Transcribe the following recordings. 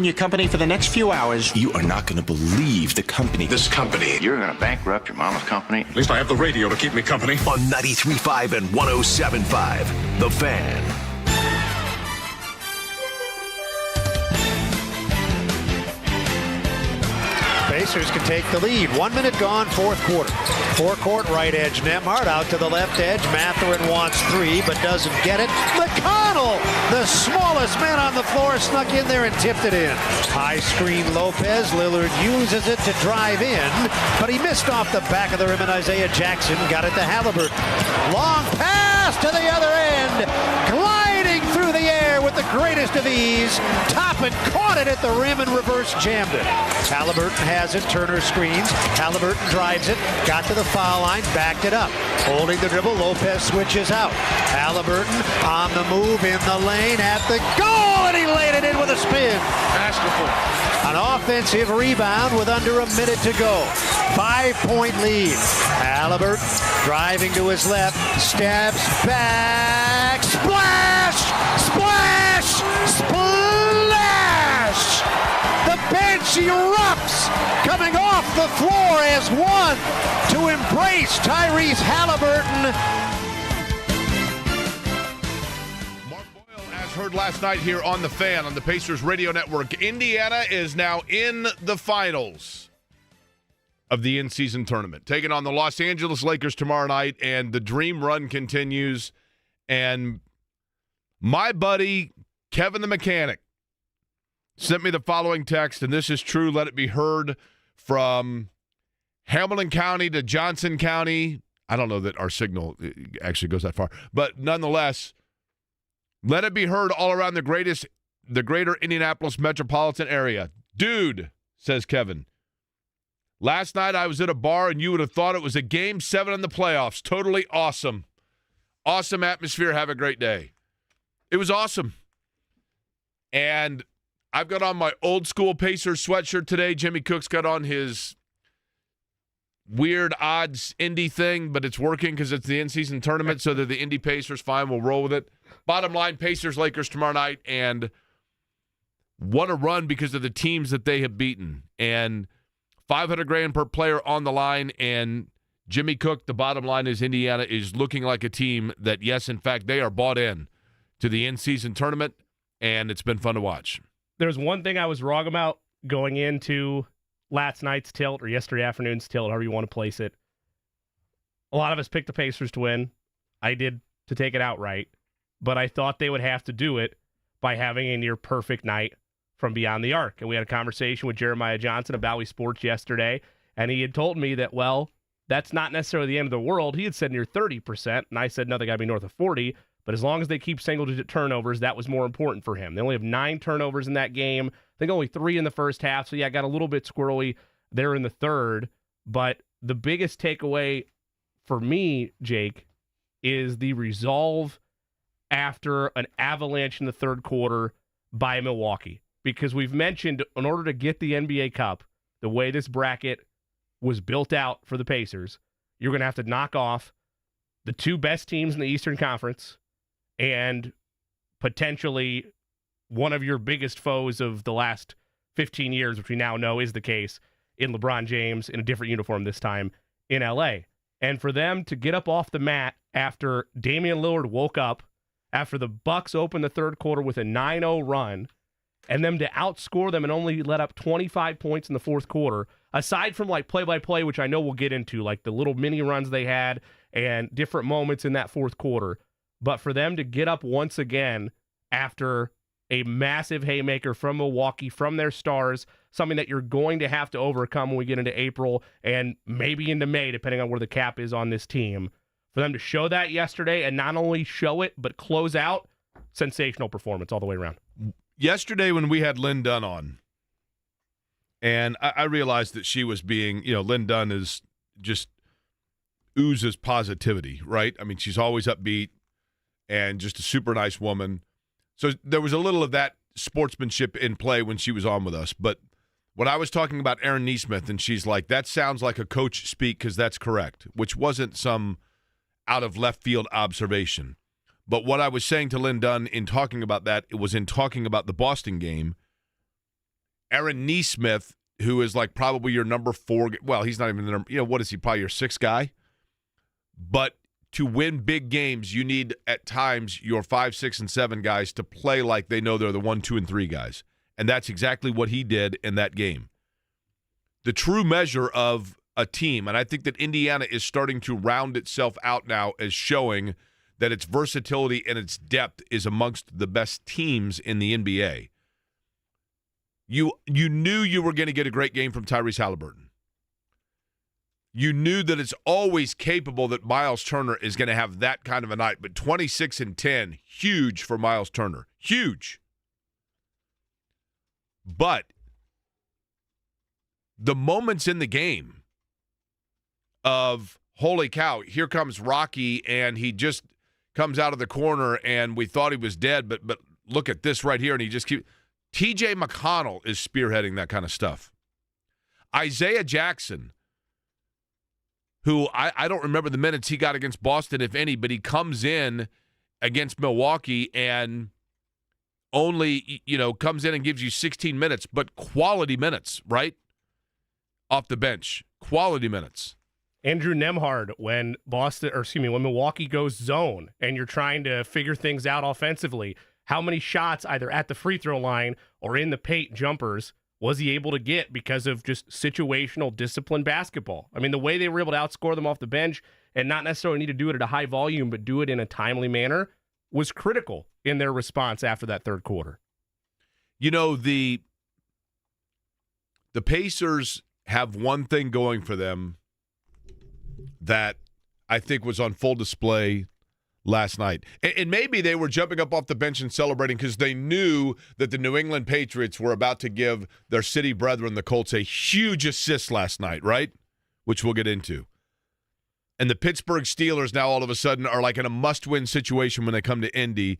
your company for the next few hours. You are not going to believe the company. This company. You're going to bankrupt your mama's company. At least I have the radio to keep me company. On 93.5 and 107.5, The Fan. Pacers can take the lead. 1 minute gone, fourth quarter. Forecourt right edge. Nembhard out to the left edge. Mathurin wants three, but doesn't get it. McConnell, the smallest man on the floor, snuck in there and tipped it in. High screen Lopez. Lillard uses it to drive in, but he missed off the back of the rim, and Isaiah Jackson got it to Haliburton. Long pass to the other end. Gliding through the air with the greatest of ease. Toppin caught it at the rim and reverse jammed it. Haliburton has it. Turner screens. Haliburton drives it. Got to the foul line. Backed it up. Holding the dribble. Lopez switches out. Haliburton on the move in the lane at the goal, and he laid it in with a spin. Masterful. An offensive rebound with under a minute to go. 5-point lead. Haliburton driving to his left. Stabs back. Splash! Splash! Splash! The bench erupts, coming off the floor as one to embrace Tyrese Haliburton. Mark Boyle, as heard last night here on The Fan on the Pacers Radio Network, Indiana is now in the finals of the in-season tournament, taking on the Los Angeles Lakers tomorrow night, and the dream run continues. And my buddy, Kevin the Mechanic, sent me the following text, and this is true. Let it be heard from Hamilton County to Johnson County. I don't know that our signal actually goes that far, but nonetheless, let it be heard all around the greater Indianapolis metropolitan area. Dude, says Kevin, last night I was at a bar and you would have thought it was a Game 7 in the playoffs. Totally awesome. Awesome atmosphere. Have a great day. It was awesome. And I've got on my old school Pacers sweatshirt today. Jimmy Cook's got on his weird odds Indy thing, but it's working because it's the in-season tournament, so they're the Indy Pacers. Fine, we'll roll with it. Bottom line, Pacers, Lakers tomorrow night, and what a run because of the teams that they have beaten. And $500,000 per player on the line, and Jimmy Cook, the bottom line is Indiana is looking like a team that, yes, in fact, they are bought in to the in-season tournament, and it's been fun to watch. There's one thing I was wrong about going into last night's tilt or yesterday afternoon's tilt, however you want to place it. A lot of us picked the Pacers to win. I did to take it outright, but I thought they would have to do it by having a near-perfect night from beyond the arc. And we had a conversation with Jeremiah Johnson of Bowie Sports yesterday, and he had told me that, well, that's not necessarily the end of the world. He had said near 30%, and I said, no, they got to be north of 40%. But as long as they keep single-digit turnovers, that was more important for him. They only have 9 turnovers in that game. I think only 3 in the first half. So, yeah, got a little bit squirrely there in the third. But the biggest takeaway for me, Jake, is the resolve after an avalanche in the third quarter by Milwaukee. Because we've mentioned in order to get the NBA Cup, the way this bracket was built out for the Pacers, you're going to have to knock off the 2 best teams in the Eastern Conference and potentially one of your biggest foes of the last 15 years, which we now know is the case, in LeBron James in a different uniform this time in LA. And for them to get up off the mat after Damian Lillard woke up, after the Bucks opened the third quarter with a 9-0 run, and them to outscore them and only let up 25 points in the fourth quarter, aside from like play-by-play, which I know we'll get into, like the little mini runs they had and different moments in that fourth quarter, but for them to get up once again after a massive haymaker from Milwaukee, from their stars, something that you're going to have to overcome when we get into April and maybe into May, depending on where the cap is on this team. For them to show that yesterday and not only show it, but close out, sensational performance all the way around. Yesterday when we had Lynn Dunn on, and I realized that she was being, Lynn Dunn is just oozes positivity, right? I mean, she's always upbeat and just a super nice woman. So there was a little of that sportsmanship in play when she was on with us. But when I was talking about Aaron Nesmith, and she's like, that sounds like a coach speak because that's correct, which wasn't some out of left field observation. But what I was saying to Lynn Dunn in talking about that, it was in talking about the Boston game. Aaron Nesmith, who is like probably your number 4. Well, he's not even the number. What is he? Probably your 6th guy. But to win big games, you need at times your 5, 6, and 7 guys to play like they know they're the 1, 2, and 3 guys. And that's exactly what he did in that game. The true measure of a team, and I think that Indiana is starting to round itself out now as showing that its versatility and its depth is amongst the best teams in the NBA. You knew you were going to get a great game from Tyrese Haliburton. You knew that it's always capable that Miles Turner is going to have that kind of a night. But 26 and 10, huge for Miles Turner. Huge. But the moments in the game of, holy cow, here comes Rocky, and he just comes out of the corner, and we thought he was dead, but look at this right here, and he just keeps. T.J. McConnell is spearheading that kind of stuff. Isaiah Jackson, who I don't remember the minutes he got against Boston, if any, but he comes in against Milwaukee and only, comes in and gives you 16 minutes, but quality minutes, right? Off the bench. Quality minutes. Andrew Nembhard, when Milwaukee goes zone and you're trying to figure things out offensively, how many shots either at the free throw line or in the paint jumpers was he able to get because of just situational disciplined basketball? I mean, the way they were able to outscore them off the bench and not necessarily need to do it at a high volume, but do it in a timely manner was critical in their response after that third quarter. The Pacers have one thing going for them that I think was on full display last night. And maybe they were jumping up off the bench and celebrating because they knew that the New England Patriots were about to give their city brethren, the Colts, a huge assist last night, right? Which we'll get into. And the Pittsburgh Steelers now all of a sudden are like in a must-win situation when they come to Indy,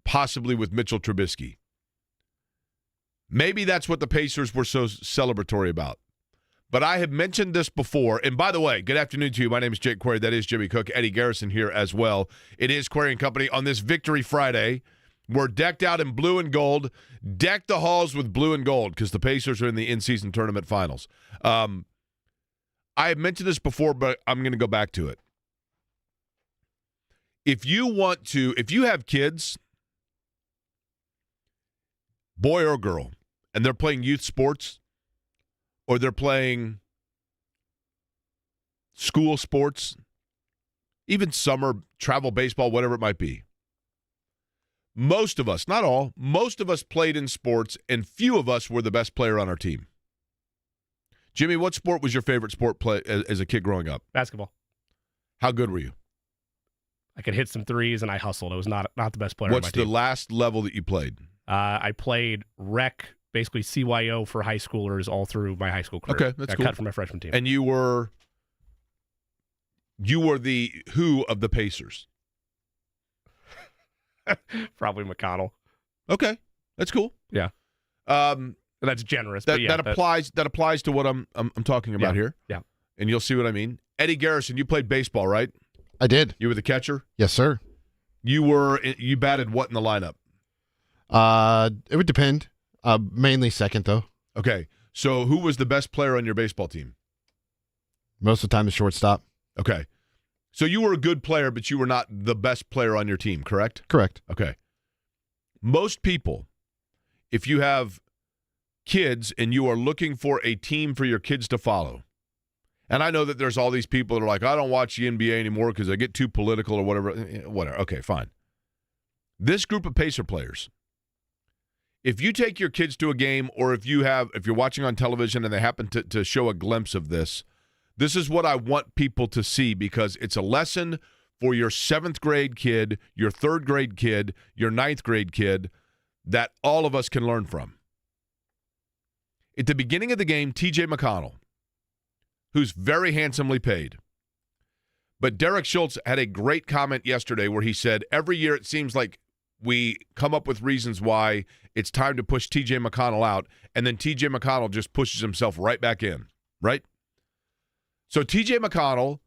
possibly with Mitchell Trubisky. Maybe that's what the Pacers were so celebratory about. But I have mentioned this before. And by the way, good afternoon to you. My name is Jake Query. That is Jimmy Cook. Eddie Garrison here as well. It is Query & Company on this Victory Friday. We're decked out in blue and gold. Deck the halls with blue and gold because the Pacers are in the in-season tournament finals. I have mentioned this before, but I'm going to go back to it. If you have kids, boy or girl, and they're playing youth sports, or they're playing school sports, even summer, travel baseball, whatever it might be. Most of us, not all, most of us played in sports, and few of us were the best player on our team. Jimmy, what sport was your favorite sport play as a kid growing up? Basketball. How good were you? I could hit some threes, and I hustled. I was not the best player on my team. What's the last level that you played? I played rec, basically CYO for high schoolers all through my high school career. Okay, that's cool. Got cut from my freshman team. And you were the who of the Pacers? Probably McConnell. Okay, that's cool. Yeah. That's generous. That applies to what I'm talking about here. Yeah. And you'll see what I mean. Eddie Garrison, you played baseball, right? I did. You were the catcher? Yes, sir. You batted what in the lineup? It would depend. Mainly second, though. Okay. So who was the best player on your baseball team? Most of the time, the shortstop. Okay. So you were a good player, but you were not the best player on your team, correct? Correct. Okay. Most people, if you have kids and you are looking for a team for your kids to follow, and I know that there's all these people that are like, I don't watch the NBA anymore because I get too political or whatever. Whatever. Okay, fine. This group of Pacer players, if you take your kids to a game or if you're watching on television and they happen to show a glimpse of this, this is what I want people to see because it's a lesson for your 7th grade kid, your 3rd grade kid, your 9th grade kid that all of us can learn from. At the beginning of the game, T.J. McConnell, who's very handsomely paid, but Derek Schultz had a great comment yesterday where he said, every year it seems like we come up with reasons why it's time to push T.J. McConnell out, and then T.J. McConnell just pushes himself right back in, right? So T.J. McConnell,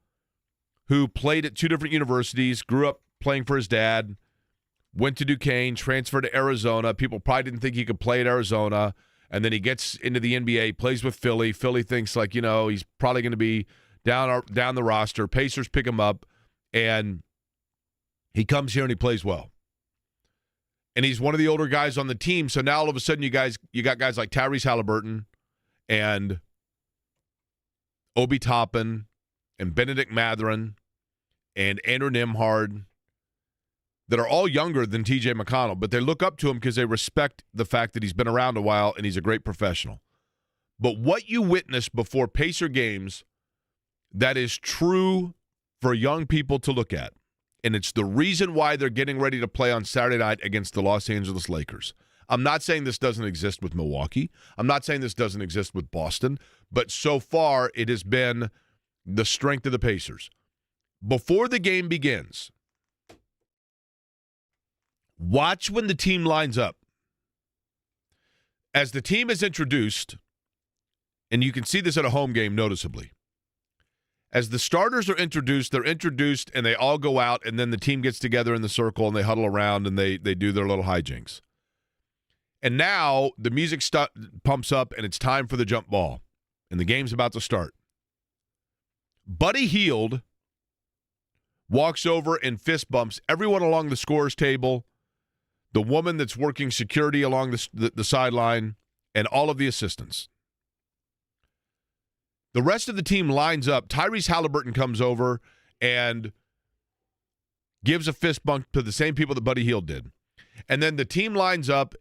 who played at 2 different universities, grew up playing for his dad, went to Duquesne, transferred to Arizona. People probably didn't think he could play at Arizona, And then he gets into the NBA, plays with Philly. Philly thinks like, he's probably going to be down the roster. Pacers pick him up, and he comes here and he plays well. And he's one of the older guys on the team. So now all of a sudden you got guys like Tyrese Haliburton and Obi Toppin and Benedict Mathurin and Andrew Nembhard that are all younger than TJ McConnell, but they look up to him because they respect the fact that he's been around a while and he's a great professional. But what you witness before Pacer games that is true for young people to look at, and it's the reason why they're getting ready to play on Saturday night against the Los Angeles Lakers. I'm not saying this doesn't exist with Milwaukee. I'm not saying this doesn't exist with Boston, but so far it has been the strength of the Pacers. Before the game begins, watch when the team lines up. As the team is introduced, and you can see this at a home game noticeably, as the starters are introduced, they're introduced and they all go out, and then the team gets together in the circle and they huddle around and they do their little hijinks. And now the music pumps up and it's time for the jump ball. And the game's about to start. Buddy Hield walks over and fist bumps everyone along the scorer's table, the woman that's working security along the sideline, and all of the assistants. The rest of the team lines up. Tyrese Haliburton comes over and gives a fist bump to the same people that Buddy Hield did. And then the team lines up,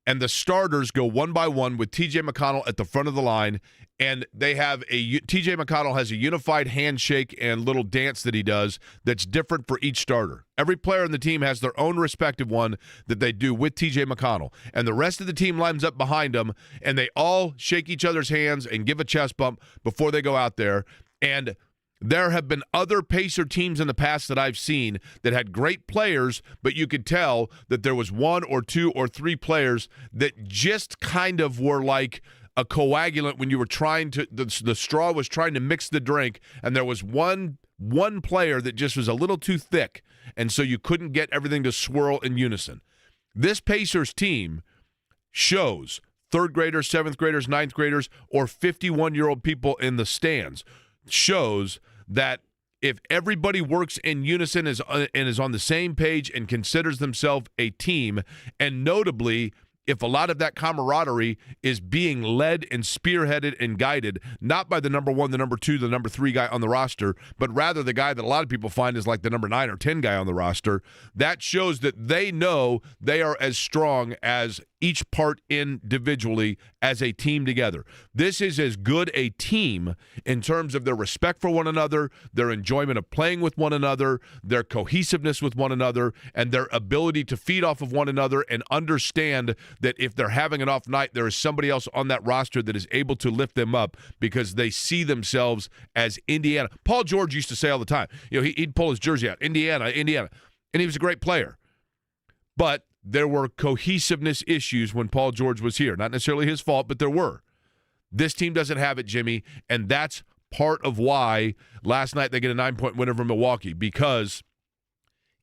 and the starters go one by one with TJ McConnell at the front of the line, and they have TJ McConnell has a unified handshake and little dance that he does that's different for each starter. Every player on the team has their own respective one that they do with TJ McConnell, and the rest of the team lines up behind them, and they all shake each other's hands and give a chest bump before they go out there. And there have been other Pacer teams in the past that I've seen that had great players, but you could tell that there was one or two or three players that just kind of were like a coagulant when you were trying to, the straw was trying to mix the drink, and there was one player that just was a little too thick, and so you couldn't get everything to swirl in unison. This Pacers team shows third graders, seventh graders, ninth graders, or 51-year-old people in the stands, shows that if everybody works in unison and is on the same page and considers themselves a team, and notably, if a lot of that camaraderie is being led and spearheaded and guided, not by the number one, the number two, the number three guy on the roster, but rather the guy that a lot of people find is like the number 9 or 10 guy on the roster, that shows that they know they are as strong as each part individually as a team together. This is as good a team in terms of their respect for one another, their enjoyment of playing with one another, their cohesiveness with one another, and their ability to feed off of one another and understand that if they're having an off night, there is somebody else on that roster that is able to lift them up because they see themselves as Indiana. Paul George used to say all the time, he'd pull his jersey out, Indiana, and he was a great player. But there were cohesiveness issues when Paul George was here. Not necessarily his fault, but there were. This team doesn't have it, Jimmy, and that's part of why last night they get a 9-point win over Milwaukee, because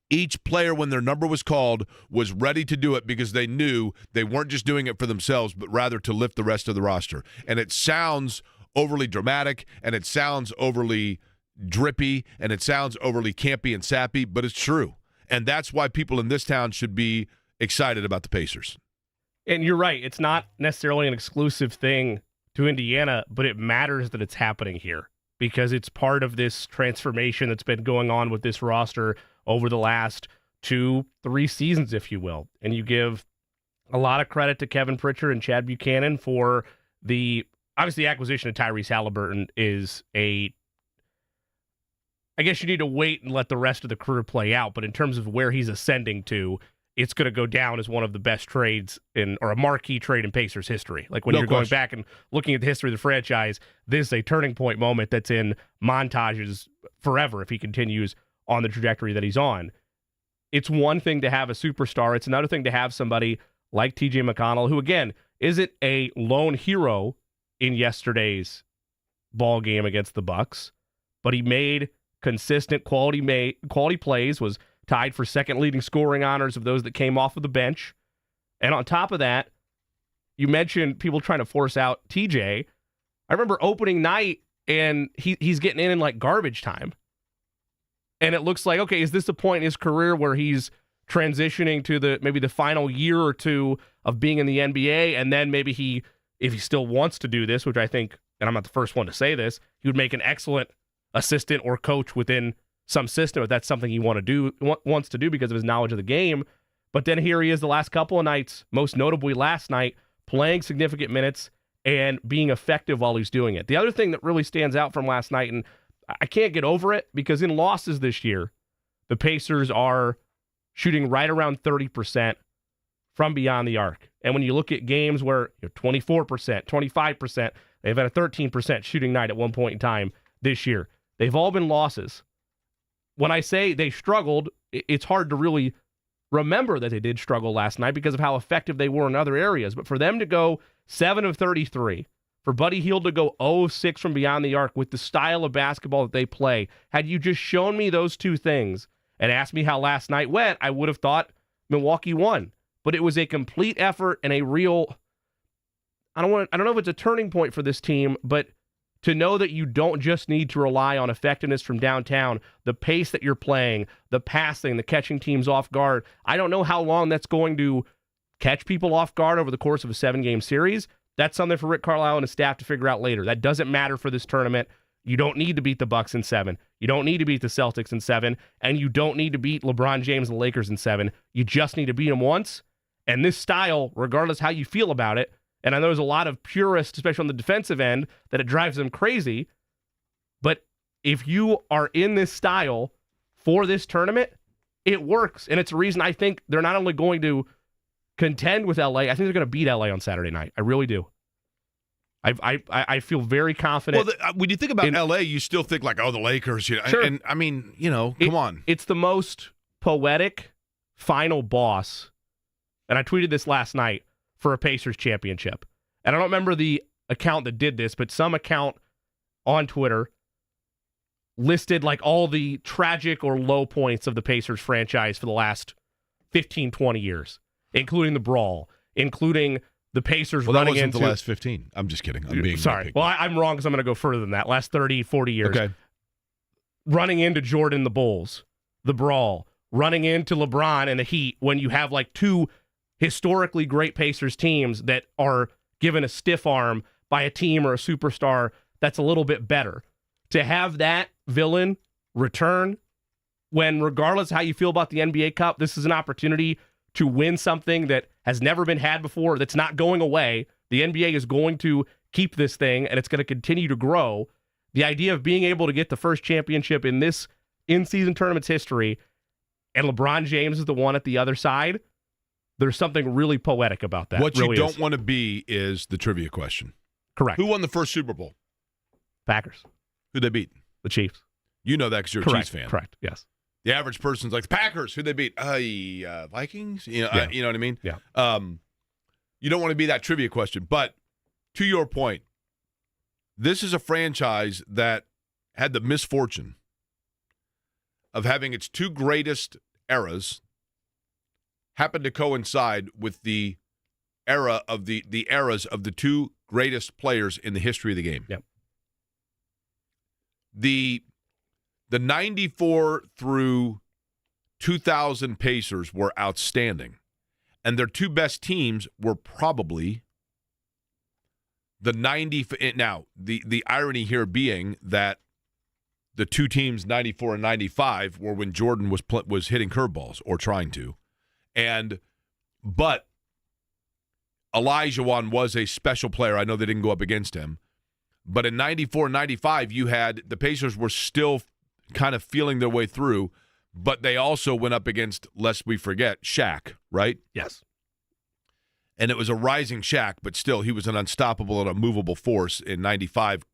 each player, when their number was called, was ready to do it because they knew they weren't just doing it for themselves, but rather to lift the rest of the roster. And it sounds overly dramatic, and it sounds overly drippy, and it sounds overly campy and sappy, but it's true. And that's why people in this town should be excited about the Pacers. And you're right. It's not necessarily an exclusive thing to Indiana, but it matters that it's happening here because it's part of this transformation that's been going on with this roster over the last 2-3 seasons, if you will. And you give a lot of credit to Kevin Pritchard and Chad Buchanan for obviously the acquisition of Tyrese Haliburton is I guess you need to wait and let the rest of the crew play out. But in terms of where he's ascending to, it's going to go down as one of the best trades or a marquee trade in Pacers history. Like when you're going back and looking at the history of the franchise, this is a turning point moment that's in montages forever if he continues on the trajectory that he's on. It's one thing to have a superstar. It's another thing to have somebody like TJ McConnell, who, again, isn't a lone hero in yesterday's ball game against the Bucks, but he made consistent quality plays, was tied for second leading scoring honors of those that came off of the bench. And on top of that, you mentioned people trying to force out TJ. I remember opening night, and he's getting in like garbage time. And it looks like, okay, is this the point in his career where he's transitioning to maybe the final year or two of being in the NBA, and then maybe if he still wants to do this, which I think, and I'm not the first one to say this, he would make an excellent assistant or coach within some system if that's something he wants to do because of his knowledge of the game. But then here he is the last couple of nights, most notably last night, playing significant minutes and being effective while he's doing it. The other thing that really stands out from last night, and I can't get over it, because in losses this year, the Pacers are shooting right around 30% from beyond the arc. And when you look at games where 24%, 25%, they've had a 13% shooting night at one point in time this year. They've all been losses. When I say they struggled, it's hard to really remember that they did struggle last night because of how effective they were in other areas. But for them to go 7 of 33, for Buddy Hield to go 0 of 6 from beyond the arc with the style of basketball that they play, had you just shown me those two things and asked me how last night went, I would have thought Milwaukee won. But it was a complete effort and a real, I don't know if it's a turning point for this team, but to know that you don't just need to rely on effectiveness from downtown, the pace that you're playing, the passing, the catching teams off guard. I don't know how long that's going to catch people off guard over the course of a 7-game series. That's something for Rick Carlisle and his staff to figure out later. That doesn't matter for this tournament. You don't need to beat the Bucks in 7. You don't need to beat the Celtics in 7. And you don't need to beat LeBron James and the Lakers in 7. You just need to beat them once. And this style, regardless how you feel about it, and I know there's a lot of purists, especially on the defensive end, that it drives them crazy. But if you are in this style for this tournament, it works. And it's a reason I think they're not only going to contend with LA, I think they're going to beat LA on Saturday night. I really do. I feel very confident. Well, when you think about LA, you still think like, oh, the Lakers. Sure. And I mean, come on. It's the most poetic final boss. And I tweeted this last night for a Pacers championship. And I don't remember the account that did this, but some account on Twitter listed like all the tragic or low points of the Pacers franchise for the last 15, 20 years, including the brawl, including the Pacers running that wasn't into the last 15. I'm just kidding. I'm being sorry. nitpicky. Well, I'm wrong because I'm going to go further than that. Last 30, 40 years. Okay. Running into Jordan, the Bulls, the brawl, running into LeBron and the Heat when you have like two historically great Pacers teams that are given a stiff arm by a team or a superstar that's a little bit better. To have that villain return when, regardless of how you feel about the NBA Cup, this is an opportunity to win something that has never been had before, that's not going away. The NBA is going to keep this thing, and it's going to continue to grow. The idea of being able to get the first championship in this in-season tournament's history, and LeBron James is the one at the other side, there's something really poetic about that. What you really don't want to be is the trivia question. Correct. Who won the first Super Bowl? Packers. Who'd they beat? The Chiefs. You know that because you're a Chiefs fan. Correct, yes. The average person's like, the Packers, who'd they beat? Vikings? You know what I mean? Yeah. You don't want to be that trivia question. But to your point, this is a franchise that had the misfortune of having its two greatest eras happen to coincide with the era of the eras of the two greatest players in the history of the game. Yep. The 94 through 2000 Pacers were outstanding. And their two best teams were probably the 90. Now, the irony here being that the two teams, 94 and 95, were when Jordan was hitting curveballs or trying to. But Olajuwon was a special player. I know they didn't go up against him. But in 94 and 95, you had the Pacers were still kind of feeling their way through, but they also went up against, lest we forget, Shaq, right? Yes. And it was a rising Shaq, but still he was an unstoppable and unmovable force in 95,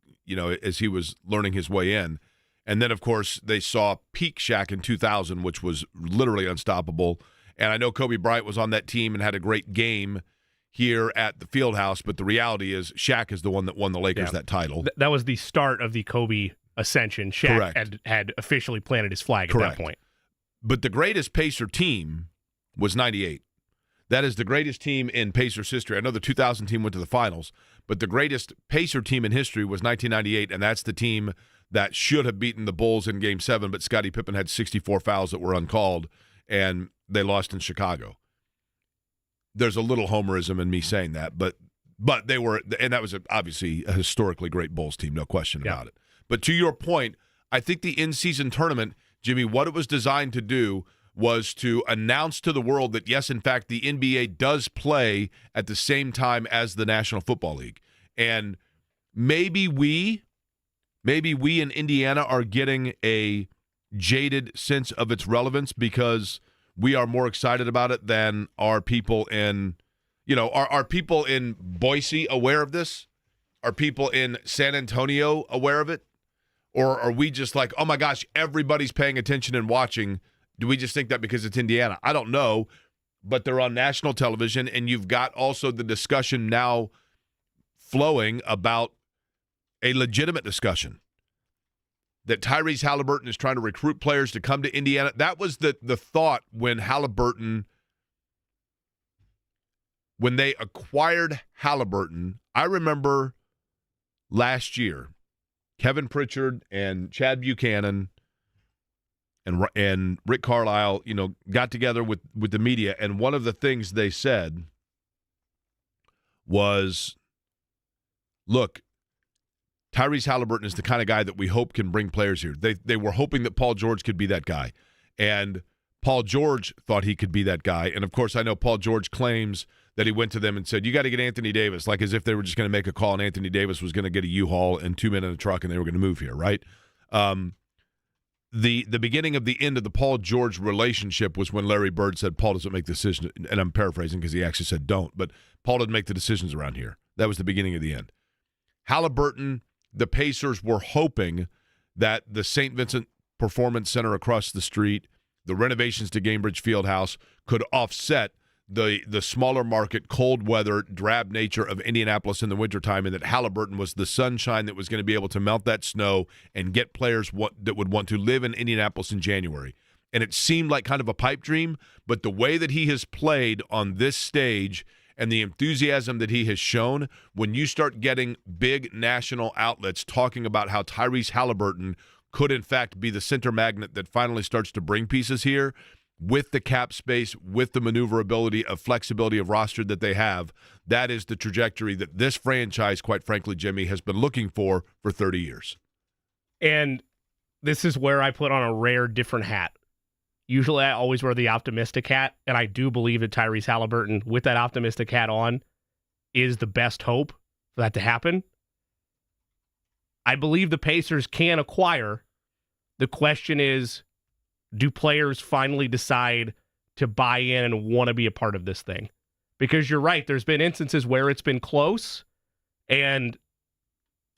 as he was learning his way in. And then, of course, they saw peak Shaq in 2000, which was literally unstoppable. And I know Kobe Bryant was on that team and had a great game here at the Fieldhouse, but the reality is Shaq is the one that won the Lakers that title. That was the start of the Kobe ascension. Shaq had officially planted his flag at that point. But the greatest Pacer team was 98. That is the greatest team in Pacers history. I know the 2000 team went to the finals, but the greatest Pacer team in history was 1998, and that's the team that should have beaten the Bulls in Game 7, but Scottie Pippen had 64 fouls that were uncalled, and they lost in Chicago. There's a little homerism in me saying that, but they were, and that was obviously a historically great Bulls team, no question about it. But to your point, I think the in-season tournament, Jimmy, what it was designed to do was to announce to the world that, yes, in fact, the NBA does play at the same time as the National Football League. And maybe we in Indiana are getting a jaded sense of its relevance because we are more excited about it than are people in, are people in Boise aware of this? Are people in San Antonio aware of it? Or are we just like, oh my gosh, everybody's paying attention and watching? Do we just think that because it's Indiana? I don't know, but they're on national television, and you've got also the discussion now flowing about a legitimate discussion that Tyrese Haliburton is trying to recruit players to come to Indiana. That was the thought when they acquired Haliburton. I remember last year, Kevin Pritchard and Chad Buchanan and Rick Carlisle, got together with the media, and one of the things they said was, look, Tyrese Haliburton is the kind of guy that we hope can bring players here. They were hoping that Paul George could be that guy, and Paul George thought he could be that guy. And, of course, I know Paul George claims that he went to them and said, you got to get Anthony Davis, like as if they were just going to make a call and Anthony Davis was going to get a U-Haul and 2 men in a truck and they were going to move here, right? The beginning of the end of the Paul George relationship was when Larry Bird said Paul doesn't make decisions, and I'm paraphrasing because he actually said don't, but Paul didn't make the decisions around here. That was the beginning of the end. Haliburton, the Pacers were hoping that the St. Vincent Performance Center across the street, the renovations to Gainbridge Fieldhouse could offset the smaller market, cold weather, drab nature of Indianapolis in the wintertime, and that Haliburton was the sunshine that was going to be able to melt that snow and get players that would want to live in Indianapolis in January. And it seemed like kind of a pipe dream, but the way that he has played on this stage and the enthusiasm that he has shown, when you start getting big national outlets talking about how Tyrese Haliburton could in fact be the center magnet that finally starts to bring pieces here, with the cap space, with the maneuverability of flexibility of roster that they have, that is the trajectory that this franchise, quite frankly, Jimmy, has been looking for 30 years. And this is where I put on a rare different hat. Usually I always wear the optimistic hat, and I do believe that Tyrese Haliburton, with that optimistic hat on, is the best hope for that to happen. I believe the Pacers can acquire. The question is, do players finally decide to buy in and want to be a part of this thing? Because you're right, there's been instances where it's been close, and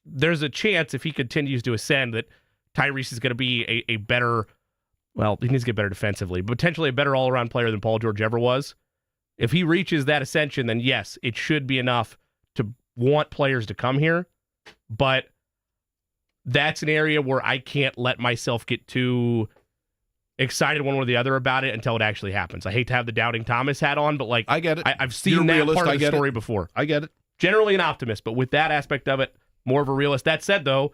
there's a chance if he continues to ascend that Tyrese is going to be a better, well, he needs to get better defensively, but potentially a better all-around player than Paul George ever was. If he reaches that ascension, then yes, it should be enough to want players to come here, but that's an area where I can't let myself get too excited one way or the other about it until it actually happens. I hate to have the Doubting Thomas hat on, but I get it. I've seen that part of the story before. I get it. Generally an optimist, but with that aspect of it, more of a realist. That said, though,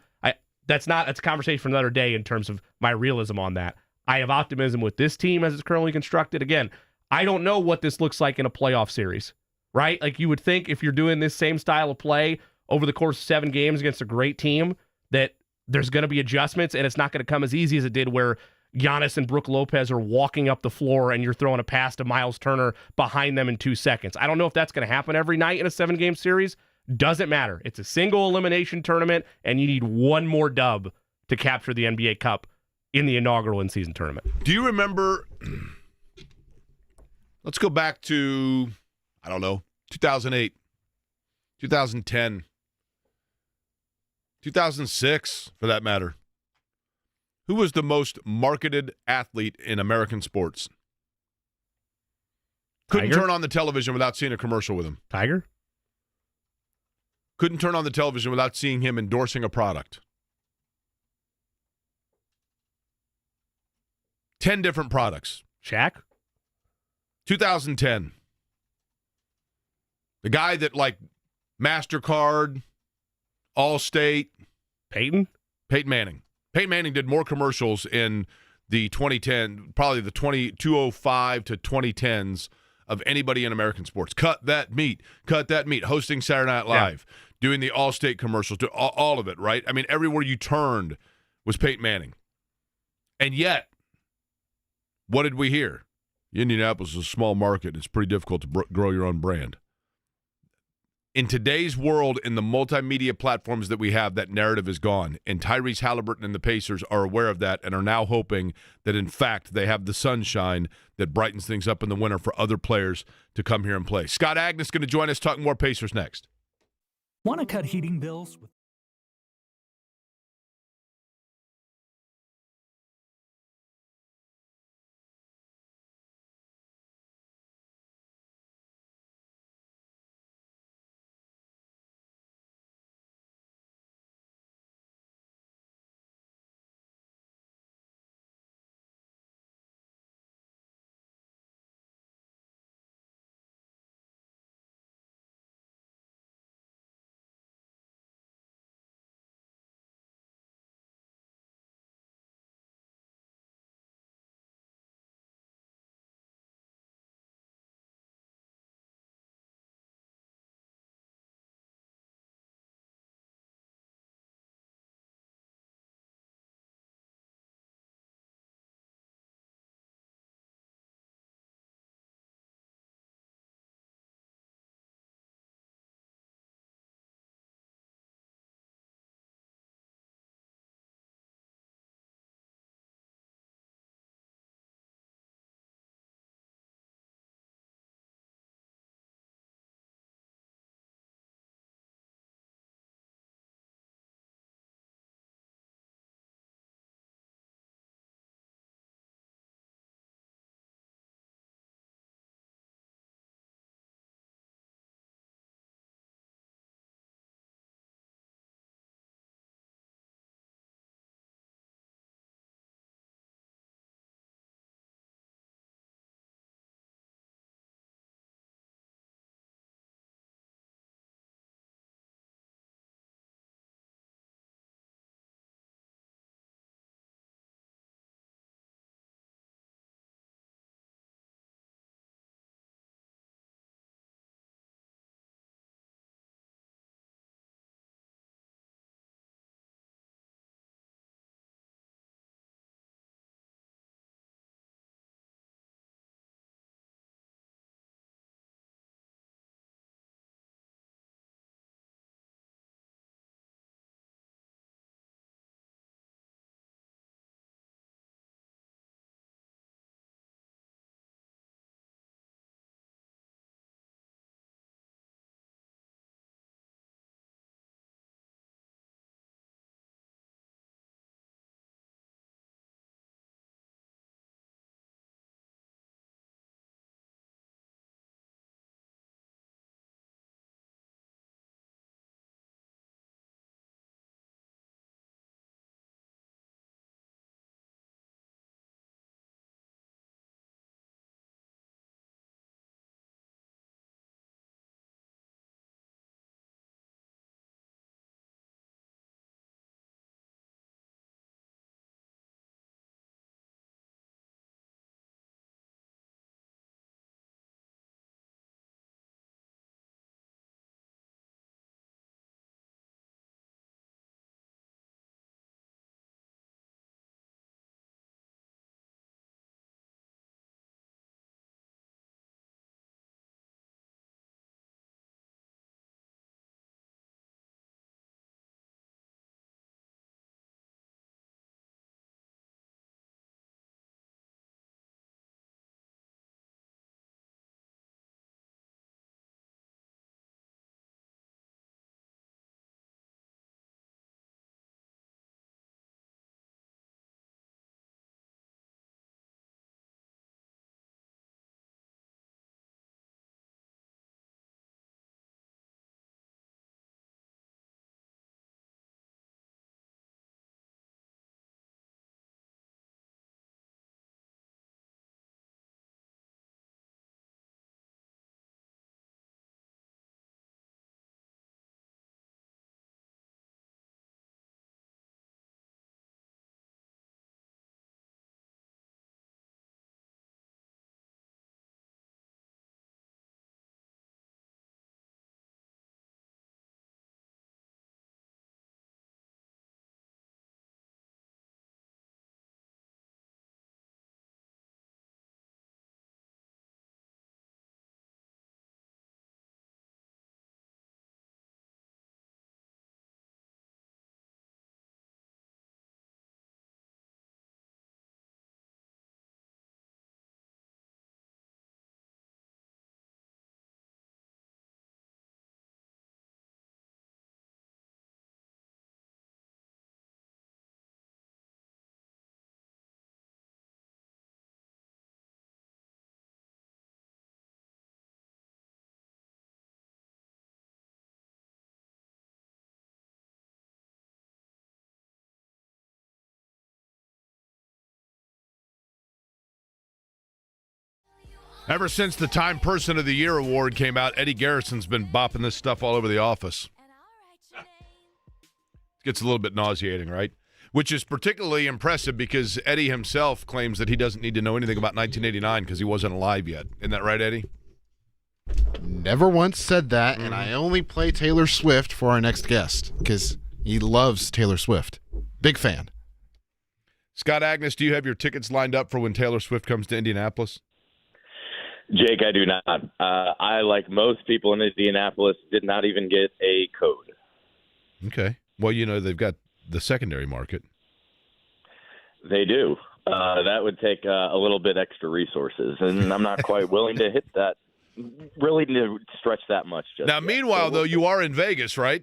that's a conversation for another day in terms of my realism on that. I have optimism with this team as it's currently constructed. Again, I don't know what this looks like in a playoff series, right? Like you would think if you're doing this same style of play over the course of 7 games against a great team, that there's going to be adjustments and it's not going to come as easy as it did where Giannis and Brook Lopez are walking up the floor and you're throwing a pass to Miles Turner behind them in 2 seconds. I don't know if that's going to happen every night in a 7-game series. Doesn't matter. It's a single elimination tournament, and you need one more dub to capture the NBA Cup in the inaugural in-season tournament. Do you remember, let's go back to, 2008, 2010, 2006, for that matter. Who was the most marketed athlete in American sports? Couldn't turn on the television without seeing a commercial with him. Tiger? Couldn't turn on the television without seeing him endorsing a product. 10 different products. Shaq? 2010. The guy that, like, MasterCard, Allstate. Peyton Manning. Peyton Manning did more commercials in the 2010, probably the 205 to 2010s of anybody in American sports. Cut that meat, hosting Saturday Night Live, doing the Allstate commercials, all of it, right? I mean, everywhere you turned was Peyton Manning. And yet, what did we hear? Indianapolis is a small market. It's pretty difficult to grow your own brand. In today's world, in the multimedia platforms that we have, that narrative is gone. And Tyrese Haliburton and the Pacers are aware of that and are now hoping that, in fact, they have the sunshine that brightens things up in the winter for other players to come here and play. Scott Agness going to join us, talking more Pacers next. Want to cut heating bills with Ever since the Time Person of the Year award came out, Eddie Garrison's been bopping this stuff all over the office. Gets a little bit nauseating, right? Which is particularly impressive because Eddie himself claims that he doesn't need to know anything about 1989 because he wasn't alive yet. Isn't that right, Eddie? Never once said that, and I only play Taylor Swift for our next guest because he loves Taylor Swift. Big fan. Scott Agness, do you have your tickets lined up for when Taylor Swift comes to Indianapolis? Jake, I do not. I, like most people in Indianapolis, did not even get a code. Okay. Well, they've got the secondary market. They do. That would take a little bit extra resources, and I'm not quite willing to hit that, really to stretch that much. Now, meanwhile, though, you are in Vegas, right?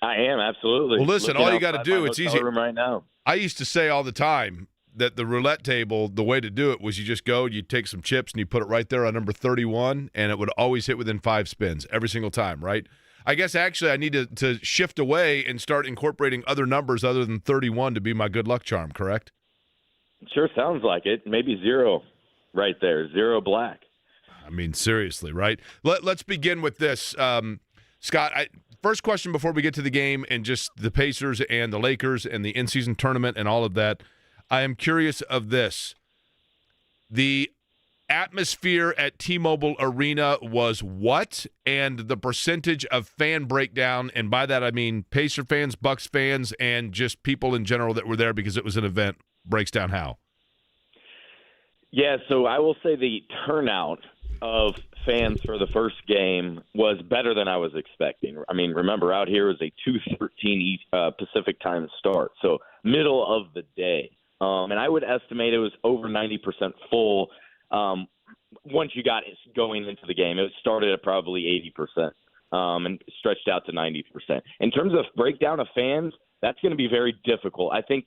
I am, absolutely. Well, listen, all you got to do, it's easy. Room right now. I used to say all the time that the roulette table, the way to do it was you just go, you take some chips, and you put it right there on number 31, and it would always hit within 5 spins every single time, right? I guess actually I need to shift away and start incorporating other numbers other than 31 to be my good luck charm, correct? Sure sounds like it. Maybe 0 right there, 0 black. I mean, seriously, right? Let's begin with this. Scott, first question before we get to the game and just the Pacers and the Lakers and the in-season tournament and all of that. I am curious of this. The atmosphere at T-Mobile Arena was what? And the percentage of fan breakdown, and by that I mean Pacer fans, Bucks fans, and just people in general that were there because it was an event, breaks down how? Yeah, so I will say the turnout of fans for the first game was better than I was expecting. I mean, remember, out here is a 2:13 Pacific time start, so middle of the day. And I would estimate it was over 90% full once you got going into the game. It started at probably 80% and stretched out to 90%. In terms of breakdown of fans, that's going to be very difficult. I think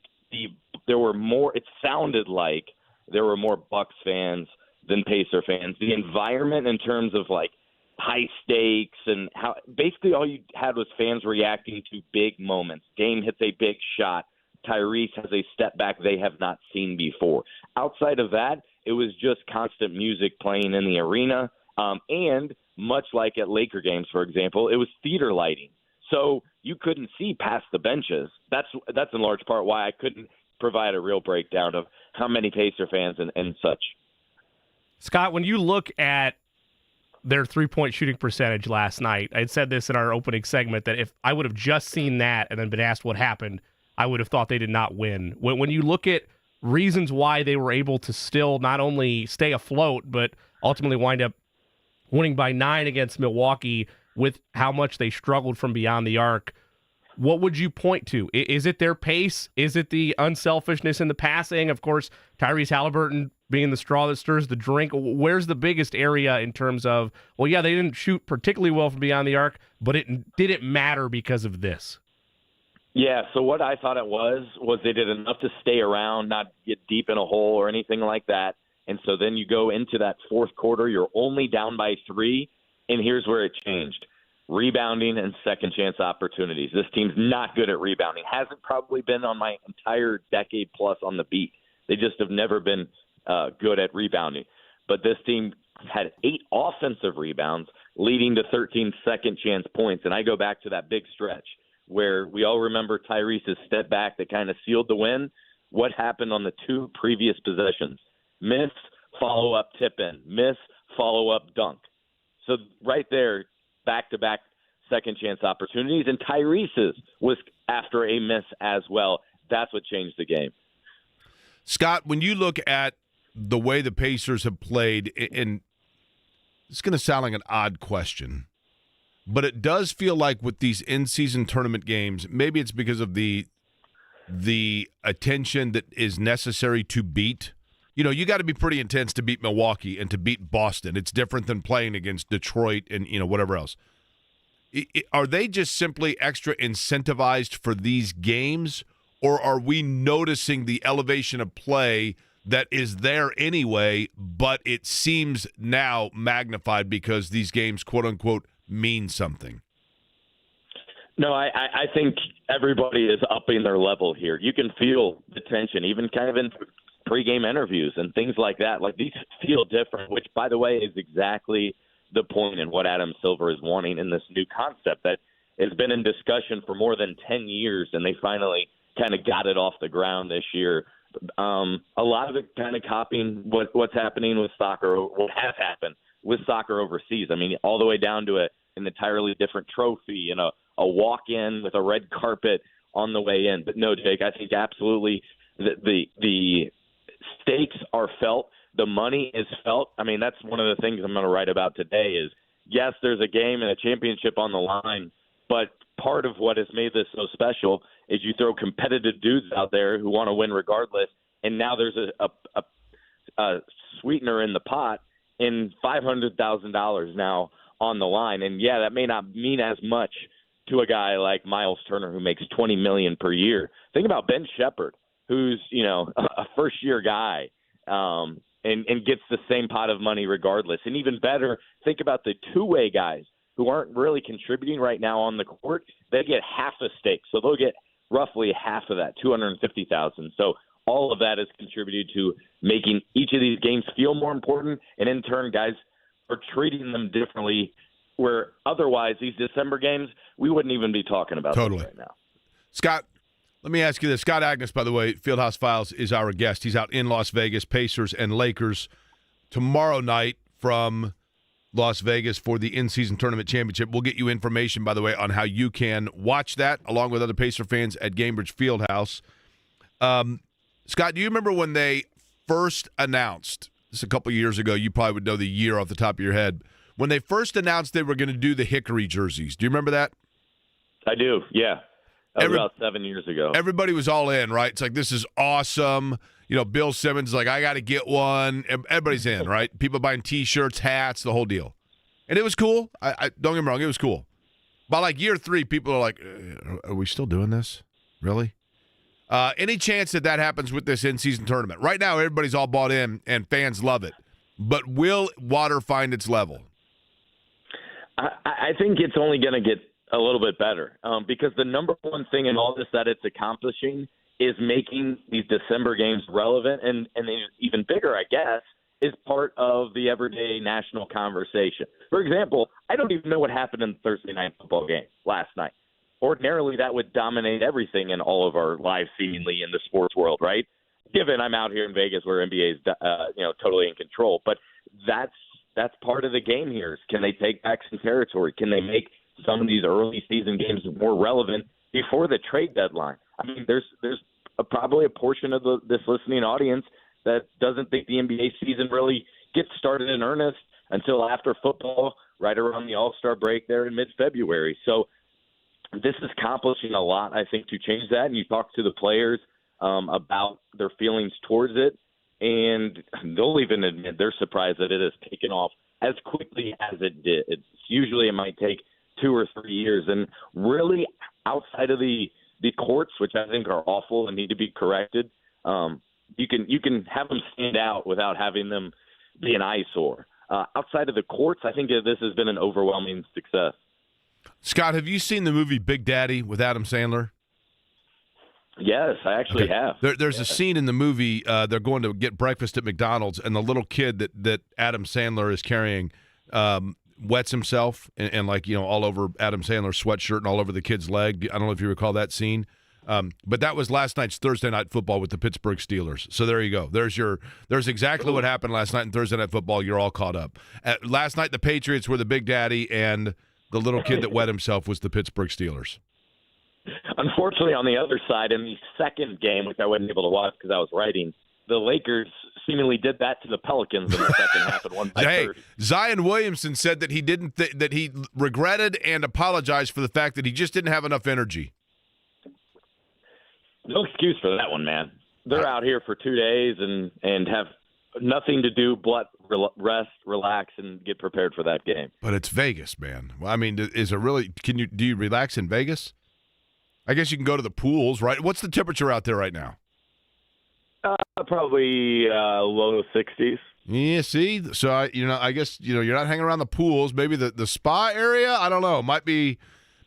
there were more – it sounded like there were more Bucks fans than Pacer fans. The environment in terms of, like, high stakes and how – basically all you had was fans reacting to big moments. Dame hits a big shot. Tyrese has a step back they have not seen before. Outside of that, it was just constant music playing in the arena. And much like at Laker games, for example, it was theater lighting. So you couldn't see past the benches. That's in large part why I couldn't provide a real breakdown of how many Pacer fans and such. Scott, when you look at their three-point shooting percentage last night, I had said this in our opening segment that if I would have just seen that and then been asked what happened, I would have thought they did not win. When you look at reasons why they were able to still not only stay afloat, but ultimately wind up winning by 9 against Milwaukee with how much they struggled from beyond the arc, what would you point to? Is it their pace? Is it the unselfishness in the passing? Of course, Tyrese Haliburton being the straw that stirs the drink. Where's the biggest area in terms of, well, yeah, they didn't shoot particularly well from beyond the arc, but it didn't matter because of this? Yeah, so what I thought it was they did enough to stay around, not get deep in a hole or anything like that. And so then you go into that fourth quarter, you're only down by 3, and here's where it changed. Rebounding and second chance opportunities. This team's not good at rebounding. Hasn't probably been on my entire decade plus on the beat. They just have never been good at rebounding. But this team had 8 offensive rebounds, leading to 13 second chance points. And I go back to that big stretch where we all remember Tyrese's step back that kind of sealed the win. What happened on the 2 previous possessions? Miss, follow-up tip-in. Miss, follow-up dunk. So right there, back-to-back second-chance opportunities. And Tyrese's was after a miss as well. That's what changed the game. Scott, when you look at the way the Pacers have played, and it's going to sound like an odd question, but it does feel like with these in-season tournament games, maybe it's because of the attention that is necessary to beat. You know, you got to be pretty intense to beat Milwaukee and to beat Boston. It's different than playing against Detroit and, whatever else. Are they just simply extra incentivized for these games, or are we noticing the elevation of play that is there anyway, but it seems now magnified because these games, quote-unquote, mean something? No, I think everybody is upping their level here. You can feel the tension, even kind of in pregame interviews and things like that. Like, these feel different, which, by the way, is exactly the point in what Adam Silver is wanting in this new concept that has been in discussion for more than 10 years, and they finally kind of got it off the ground this year. A lot of it kind of copying what's happening with soccer, or what has happened with soccer overseas. I mean, all the way down to an entirely different trophy and a walk-in with a red carpet on the way in. But no, Jake, I think absolutely the stakes are felt. The money is felt. I mean, that's one of the things I'm going to write about today is, yes, there's a game and a championship on the line, but part of what has made this so special is you throw competitive dudes out there who want to win regardless, and now there's a sweetener in the pot in $500,000 now on the line. And, yeah, that may not mean as much to a guy like Miles Turner who makes $20 million per year. Think about Ben Shepherd, who's, a first-year guy, and gets the same pot of money regardless. And even better, think about the two-way guys who aren't really contributing right now on the court. They get half a stake, so they'll get roughly half of that, $250,000. So all of that has contributed to making each of these games feel more important, and in turn, guys are treating them differently, where otherwise these December games, we wouldn't even be talking about them right now. Scott, let me ask you this. Scott Agness, by the way, Fieldhouse Files, is our guest. He's out in Las Vegas, Pacers and Lakers tomorrow night from Las Vegas for the in-season tournament championship. We'll get you information, by the way, on how you can watch that, along with other Pacer fans at Gainbridge Fieldhouse. Scott, do you remember when they first announced, this a couple years ago, you probably would know the year off the top of your head, when they first announced they were going to do the Hickory jerseys? Do you remember that? I do, yeah. That was about 7 years ago. Everybody was all in, right? It's like, this is awesome. Bill Simmons is like, I got to get one. Everybody's in, right? People buying T-shirts, hats, the whole deal. And it was cool. I don't get me wrong, it was cool. By like year 3, people are like, are we still doing this? Really? Any chance that happens with this in-season tournament? Right now, everybody's all bought in, and fans love it. But will water find its level? I think it's only going to get a little bit better because the number one thing in all this that it's accomplishing is making these December games relevant and even bigger, I guess, is part of the everyday national conversation. For example, I don't even know what happened in the Thursday night football game last night. Ordinarily, that would dominate everything in all of our lives, seemingly, in the sports world, right? Given I'm out here in Vegas where NBA is, totally in control. But that's part of the game here. Is can they take back some territory? Can they make some of these early season games more relevant before the trade deadline? I mean, there's probably a portion of this listening audience that doesn't think the NBA season really gets started in earnest until after football, right around the All-Star break there in mid-February. So this is accomplishing a lot, I think, to change that. And you talk to the players about their feelings towards it, and they'll even admit they're surprised that it has taken off as quickly as it did. Usually it might take 2 or 3 years. And really, outside of the courts, which I think are awful and need to be corrected, you can have them stand out without having them be an eyesore. Outside of the courts, I think this has been an overwhelming success. Scott, have you seen the movie Big Daddy with Adam Sandler? Yes, I actually have. There's a scene in the movie, they're going to get breakfast at McDonald's, and the little kid that Adam Sandler is carrying wets himself and all over Adam Sandler's sweatshirt and all over the kid's leg. I don't know if you recall that scene. But that was last night's Thursday Night Football with the Pittsburgh Steelers. So there you go. There's exactly what happened last night in Thursday Night Football. You're all caught up. Last night, the Patriots were the Big Daddy, and the little kid that wet himself was the Pittsburgh Steelers. Unfortunately, on the other side, in the second game, which I wasn't able to watch because I was writing, the Lakers seemingly did that to the Pelicans in the second half and won by 30. Zion Williamson said that he didn't that he regretted and apologized for the fact that he just didn't have enough energy. No excuse for that one, man. They're out here for 2 days and have nothing to do but rest, relax, and get prepared for that game. But it's Vegas, man. I mean, is it really? Do you relax in Vegas? I guess you can go to the pools, right? What's the temperature out there right now? Probably low 60s. Yeah, see? So, I guess, you're not hanging around the pools. Maybe the spa area? I don't know. Might be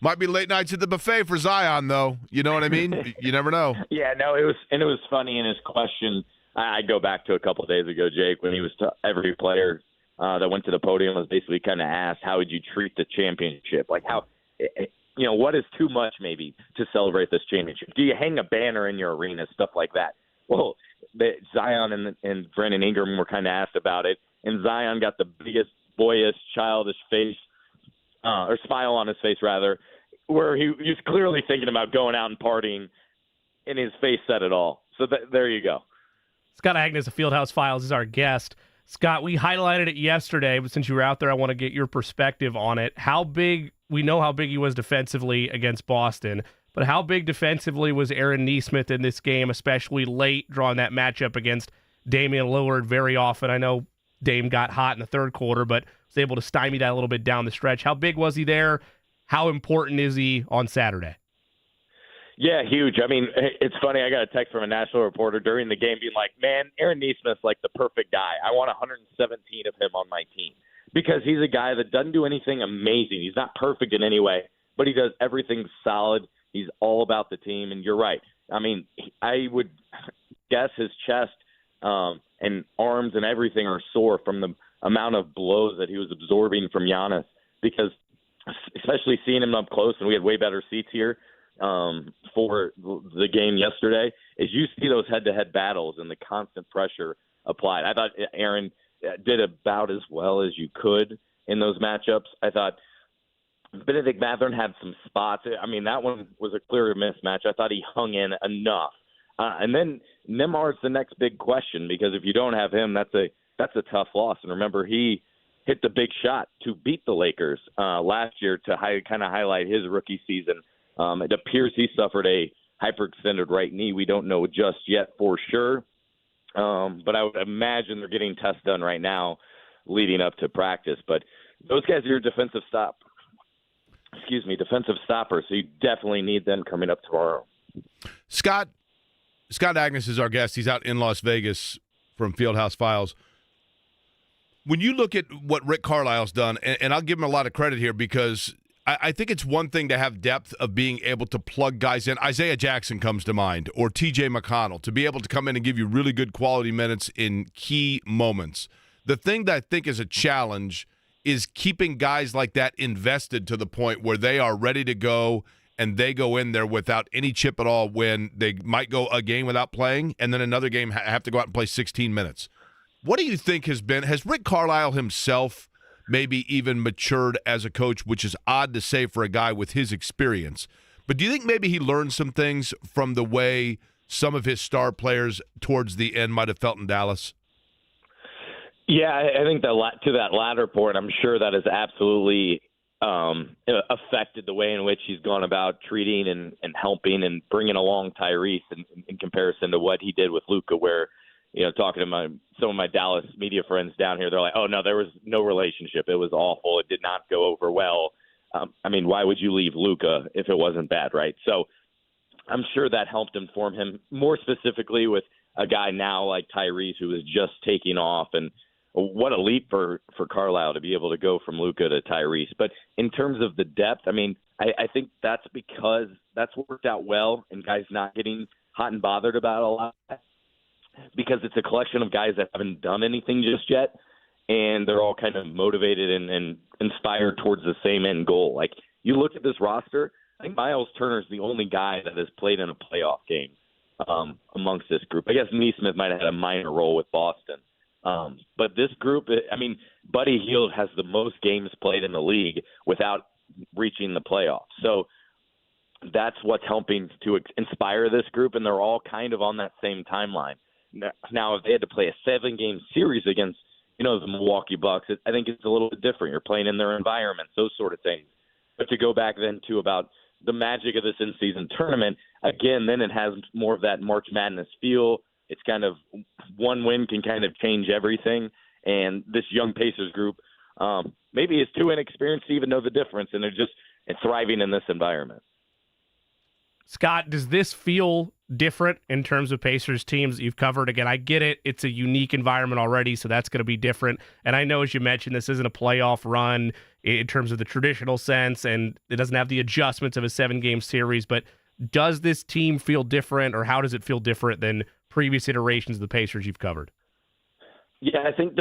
late nights at the buffet for Zion, though. You know what I mean? You never know. Yeah, no, it was funny in his question I go back to a couple of days ago, Jake, when he was every player that went to the podium was basically kind of asked, how would you treat the championship? Like how, what is too much maybe to celebrate this championship? Do you hang a banner in your arena, stuff like that? Well, Zion and Brandon Ingram were kind of asked about it, and Zion got the biggest boyish, childish face, or smile on his face, rather, where he was clearly thinking about going out and partying, and his face said it all. So there you go. Scott Agness of Fieldhouse Files is our guest. Scott, we highlighted it yesterday, but since you were out there, I want to get your perspective on it. We know how big he was defensively against Boston, but how big defensively was Aaron Nesmith in this game, especially late, drawing that matchup against Damian Lillard very often? I know Dame got hot in the third quarter, but was able to stymie that a little bit down the stretch. How big was he there? How important is he on Saturday? Yeah, huge. I mean, it's funny. I got a text from a national reporter during the game being like, man, Aaron Nesmith's like the perfect guy. I want 117 of him on my team because he's a guy that doesn't do anything amazing. He's not perfect in any way, but he does everything solid. He's all about the team, and you're right. I mean, I would guess his chest and arms and everything are sore from the amount of blows that he was absorbing from Giannis because especially seeing him up close, and we had way better seats here for the game yesterday, is you see those head-to-head battles and the constant pressure applied. I thought Aaron did about as well as you could in those matchups. I thought Benedict Mathurin had some spots. I mean, that one was a clear mismatch. I thought he hung in enough. And then Nembhard's the next big question because if you don't have him, that's a tough loss. And remember, he hit the big shot to beat the Lakers last year to kind of highlight his rookie season. It appears he suffered a hyperextended right knee. We don't know just yet for sure, but I would imagine they're getting tests done right now leading up to practice. But those guys are your defensive stoppers, so you definitely need them coming up tomorrow. Scott Agness is our guest. He's out in Las Vegas from Fieldhouse Files. When you look at what Rick Carlisle's done, and I'll give him a lot of credit here because I think it's one thing to have depth of being able to plug guys in. Isaiah Jackson comes to mind, or T.J. McConnell, to be able to come in and give you really good quality minutes in key moments. The thing that I think is a challenge is keeping guys like that invested to the point where they are ready to go and they go in there without any chip at all when they might go a game without playing and then another game have to go out and play 16 minutes. What do you think has Rick Carlisle himself maybe even matured as a coach, which is odd to say for a guy with his experience. But do you think maybe he learned some things from the way some of his star players towards the end might have felt in Dallas? Yeah, I think to that latter point, I'm sure that has absolutely affected the way in which he's gone about treating and helping and bringing along Tyrese in comparison to what he did with Luka, where, talking to some of my Dallas media friends down here, they're like, oh, no, there was no relationship. It was awful. It did not go over well. Why would you leave Luka if it wasn't bad, right? So I'm sure that helped inform him more specifically with a guy now like Tyrese who is just taking off. And what a leap for Carlisle to be able to go from Luka to Tyrese. But in terms of the depth, I think that's because that's worked out well and guys not getting hot and bothered about a lot, because it's a collection of guys that haven't done anything just yet, and they're all kind of motivated and inspired towards the same end goal. Like, you look at this roster, I think Miles Turner's the only guy that has played in a playoff game amongst this group. I guess Nesmith might have had a minor role with Boston. But this group, Buddy Hield has the most games played in the league without reaching the playoffs. So that's what's helping to inspire this group, and they're all kind of on that same timeline. Now, if they had to play a 7-game series against, the Milwaukee Bucks, I think it's a little bit different. You're playing in their environment, those sort of things. But to go back then to about the magic of this in-season tournament, again, then it has more of that March Madness feel. It's kind of one win can kind of change everything. And this young Pacers group maybe is too inexperienced to even know the difference, and they're just thriving in this environment. Scott, does this feel different in terms of Pacers teams that you've covered? Again, I get it. It's a unique environment already, so that's going to be different. And I know, as you mentioned, this isn't a playoff run in terms of the traditional sense, and it doesn't have the adjustments of a 7-game series. But does this team feel different, or how does it feel different than previous iterations of the Pacers you've covered? Yeah, I think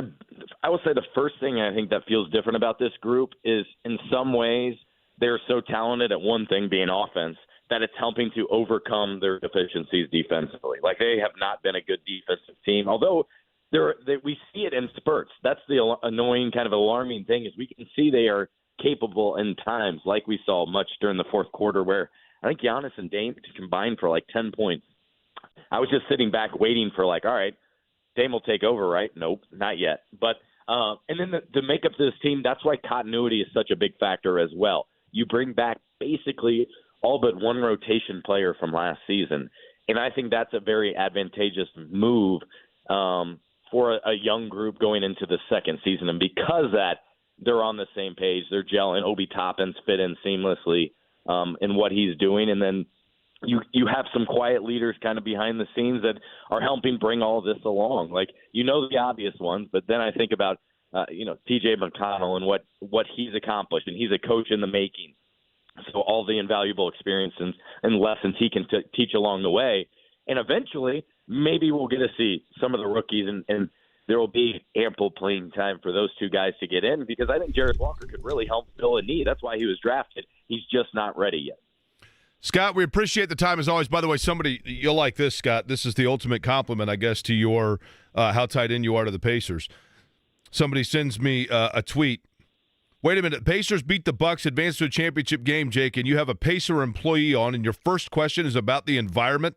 I will say the first thing I think that feels different about this group is in some ways they're so talented at one thing being offense that it's helping to overcome their deficiencies defensively. Like they have not been a good defensive team, although we see it in spurts. That's the annoying kind of alarming thing is we can see they are capable in times like we saw much during the fourth quarter where I think Giannis and Dame combined for like 10 points. I was just sitting back waiting for like, all right, Dame will take over, right? Nope, not yet. But and then the makeup of this team, that's why continuity is such a big factor as well. You bring back basically all but one rotation player from last season, and I think that's a very advantageous move for a young group going into the second season. And because that, they're on the same page, they're gelling. Obi Toppin's fit in seamlessly in what he's doing, and then you have some quiet leaders kind of behind the scenes that are helping bring all this along. Like, the obvious ones, but then I think about, TJ McConnell and what he's accomplished, and he's a coach in the making. So all the invaluable experience and lessons he can teach along the way. And eventually, maybe we'll get to see some of the rookies, and there will be ample playing time for those two guys to get in because I think Jarrett Walker could really help fill a need. That's why he was drafted. He's just not ready yet. Scott, we appreciate the time as always. By the way, you'll like this, Scott. This is the ultimate compliment, I guess, to your how tied in you are to the Pacers. Somebody sends me a tweet. Wait a minute. Pacers beat the Bucks, advanced to a championship game, Jake, and you have a Pacer employee on, and your first question is about the environment?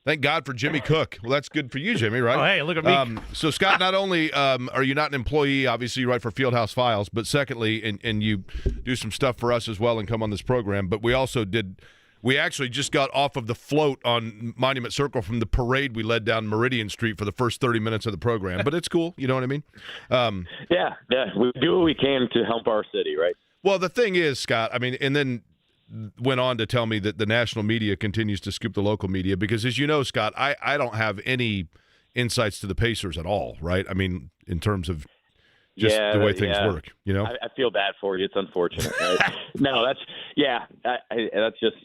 Thank God for Jimmy Cook. Well, that's good for you, Jimmy, right? Oh, hey, look at me. So, Scott, not only are you not an employee, obviously you write for Fieldhouse Files, but secondly, and you do some stuff for us as well and come on this program, but we actually just got off of the float on Monument Circle from the parade we led down Meridian Street for the first 30 minutes of the program. But it's cool. You know what I mean? Yeah. We do what we can to help our city, right? Well, the thing is, Scott, and then went on to tell me that the national media continues to scoop the local media because, as you know, Scott, I don't have any insights to the Pacers at all, right? In terms of just the way things work, I feel bad for you. It's unfortunate, right? No, that's just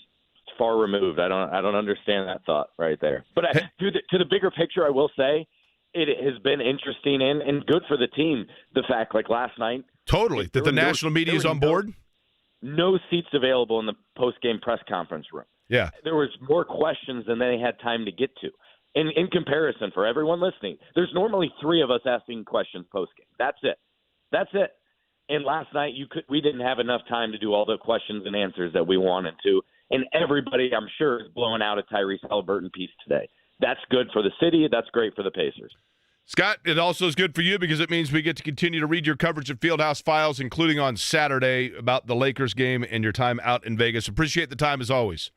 far removed. I don't understand that thought right there. But to the bigger picture, I will say it has been interesting and good for the team. The fact, like last night, totally that the national media is on board. No seats available in the post-game press conference room. Yeah, there was more questions than they had time to get to. In comparison, for everyone listening, there's normally 3 of us asking questions post-game. That's it. And last night we didn't have enough time to do all the questions and answers that we wanted to. And everybody, I'm sure, is blowing out a Tyrese Haliburton piece today. That's good for the city. That's great for the Pacers. Scott, it also is good for you because it means we get to continue to read your coverage of Fieldhouse Files, including on Saturday about the Lakers game and your time out in Vegas. Appreciate the time as always.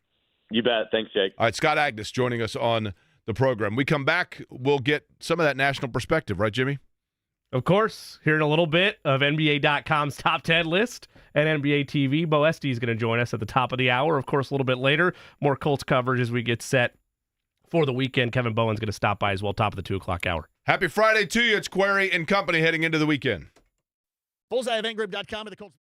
You bet. Thanks, Jake. All right, Scott Agness joining us on the program. We come back, we'll get some of that national perspective, right, Jimmy? Of course, here in a little bit of NBA.com's top 10 list and NBA TV. Beau Estes is going to join us at the top of the hour. Of course, a little bit later, more Colts coverage as we get set for the weekend. Kevin Bowen's going to stop by as well, top of the 2 o'clock hour. Happy Friday to you. It's Query and Company heading into the weekend. BullseyeEventGroup.com and the Colts.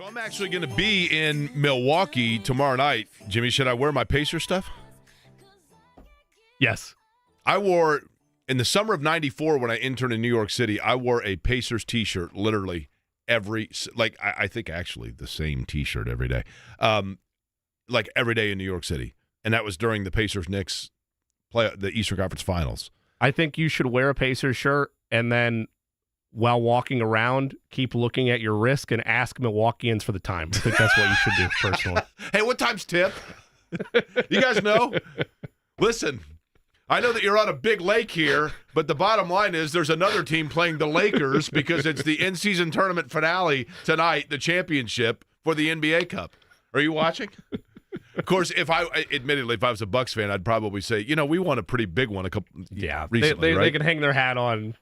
So I'm actually going to be in Milwaukee tomorrow night. Jimmy, should I wear my Pacer stuff? Yes. I wore, in the summer of 94 when I interned in New York City, I wore a Pacers t-shirt literally I think actually the same t-shirt every day. Every day in New York City. And that was during the Pacers-Knicks the Eastern Conference Finals. I think you should wear a Pacers shirt and then while walking around, keep looking at your wrist and ask Milwaukeeans for the time. I think that's what you should do personally. Hey, what time's tip? You guys know? Listen, I know that you're on a big lake here, but the bottom line is there's another team playing the Lakers because it's the in-season tournament finale tonight, the championship for the NBA Cup. Are you watching? Of course, if I was a Bucks fan, I'd probably say, we won a pretty big one recently, right? They can hang their hat on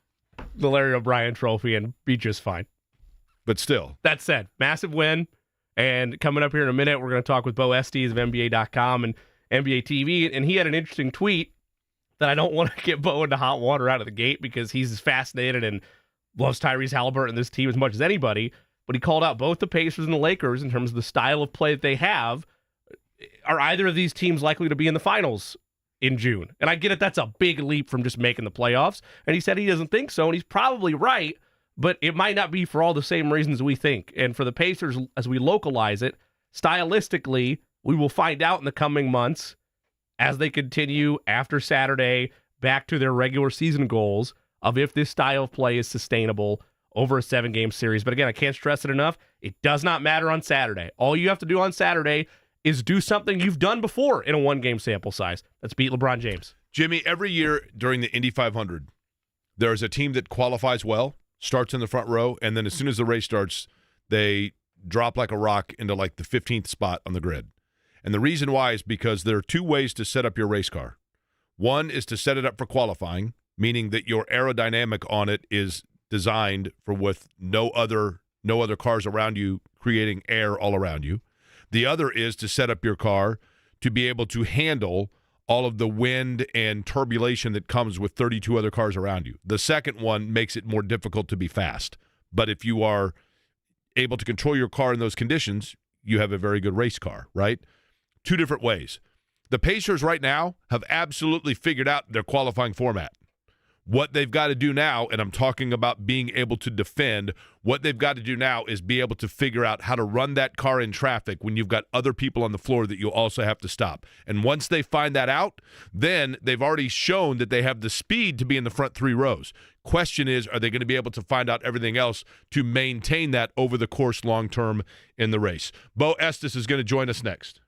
the Larry O'Brien trophy and be just fine. But still. That said, massive win. And coming up here in a minute, we're going to talk with Beau Estes of NBA.com and NBA TV. And he had an interesting tweet that I don't want to get Beau into hot water out of the gate because he's fascinated and loves Tyrese Haliburton and this team as much as anybody. But he called out both the Pacers and the Lakers in terms of the style of play that they have. Are either of these teams likely to be in the finals in June? And I get it, that's a big leap from just making the playoffs. And he said he doesn't think so, and he's probably right, but it might not be for all the same reasons we think. And for the Pacers, as we localize it, stylistically, we will find out in the coming months as they continue after Saturday back to their regular season goals of if this style of play is sustainable over a 7-game series. But again, I can't stress it enough. It does not matter on Saturday. All you have to do on Saturday is do something you've done before in a 1-game sample size. That's beat LeBron James. Jimmy, every year during the Indy 500, there's a team that qualifies well, starts in the front row, and then as soon as the race starts, they drop like a rock into like the 15th spot on the grid. And the reason why is because there are two ways to set up your race car. One is to set it up for qualifying, meaning that your aerodynamic on it is designed for with no other cars around you creating air all around you. The other is to set up your car to be able to handle all of the wind and turbulation that comes with 32 other cars around you. The second one makes it more difficult to be fast. But if you are able to control your car in those conditions, you have a very good race car, right? Two different ways. The Pacers right now have absolutely figured out their qualifying format. What they've got to do now, and I'm talking about being able to defend, what they've got to do now is be able to figure out how to run that car in traffic when you've got other people on the floor that you also have to stop. And once they find that out, then they've already shown that they have the speed to be in the front 3 rows. Question is, are they going to be able to find out everything else to maintain that over the course long-term in the race? Beau Estes is going to join us next.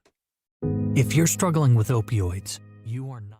If you're struggling with opioids, you are not.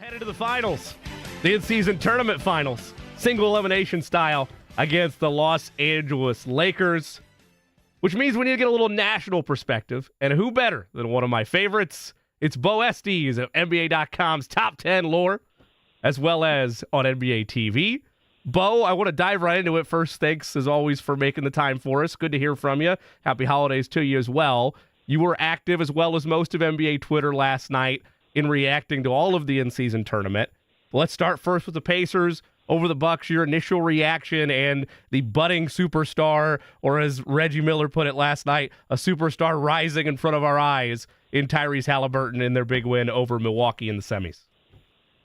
Headed to the finals, the in-season tournament finals, single elimination style against the Los Angeles Lakers, which means we need to get a little national perspective. And who better than one of my favorites? It's Beau Estes of NBA.com's Top 10 Lore, as well as on NBA TV. Beau, I want to dive right into it. First, thanks as always for making the time for us. Good to hear from you. Happy holidays to you as well. You were active as well as most of NBA Twitter last night in reacting to all of the in-season tournament. Let's start first with the Pacers over the Bucks. Your initial reaction and the budding superstar, or as Reggie Miller put it last night, a superstar rising in front of our eyes in Tyrese Haliburton in their big win over Milwaukee in the semis.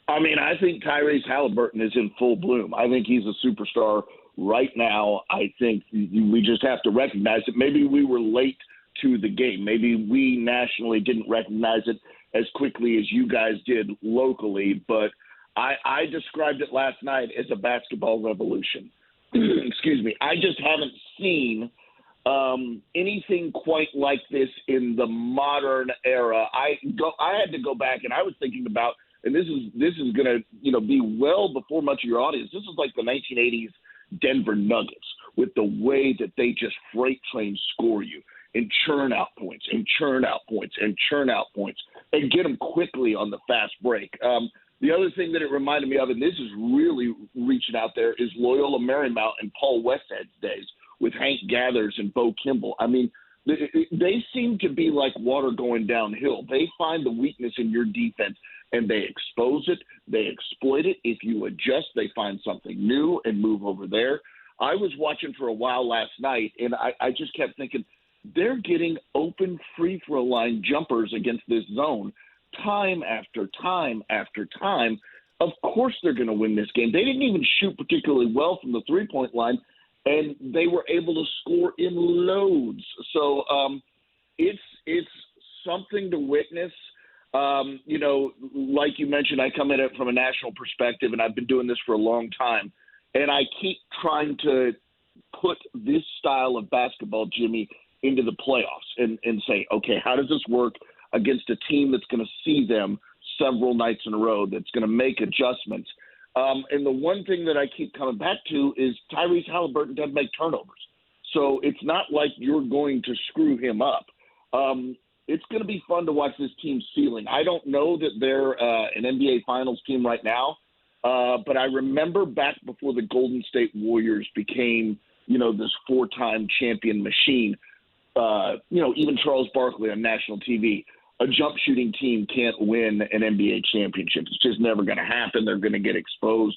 I mean, I think Tyrese Haliburton is in full bloom. I think he's a superstar right now. I think we just have to recognize it. Maybe we were late to the game. Maybe we nationally didn't recognize it as quickly as you guys did locally, but I described it last night as a basketball revolution. Excuse me. I just haven't seen anything quite like this in the modern era. I had to go back, and I was thinking about, and this is going to be well before much of your audience. This is like the 1980s Denver Nuggets with the way that they just freight train score you and churn out points and churn out points and churn out points and get them quickly on the fast break. The other thing that it reminded me of, and this is really reaching out there, is Loyola Marymount and Paul Westhead's days with Hank Gathers and Bo Kimball. I mean, they seem to be like water going downhill. They find the weakness in your defense, and they expose it. They exploit it. If you adjust, they find something new and move over there. I was watching for a while last night, and I just kept thinking, they're getting open free throw line jumpers against this zone time after time after time. Of course they're going to win this game. They didn't even shoot particularly well from the three-point line, and they were able to score in loads. So it's something to witness. Like you mentioned, I come at it from a national perspective, and I've been doing this for a long time. And I keep trying to put this style of basketball, Jimmy, into the playoffs and say, okay, how does this work against a team that's going to see them several nights in a row, that's going to make adjustments? And the one thing that I keep coming back to is Tyrese Haliburton doesn't make turnovers. So it's not like you're going to screw him up. It's going to be fun to watch this team ceiling. I don't know that they're an NBA Finals team right now, but I remember back before the Golden State Warriors became, this four-time champion machine, even Charles Barkley on national TV, a jump shooting team can't win an NBA championship. It's just never going to happen. They're going to get exposed.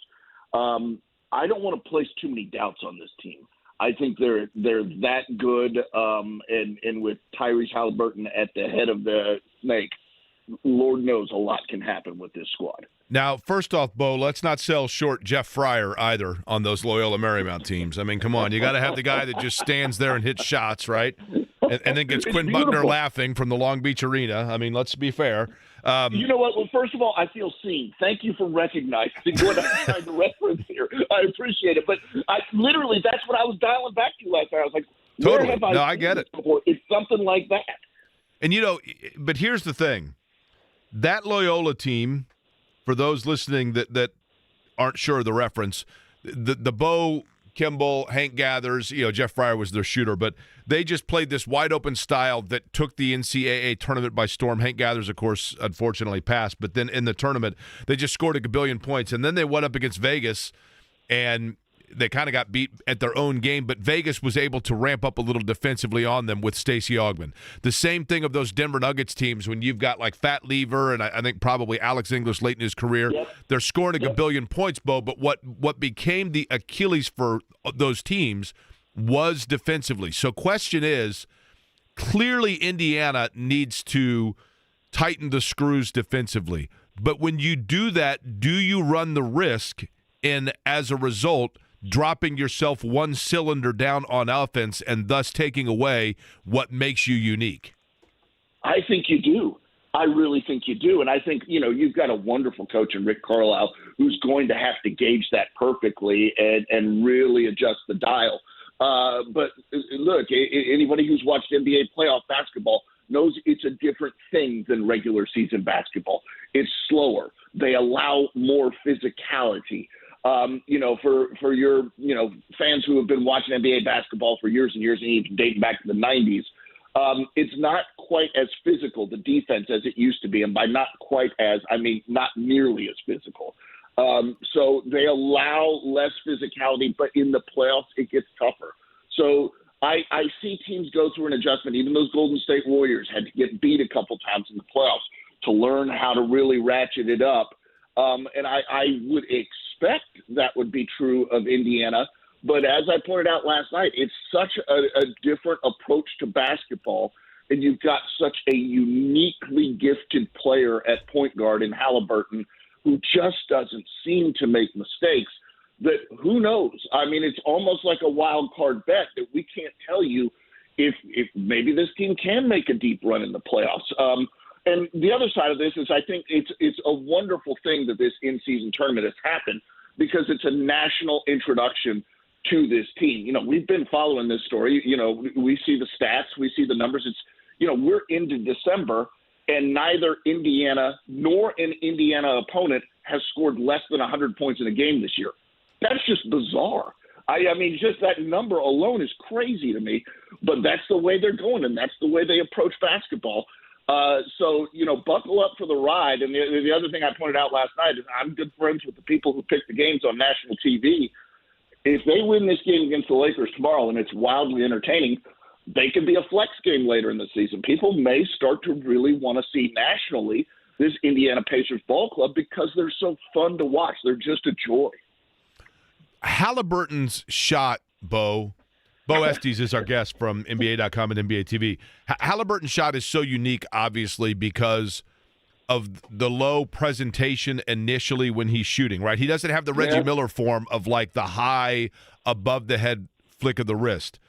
I don't want to place too many doubts on this team. I think they're that good, and with Tyrese Haliburton at the head of the snake, Lord knows a lot can happen with this squad. Now, first off, Beau, let's not sell short Jeff Fryer either on those Loyola Marymount teams. I mean, come on. You got to have the guy that just stands there and hits shots, right? And then gets Quinn Buckner laughing from the Long Beach Arena. I mean, let's be fair. You know what? Well, first of all, I feel seen. Thank you for recognizing what I'm trying to reference here. I appreciate it. But literally, that's what I was dialing back to last night. I was like, totally. Where have I get it. Before? It's something like that. And, but here's the thing. That Loyola team, for those listening that aren't sure of the reference, the Beau, Kimball, Hank Gathers, Jeff Fryer was their shooter, but they just played this wide-open style that took the NCAA tournament by storm. Hank Gathers, of course, unfortunately passed, but then in the tournament, they just scored a gabillion points, and then they went up against Vegas, and they kind of got beat at their own game, but Vegas was able to ramp up a little defensively on them with Stacey Augmon. The same thing of those Denver Nuggets teams when you've got like Fat Lever and I think probably Alex English late in his career. Yep. They're scoring a gabillion points, Beau, but what became the Achilles for those teams was defensively. So question is, clearly Indiana needs to tighten the screws defensively. But when you do that, do you run the risk in, as a result, dropping yourself one cylinder down on offense and thus taking away what makes you unique? I think you do. I really think you do. And I think, you've got a wonderful coach in Rick Carlisle who's going to have to gauge that perfectly and really adjust the dial. But look, anybody who's watched NBA playoff basketball knows it's a different thing than regular season basketball. It's slower. They allow more physicality. For your, fans who have been watching NBA basketball for years and years, and even dating back to the 90s, it's not quite as physical, the defense, as it used to be. And by not quite as, I mean not nearly as physical. So they allow less physicality, but in the playoffs, it gets tougher. So I see teams go through an adjustment. Even those Golden State Warriors had to get beat a couple times in the playoffs to learn how to really ratchet it up. And I would expect that would be true of Indiana. But as I pointed out last night, it's such a different approach to basketball. And you've got such a uniquely gifted player at point guard in Haliburton who just doesn't seem to make mistakes. That who knows? I mean, it's almost like a wild card bet that we can't tell you if maybe this team can make a deep run in the playoffs. And the other side of this is I think it's a wonderful thing that this in-season tournament has happened because it's a national introduction to this team. We've been following this story. We see the stats, we see the numbers. It's, we're into December, and neither Indiana nor an Indiana opponent has scored less than 100 points in a game this year. That's just bizarre. I mean, just that number alone is crazy to me, but that's the way they're going, and that's the way they approach basketball. So, buckle up for the ride. And the other thing I pointed out last night is I'm good friends with the people who pick the games on national TV. If they win this game against the Lakers tomorrow and it's wildly entertaining, they could be a flex game later in the season. People may start to really want to see nationally this Indiana Pacers ball club because they're so fun to watch. They're just a joy. Haliburton's shot, Beau Estes is our guest from NBA.com and NBA TV. Haliburton's shot is so unique, obviously, because of the low presentation initially when he's shooting, right? He doesn't have the Reggie Miller form of like the high above-the-head flick of the wrist.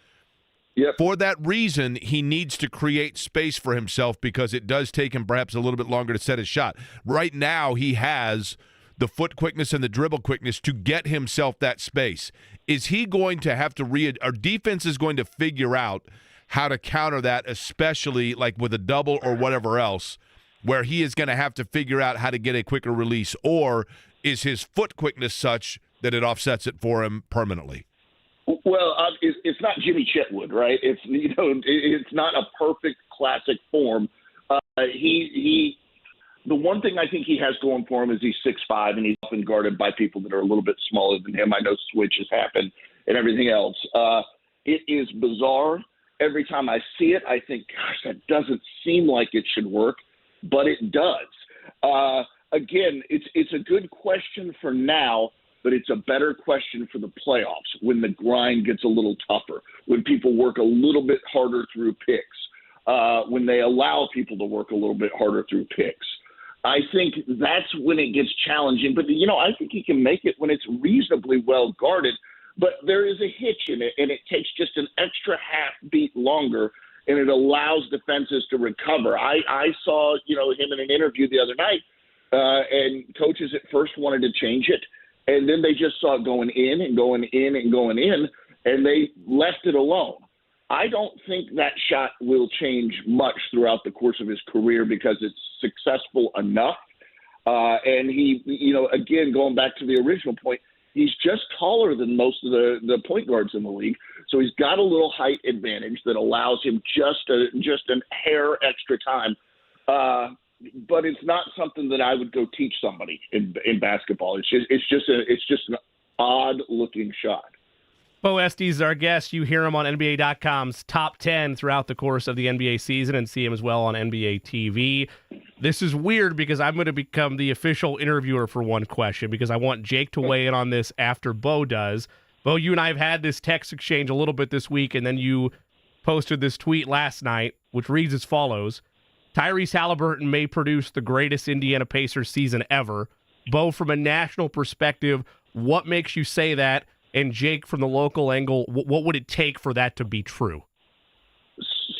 Yep. For that reason, he needs to create space for himself because it does take him perhaps a little bit longer to set his shot. Right now, he has the foot quickness and the dribble quickness to get himself that space. Is he going to have to our defense is going to figure out how to counter that, especially like with a double or whatever else, where he is going to have to figure out how to get a quicker release, or is his foot quickness such that it offsets it for him permanently? Well, it's not Jimmy Chitwood, right? It's not a perfect classic form. The one thing I think he has going for him is he's 6'5", and he's often guarded by people that are a little bit smaller than him. I know switches happen and everything else. It is bizarre. Every time I see it, I think, gosh, that doesn't seem like it should work, but it does. Again, it's a good question for now, but it's a better question for the playoffs when the grind gets a little tougher, when people work a little bit harder through picks, when they allow people to work a little bit harder through picks. I think that's when it gets challenging. But, I think he can make it when it's reasonably well guarded. But there is a hitch in it, and it takes just an extra half beat longer, and it allows defenses to recover. I saw, him in an interview the other night, and coaches at first wanted to change it, and then they just saw it going in and going in and going in, and they left it alone. I don't think that shot will change much throughout the course of his career because it's successful enough. And he, again, going back to the original point, he's just taller than most of the point guards in the league. So he's got a little height advantage that allows him just an hair extra time. But it's not something that I would go teach somebody in basketball. It's just an odd looking shot. Beau Estes is our guest. You hear him on NBA.com's top 10 throughout the course of the NBA season and see him as well on NBA TV. This is weird because I'm going to become the official interviewer for one question because I want Jake to weigh in on this after Beau does. Beau, you and I have had this text exchange a little bit this week, and then you posted this tweet last night, which reads as follows. Tyrese Haliburton may produce the greatest Indiana Pacers season ever. Beau, from a national perspective, what makes you say that? And Jake, from the local angle, what would it take for that to be true?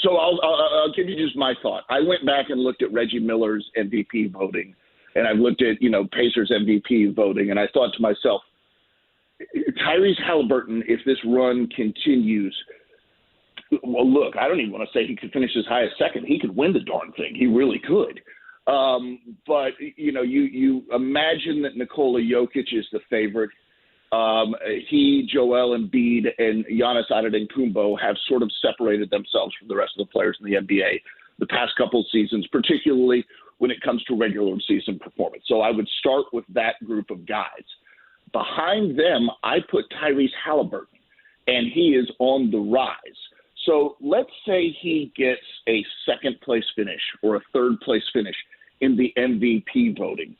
So I'll give you just my thought. I went back and looked at Reggie Miller's MVP voting, and I looked at, Pacers MVP voting, and I thought to myself, Tyrese Haliburton, if this run continues, well, look, I don't even want to say he could finish as high as second. He could win the darn thing. He really could. But, you imagine that Nikola Jokic is the favorite. He, Joel Embiid, and Giannis Antetokounmpo have sort of separated themselves from the rest of the players in the NBA the past couple of seasons, particularly when it comes to regular season performance. So I would start with that group of guys. Behind them, I put Tyrese Haliburton, and he is on the rise. So let's say he gets a second-place finish or a third-place finish in the MVP voting.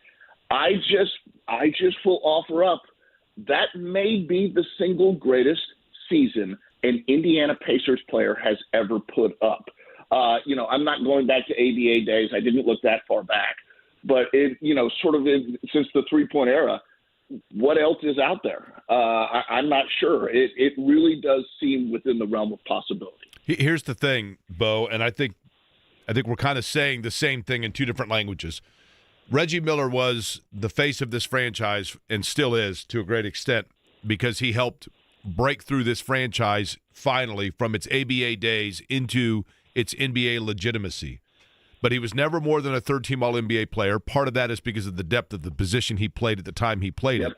I just will offer up that may be the single greatest season an Indiana Pacers player has ever put up. I'm not going back to ABA days. I didn't look that far back. But, since the three-point era, what else is out there? I'm not sure. It really does seem within the realm of possibility. Here's the thing, Beau, and I think we're kind of saying the same thing in two different languages. Reggie Miller was the face of this franchise and still is to a great extent because he helped break through this franchise finally from its ABA days into its NBA legitimacy. But he was never more than a third-team All-NBA player. Part of that is because of the depth of the position he played at the time he played it.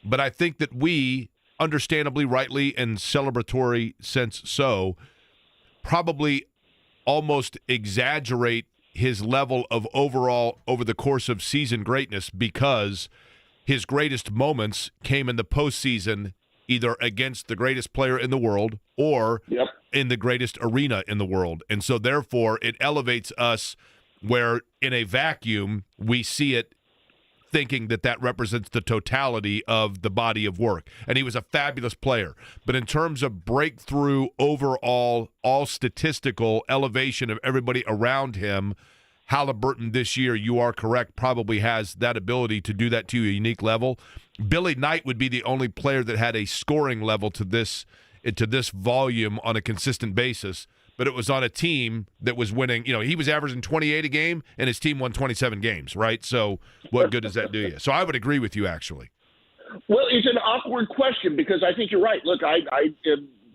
But I think that we, understandably, rightly, and celebratory sense so, probably almost exaggerate his level of overall over the course of season greatness because his greatest moments came in the postseason either against the greatest player in the world or in the greatest arena in the world. And so, therefore, it elevates us where in a vacuum we see it thinking that represents the totality of the body of work. And he was a fabulous player. But in terms of breakthrough overall, all statistical elevation of everybody around him, Haliburton this year, you are correct, probably has that ability to do that to a unique level. Billy Knight would be the only player that had a scoring level to this volume on a consistent basis, but it was on a team that was winning. He was averaging 28 a game, and his team won 27 games, right? So what good does that do you? So I would agree with you, actually. Well, it's an awkward question because I think you're right. Look, I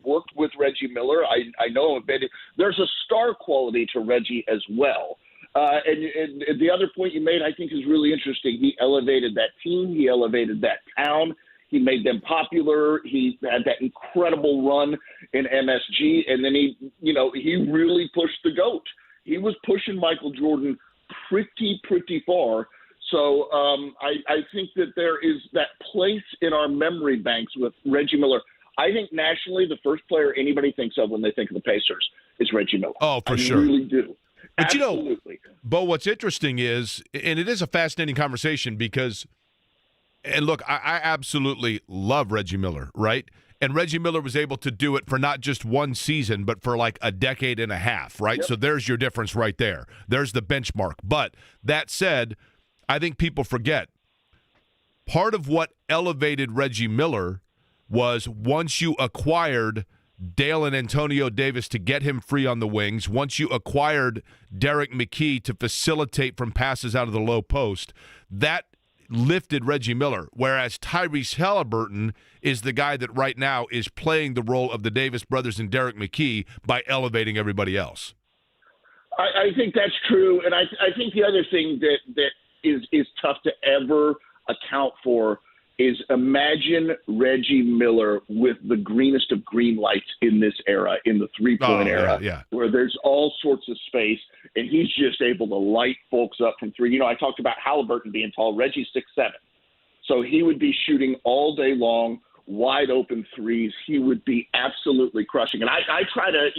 worked with Reggie Miller. I know him, but there's a star quality to Reggie as well. And the other point you made, I think, is really interesting. He elevated that team. He elevated that town. He made them popular. He had that incredible run in MSG, and then he really pushed the GOAT. He was pushing Michael Jordan pretty far. So I think that there is that place in our memory banks with Reggie Miller. I think nationally, the first player anybody thinks of when they think of the Pacers is Reggie Miller. Oh, for sure. I really do. But absolutely. Beau, what's interesting is, and it is a fascinating conversation because, and look, I absolutely love Reggie Miller, right? And Reggie Miller was able to do it for not just one season, but for like a decade and a half, right? Yep. So there's your difference right there. There's the benchmark. But that said, I think people forget part of what elevated Reggie Miller was once you acquired Dale and Antonio Davis to get him free on the wings, once you acquired Derek McKee to facilitate from passes out of the low post, that lifted Reggie Miller, whereas Tyrese Haliburton is the guy that right now is playing the role of the Davis brothers and Derek McKee by elevating everybody else. I think that's true, and I think the other thing that is tough to ever account for is imagine Reggie Miller with the greenest of green lights in this era, in the three-point era, where there's all sorts of space, and he's just able to light folks up from three. I talked about Haliburton being tall. Reggie's 6'7", so he would be shooting all day long, wide open threes. He would be absolutely crushing. And I try to,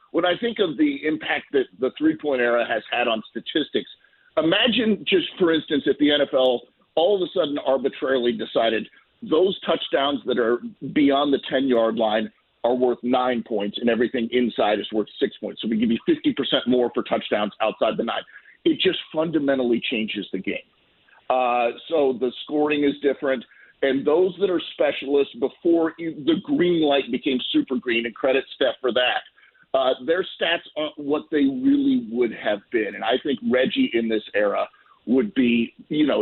when I think of the impact that the three-point era has had on statistics, imagine just, for instance, if the NFL all of a sudden arbitrarily decided those touchdowns that are beyond the 10-yard line are worth 9 points and everything inside is worth 6 points. So we give you 50% more for touchdowns outside the 9. It just fundamentally changes the game. So the scoring is different. And those that are specialists before the green light became super green, and credit Steph for that, their stats aren't what they really would have been. And I think Reggie in this era would be,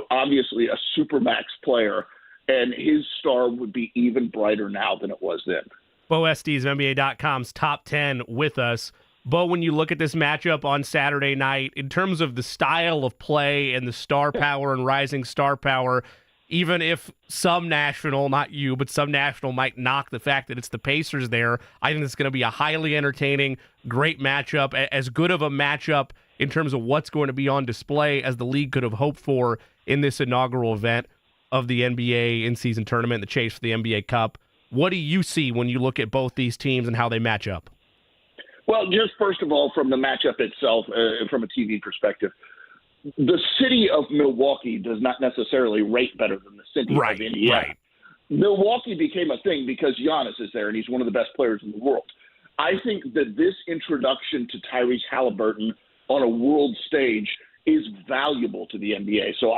obviously a supermax player, and his star would be even brighter now than it was then. Beau Estes of NBA.com's Top 10 with us. Beau, when you look at this matchup on Saturday night, in terms of the style of play and the star power and rising star power, even if some national, not you, but some national might knock the fact that it's the Pacers there, I think it's going to be a highly entertaining, great matchup, as good of a matchup in terms of what's going to be on display as the league could have hoped for in this inaugural event of the NBA in-season tournament, the chase for the NBA Cup. What do you see when you look at both these teams and how they match up? Well, just first of all, from the matchup itself, from a TV perspective, the city of Milwaukee does not necessarily rate better than the city of Indiana. Right. Milwaukee became a thing because Giannis is there, and he's one of the best players in the world. I think that this introduction to Tyrese Haliburton on a world stage is valuable to the NBA. So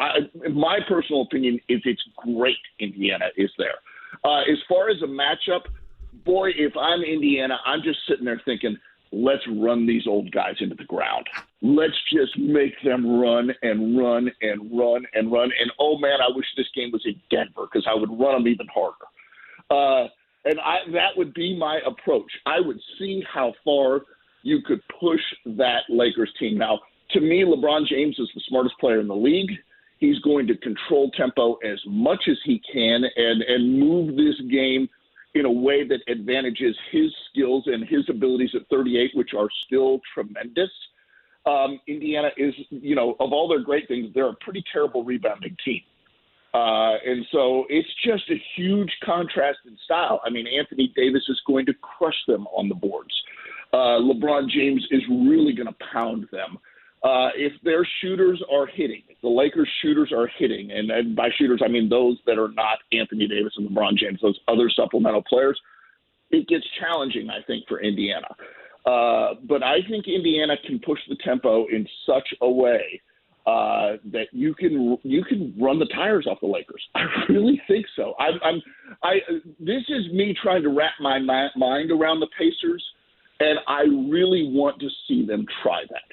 my personal opinion is it's great Indiana is there. As far as a matchup, boy, if I'm Indiana, I'm just sitting there thinking, let's run these old guys into the ground. Let's just make them run and run and run and run. And, oh, man, I wish this game was in Denver because I would run them even harder. That would be my approach. I would see how far you could push that Lakers team. Now, to me, LeBron James is the smartest player in the league. He's going to control tempo as much as he can and move this game in a way that advantages his skills and his abilities at 38, which are still tremendous. Indiana is, of all their great things, they're a pretty terrible rebounding team. And so it's just a huge contrast in style. I mean, Anthony Davis is going to crush them on the boards. LeBron James is really going to pound them. If their shooters are hitting, if the Lakers shooters are hitting, and by shooters I mean those that are not Anthony Davis and LeBron James, those other supplemental players, it gets challenging, I think, for Indiana. But I think Indiana can push the tempo in such a way that you can run the tires off the Lakers. I really think so. This is me trying to wrap my mind around the Pacers, and I really want to see them try that.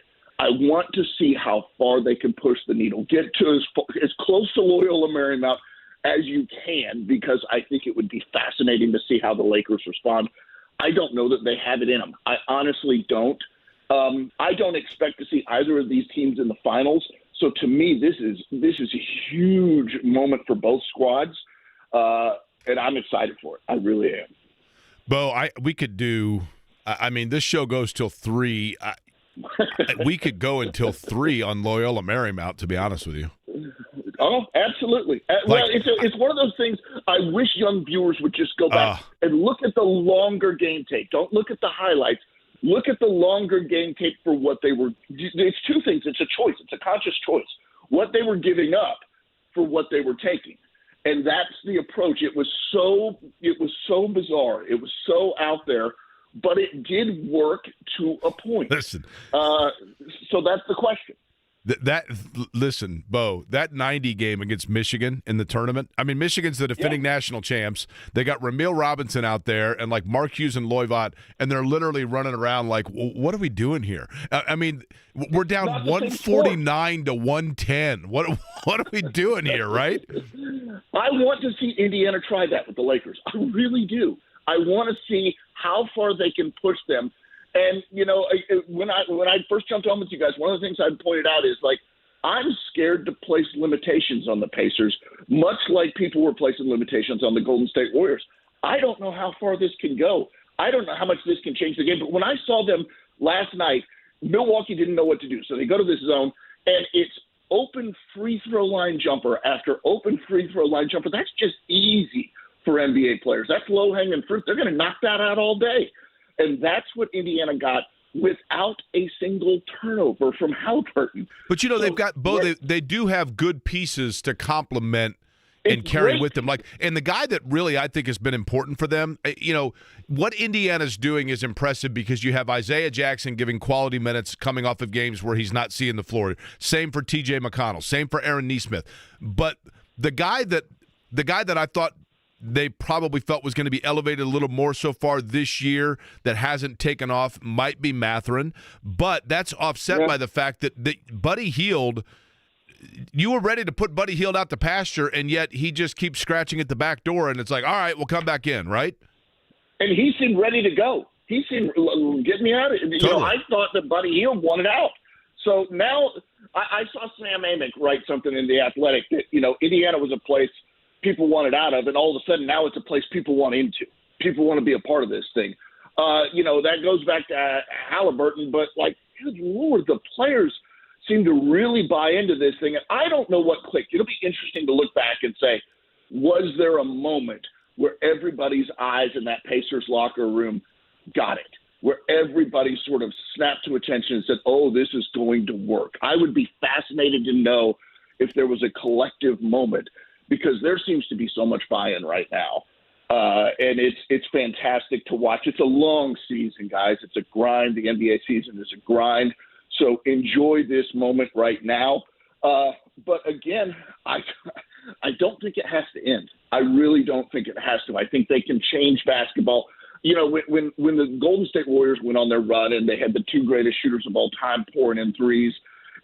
I want to see how far they can push the needle, get to as close to Loyola Marymount as you can, because I think it would be fascinating to see how the Lakers respond. I don't know that they have it in them. I honestly don't. I don't expect to see either of these teams in the finals. So to me, this is a huge moment for both squads, and I'm excited for it. I really am. Beau, we could do. I mean, this show goes till 3. We could go until 3 on Loyola Marymount, to be honest with you. Oh, absolutely. Well, it's one of those things I wish young viewers would just go back and look at the longer game tape. Don't look at the highlights. Look at the longer game tape for what they were – it's two things. It's a choice. It's a conscious choice. What they were giving up for what they were taking. And that's the approach. It was so bizarre. It was so out there. But it did work to a point. Listen. So that's the question. Listen, Beau, that 90 game against Michigan in the tournament. I mean, Michigan's the defending national champs. They got Ramil Robinson out there and like Mark Hughes and Loivot, and they're literally running around like, what are we doing here? I mean, we're down 149 to 110. What are we doing here, right? I want to see Indiana try that with the Lakers. I really do. I want to see how far they can push them. And, when I first jumped on with you guys, one of the things I pointed out is, like, I'm scared to place limitations on the Pacers, much like people were placing limitations on the Golden State Warriors. I don't know how far this can go. I don't know how much this can change the game. But when I saw them last night, Milwaukee didn't know what to do. So they go to this zone, and it's open free throw line jumper after open free throw line jumper. That's just easy for NBA players. That's low-hanging fruit. They're going to knock that out all day. And that's what Indiana got without a single turnover from Haliburton. But, they've got both. They do have good pieces to complement and carry with them. And the guy that really I think has been important for them, what Indiana's doing is impressive because you have Isaiah Jackson giving quality minutes coming off of games where he's not seeing the floor. Same for TJ McConnell. Same for Aaron Nesmith. But the guy that I thought they probably felt was going to be elevated a little more so far this year that hasn't taken off might be Mathurin, but that's offset by the fact that Buddy Hield, you were ready to put Buddy Hield out to pasture, and yet he just keeps scratching at the back door, and it's like, all right, we'll come back in, right? And he seemed ready to go. He seemed, get me out of it. You know, I thought that Buddy Hield wanted out. So now I saw Sam Amick write something in The Athletic that, you know, Indiana was a place people wanted out of, and all of a sudden now it's a place people want into. People want to be a part of this thing. You know, that goes back to Haliburton, but, like, good Lord, the players seem to really buy into this thing. And I don't know what clicked. It'll be interesting to look back and say, was there a moment where everybody's eyes in that Pacers locker room got it, where everybody sort of snapped to attention and said, oh, this is going to work? I would be fascinated to know if there was a collective moment, because there seems to be so much buy-in right now. And it's fantastic to watch. It's a long season, guys. It's a grind. The NBA season is a grind. So enjoy this moment right now. But again, I don't think it has to end. I really don't think it has to. I think they can change basketball. You know, when the Golden State Warriors went on their run and they had the two greatest shooters of all time pouring in threes,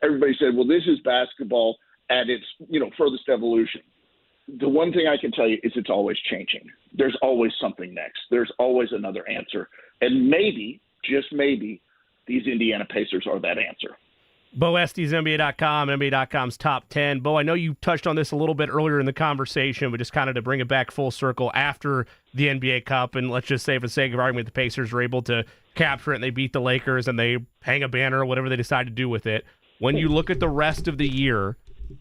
everybody said, well, this is basketball at its, you know, furthest evolution. The one thing I can tell you is it's always changing. There's always something next. There's always another answer. And maybe, just maybe, these Indiana Pacers are that answer. Beau Estes, NBA.com, NBA.com's top 10. Beau, I know you touched on this a little bit earlier in the conversation, but just kind of to bring it back full circle after the NBA Cup, and let's just say for the sake of argument, the Pacers were able to capture it and they beat the Lakers and they hang a banner or whatever they decide to do with it. When you look at the rest of the year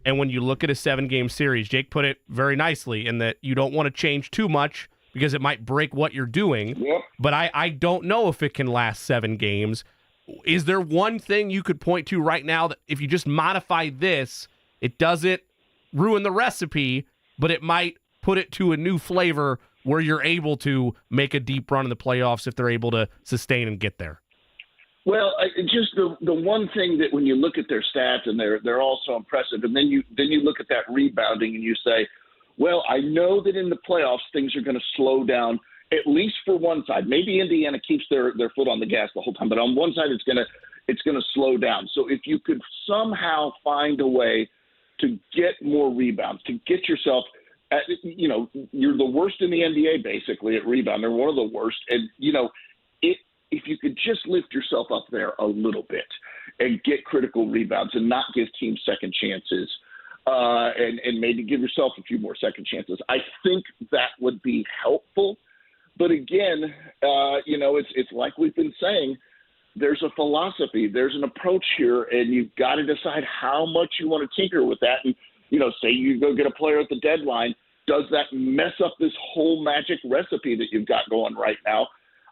and when you look at a 7-game series, Jake put it very nicely in that you don't want to change too much because it might break what you're doing. Yep. But I don't know if it can last 7 games. Is there one thing you could point to right now that if you just modify this, it doesn't ruin the recipe, but it might put it to a new flavor where you're able to make a deep run in the playoffs if they're able to sustain and get there? Well, just the one thing that when you look at their stats and they're all so impressive, and then you look at that rebounding and you say, well, I know that in the playoffs things are going to slow down, at least for one side. Maybe Indiana keeps their foot on the gas the whole time, but on one side it's going to slow down. So if you could somehow find a way to get more rebounds, to get yourself at, you know, you're the worst in the NBA basically at rebound. They're one of the worst, and you know, if you could just lift yourself up there a little bit and get critical rebounds and not give teams second chances, and maybe give yourself a few more second chances, I think that would be helpful. But again, you know, it's like we've been saying, there's a philosophy, there's an approach here, and you've got to decide how much you want to tinker with that. And, you know, say you go get a player at the deadline, does that mess up this whole magic recipe that you've got going right now?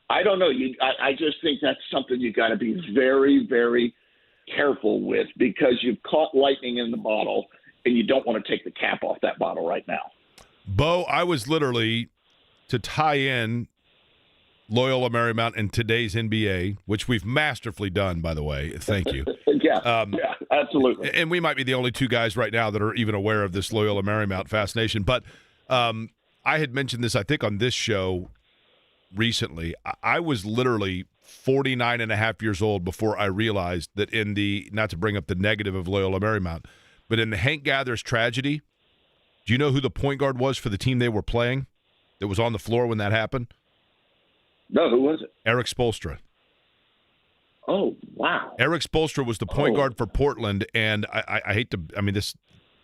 I don't know. I just think that's something you got to be very, very careful with, because you've caught lightning in the bottle, and you don't want to take the cap off that bottle right now. Beau, I was literally, to tie in Loyola Marymount and today's NBA, which we've masterfully done, by the way. Thank you. Yeah, absolutely. And we might be the only two guys right now that are even aware of this Loyola Marymount fascination. But I had mentioned this, I think, on this show recently. I was literally 49 and a half years old before I realized that in the, not to bring up the negative of Loyola Marymount, but in the Hank Gathers tragedy, do you know who the point guard was for the team they were playing that was on the floor when that happened? No, who was it? Eric Spoelstra. Oh, wow. Eric Spoelstra was the point guard for Portland, and I hate to, I mean, this is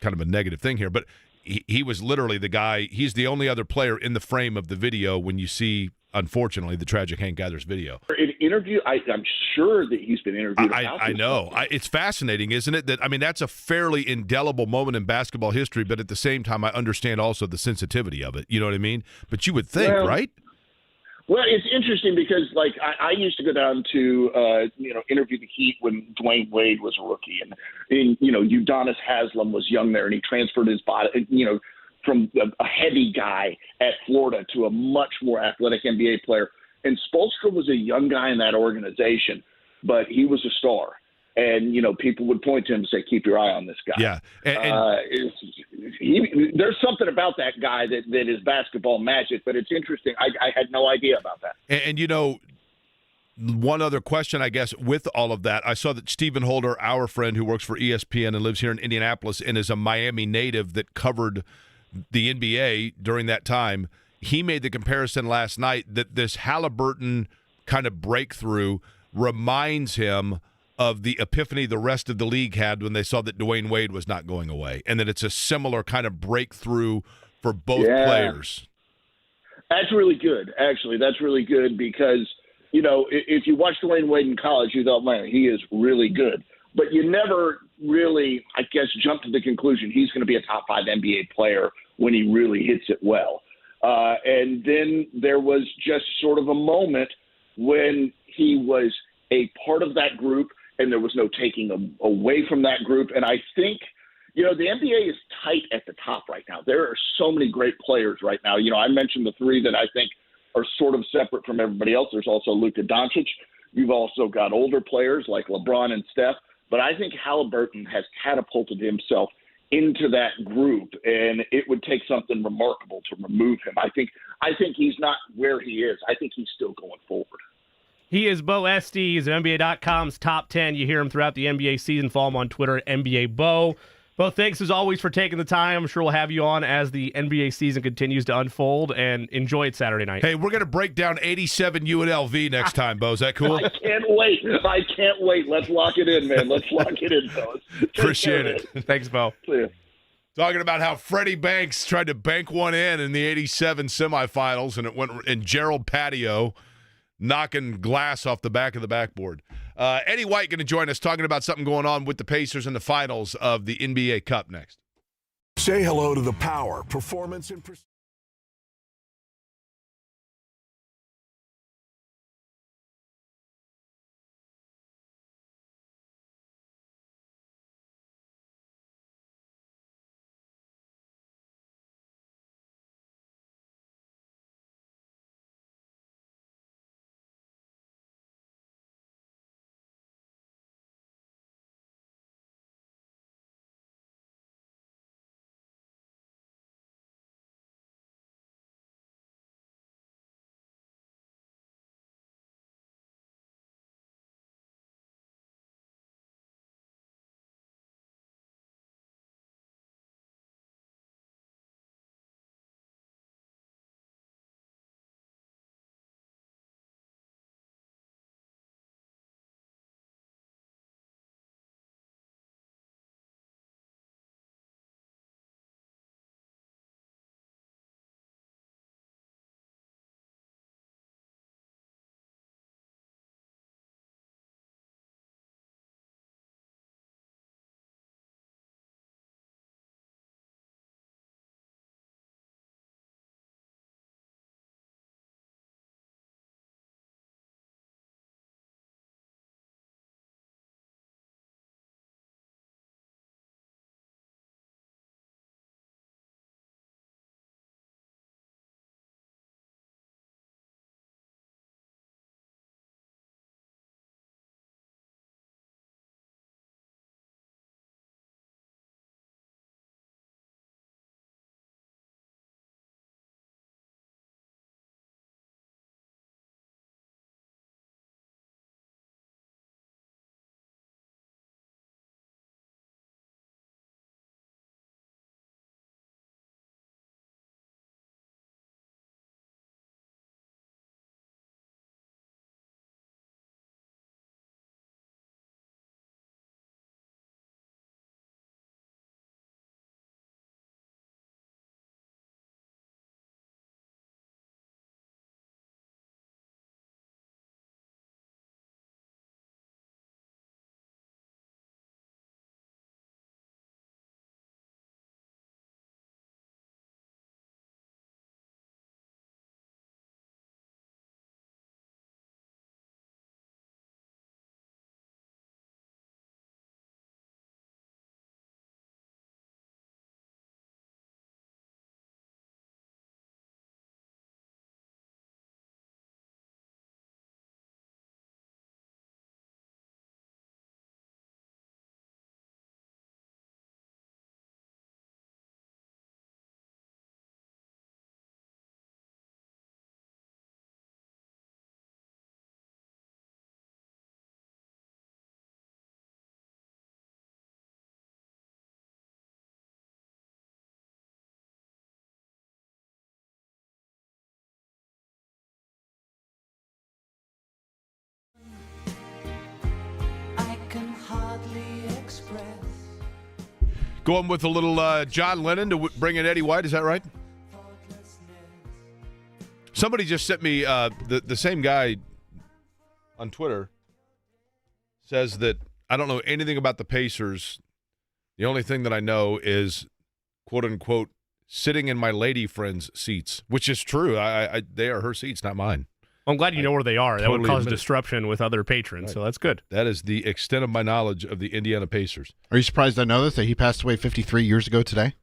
kind of a negative thing here, but he was literally the guy, he's the only other player in the frame of the video when you see, unfortunately, the tragic Hank Gathers video. An interview, I'm sure that he's been interviewed. I know. It's fascinating, isn't it? That, I mean, that's a fairly indelible moment in basketball history, but at the same time, I understand also the sensitivity of it. You know what I mean? But you would think, right? Well, it's interesting because, like, I used to go down to, interview the Heat when Dwayne Wade was a rookie. And you know, Udonis Haslem was young there, and he transferred his body, you know, from a heavy guy at Florida to a much more athletic NBA player. And Spoelstra was a young guy in that organization, but he was a star. And, you know, people would point to him and say, keep your eye on this guy. Yeah. There's something about that guy that is basketball magic, but it's interesting. I had no idea about that. And, you know, one other question, I guess, with all of that, I saw that Stephen Holder, our friend who works for ESPN and lives here in Indianapolis and is a Miami native that covered the NBA during that time, he made the comparison last night that this Haliburton kind of breakthrough reminds him of the epiphany the rest of the league had when they saw that Dwayne Wade was not going away, and that it's a similar kind of breakthrough for both players. That's really good, actually. That's really good because, you know, if you watched Dwayne Wade in college, you thought, man, he is really good. But you never really, I guess, jumped to the conclusion he's going to be a top 5 NBA player when he really hits it well. And then there was just sort of a moment when he was a part of that group and there was no taking him away from that group. And I think, you know, the NBA is tight at the top right now. There are so many great players right now. You know, I mentioned the 3 that I think are sort of separate from everybody else. There's also Luka Doncic. You've also got older players like LeBron and Steph. But I think Haliburton has catapulted himself into that group, and it would take something remarkable to remove him. I think he's not where he is. I think he's still going forward. He is Beau Estes of NBA.com's Top 10. You hear him throughout the NBA season. Follow him on Twitter at NBA Beau. Beau, thanks as always for taking the time. I'm sure we'll have you on as the NBA season continues to unfold, and enjoy it Saturday night. Hey, we're going to break down 87 UNLV next time, Beau. Is that cool? I can't wait. Let's lock it in, man. Let's lock it in, fellas. Appreciate it. Thanks, Beau. See ya. Talking about how Freddie Banks tried to bank one in the 87 semifinals, and it went in Gerald Patio, knocking glass off the back of the backboard. Eddie White going to join us talking about something going on with the Pacers in the finals of the NBA Cup next. Say hello to the power, performance, and Going with a little John Lennon to bring in Eddie White. Is that right? Somebody just sent me the same guy on Twitter says that I don't know anything about the Pacers. The only thing that I know is, quote unquote, sitting in my lady friend's seats, which is true. I they are her seats, not mine. I'm glad you know where they are. That totally would cause admit it. disruption with other patrons, Right. so that's good. That is the extent of my knowledge of the Indiana Pacers. Are you surprised I know this, that he passed away 53 years ago today?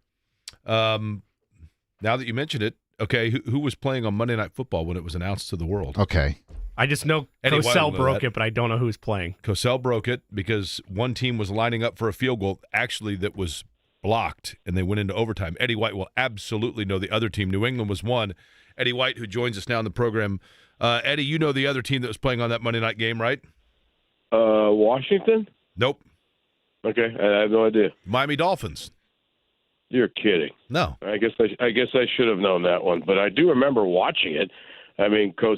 Now that you mention it, okay, who was playing on Monday Night Football when it was announced to the world? Okay. I just know Eddie White will Cosell know broke that. it, but I don't know who's playing. Cosell broke it because one team was lining up for a field goal, actually, that was blocked, and they went into overtime. Eddie White will absolutely know the other team. New England was one. Eddie White, who joins us now in the program. Eddie, you know the other team that was playing on that Monday night game, right? Washington? Nope. Okay, I have no idea. Miami Dolphins. You're kidding. No. I guess I should have known that one, but I do remember watching it. I mean, do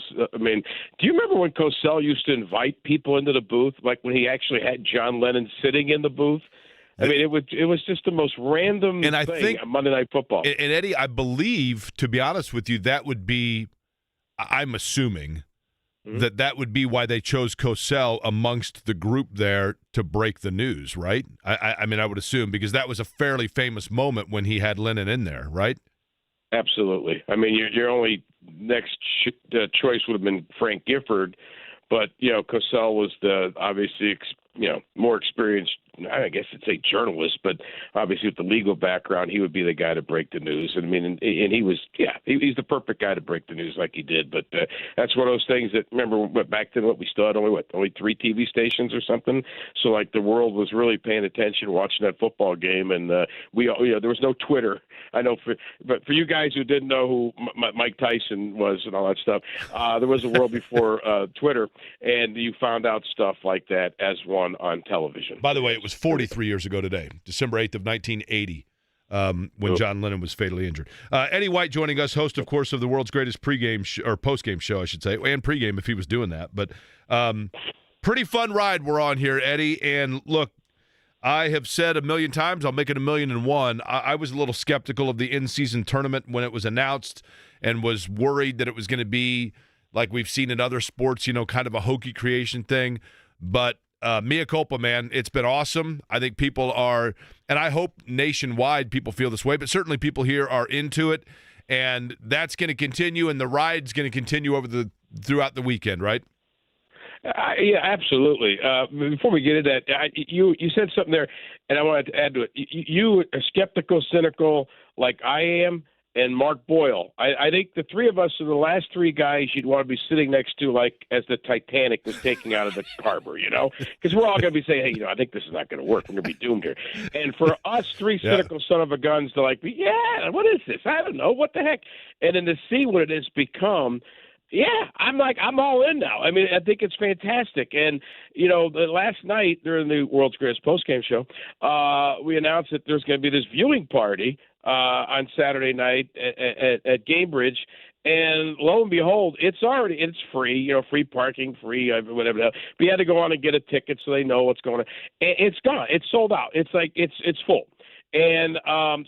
you remember when Cosell used to invite people into the booth, like when he actually had John Lennon sitting in the booth? I mean, it was just the most random And I thing think on Monday Night Football. And Eddie, I believe, to be honest with you, that would be, I'm assuming, that would be why they chose Cosell amongst the group there to break the news, right? I mean, I would assume, because that was a fairly famous moment when he had Lennon in there, right? Absolutely. I mean, your only next choice would have been Frank Gifford, but Cosell was the obviously more experienced. I guess I'd say journalist, but obviously with the legal background, he would be the guy to break the news. And I mean, and he was, he's the perfect guy to break the news like he did. But that's one of those things that, remember, back then, we still had only 3 TV stations or something. So like the world was really paying attention, watching that football game, and there was no Twitter. I know, but for you guys who didn't know who Mike Tyson was and all that stuff, there was a world before Twitter, and you found out stuff like that as one on television. By the way, it was 43 years ago today, December 8th of 1980, when John Lennon was fatally injured. Eddie White joining us, host, of course, of the world's greatest pregame or postgame show, I should say, and pregame if he was doing that. But pretty fun ride we're on here, Eddie. And look, I have said a million times, I'll make it 1,000,001. I was a little skeptical of the in-season tournament when it was announced and was worried that it was going to be like we've seen in other sports, kind of a hokey creation thing. But mea culpa, man. It's been awesome. I think people are, and I hope nationwide people feel this way, but certainly people here are into it, and that's going to continue, and the ride's going to continue throughout the weekend, right? Yeah, absolutely. Before we get into that, you said something there, and I wanted to add to it. You are skeptical, cynical, like I am, and Mark Boyle. I think the three of us are the last 3 guys you'd want to be sitting next to, like as the Titanic was taking out of the harbor, because we're all going to be saying, hey, I think this is not going to work. We're going to be doomed here. And for us 3 cynical son of a guns to like, yeah, what is this? I don't know. What the heck? And then to see what it has become, I'm all in now. I mean, I think it's fantastic. And, last night during the World's Greatest Postgame Show, we announced that there's going to be this viewing party on Saturday night at Gamebridge. And lo and behold, it's free, free parking, free, whatever. But you had to go on and get a ticket so they know what's going on. It's gone. It's sold out. It's like, it's full. And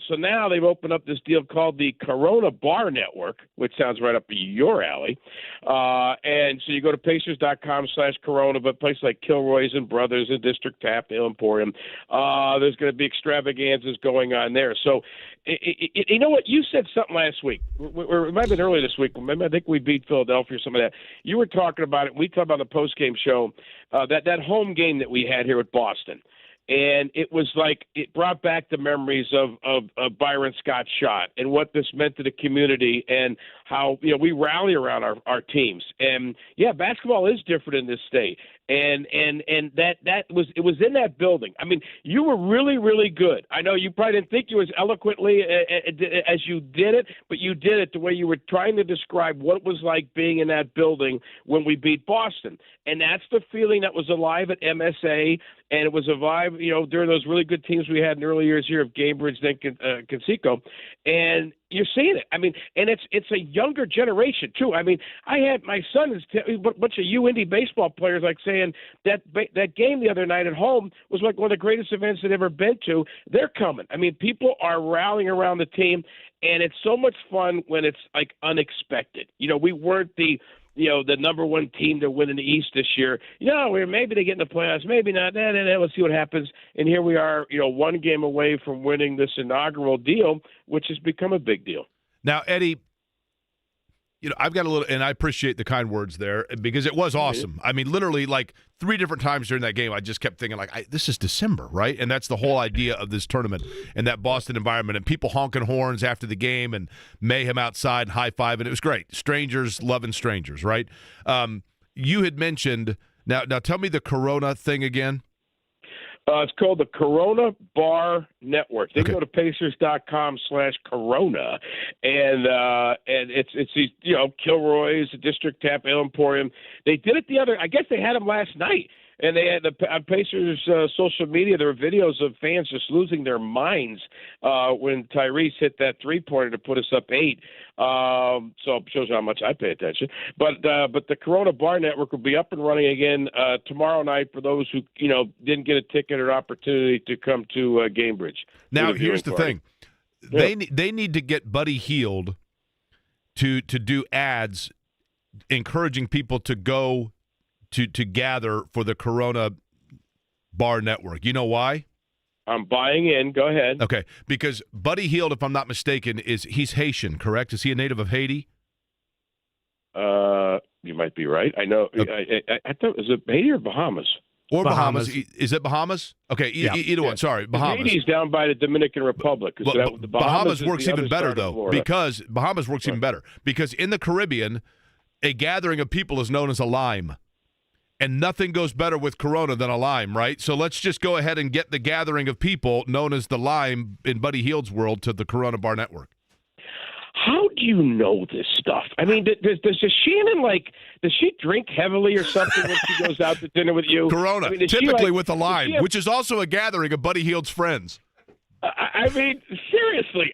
so now they've opened up this deal called the Corona Bar Network, which sounds right up your alley. And so you go to Pacers.com/Corona, but places like Kilroy's and Brothers and District Tap, Ale Emporium, there's going to be extravaganzas going on there. So, you know what? You said something last week, or it might have been earlier this week. Maybe I think we beat Philadelphia or some of that. You were talking about it. We talked about the post-game show, that home game that we had here at Boston. And it was like it brought back the memories of Byron Scott's shot and what this meant to the community and how we rally around our teams. And basketball is different in this state. And that was in that building. I mean, you were really, really good. I know you probably didn't think you as eloquently as you did it, but you did it the way you were trying to describe what it was like being in that building when we beat Boston. And that's the feeling that was alive at MSA, and it was alive, during those really good teams we had in the early years here of Gamebridge, then Conseco. And you're seeing it. I mean, and it's a younger generation too. I mean, I had my son is a bunch of UIndy baseball players like saying that game the other night at home was like one of the greatest events they've ever been to. They're coming. I mean, people are rallying around the team, and it's so much fun when it's like unexpected. We weren't the number one team to win in the East this year. Maybe they get in the playoffs, maybe not. Let's see what happens. And here we are, one game away from winning this inaugural deal, which has become a big deal. Now, Eddie, I've got a little, and I appreciate the kind words there because it was awesome. I mean, literally, like 3 different times during that game, I just kept thinking, this is December, right? And that's the whole idea of this tournament and that Boston environment and people honking horns after the game and mayhem outside and high-fiving. It was great. Strangers loving strangers, right? You had mentioned, now tell me the Corona thing again. It's called the Corona Bar Network. They can go to Pacers.com/Corona, and it's these Kilroy's, District Tap, Ale Emporium. They did it I guess they had them last night, and they had on Pacers social media. There were videos of fans just losing their minds when Tyrese hit that 3-pointer to put us up 8. So it shows how much I pay attention. But the Corona Bar Network will be up and running again tomorrow night for those who didn't get a ticket or opportunity to come to Gamebridge. Now here's the thing: they need to get Buddy Hield to do ads encouraging people to go to gather for the Corona Bar Network. You know why? I'm buying in. Go ahead. Okay, because Buddy Hield, if I'm not mistaken, he's Haitian, correct? Is he a native of Haiti? You might be right. I know. Okay. I thought, is it Haiti or Bahamas? Or Bahamas. Is it Bahamas? Okay, either one. Sorry, Bahamas. Haiti's down by the Dominican Republic. The Bahamas works even better, though, because Bahamas works even better. Because in the Caribbean, a gathering of people is known as a lime. And nothing goes better with Corona than a lime, right? So let's just go ahead and get the gathering of people known as the lime in Buddy Hield's world to the Corona Bar Network. How do you know this stuff? I mean, does Shannon, does she drink heavily or something when she goes out to dinner with you? Corona, I mean, typically with a lime, which is also a gathering of Buddy Hield's friends. I mean, seriously,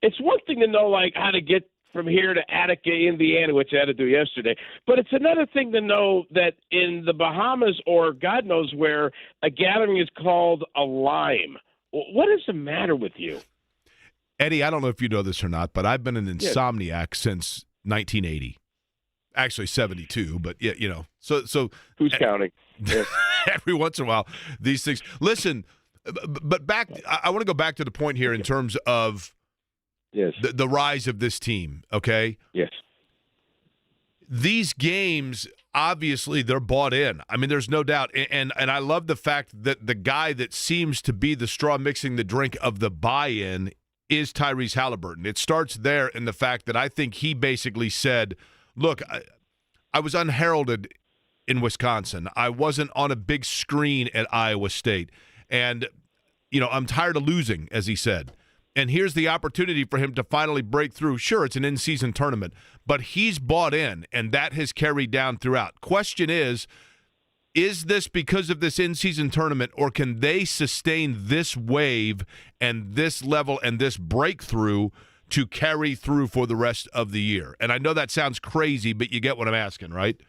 it's one thing to know, how to get from here to Attica, Indiana, which I had to do yesterday. But it's another thing to know that in the Bahamas or God knows where, a gathering is called a lime. What is the matter with you? Eddie, I don't know if you know this or not, but I've been an insomniac since 1980. Actually, 72, but yeah, So who's counting? Yeah. Every once in a while, these things. Listen, but back. I want to go back to the point here in terms of the rise of this team, okay? Yes. These games, obviously, they're bought in. I mean, there's no doubt. And I love the fact that the guy that seems to be the straw mixing the drink of the buy-in is Tyrese Haliburton. It starts there in the fact that I think he basically said, look, I was unheralded in Wisconsin. I wasn't on a big screen at Iowa State. And, I'm tired of losing, as he said. And here's the opportunity for him to finally break through. Sure, it's an in-season tournament, but he's bought in, and that has carried down throughout. Question is this because of this in-season tournament, or can they sustain this wave and this level and this breakthrough to carry through for the rest of the year? And I know that sounds crazy, but you get what I'm asking, right?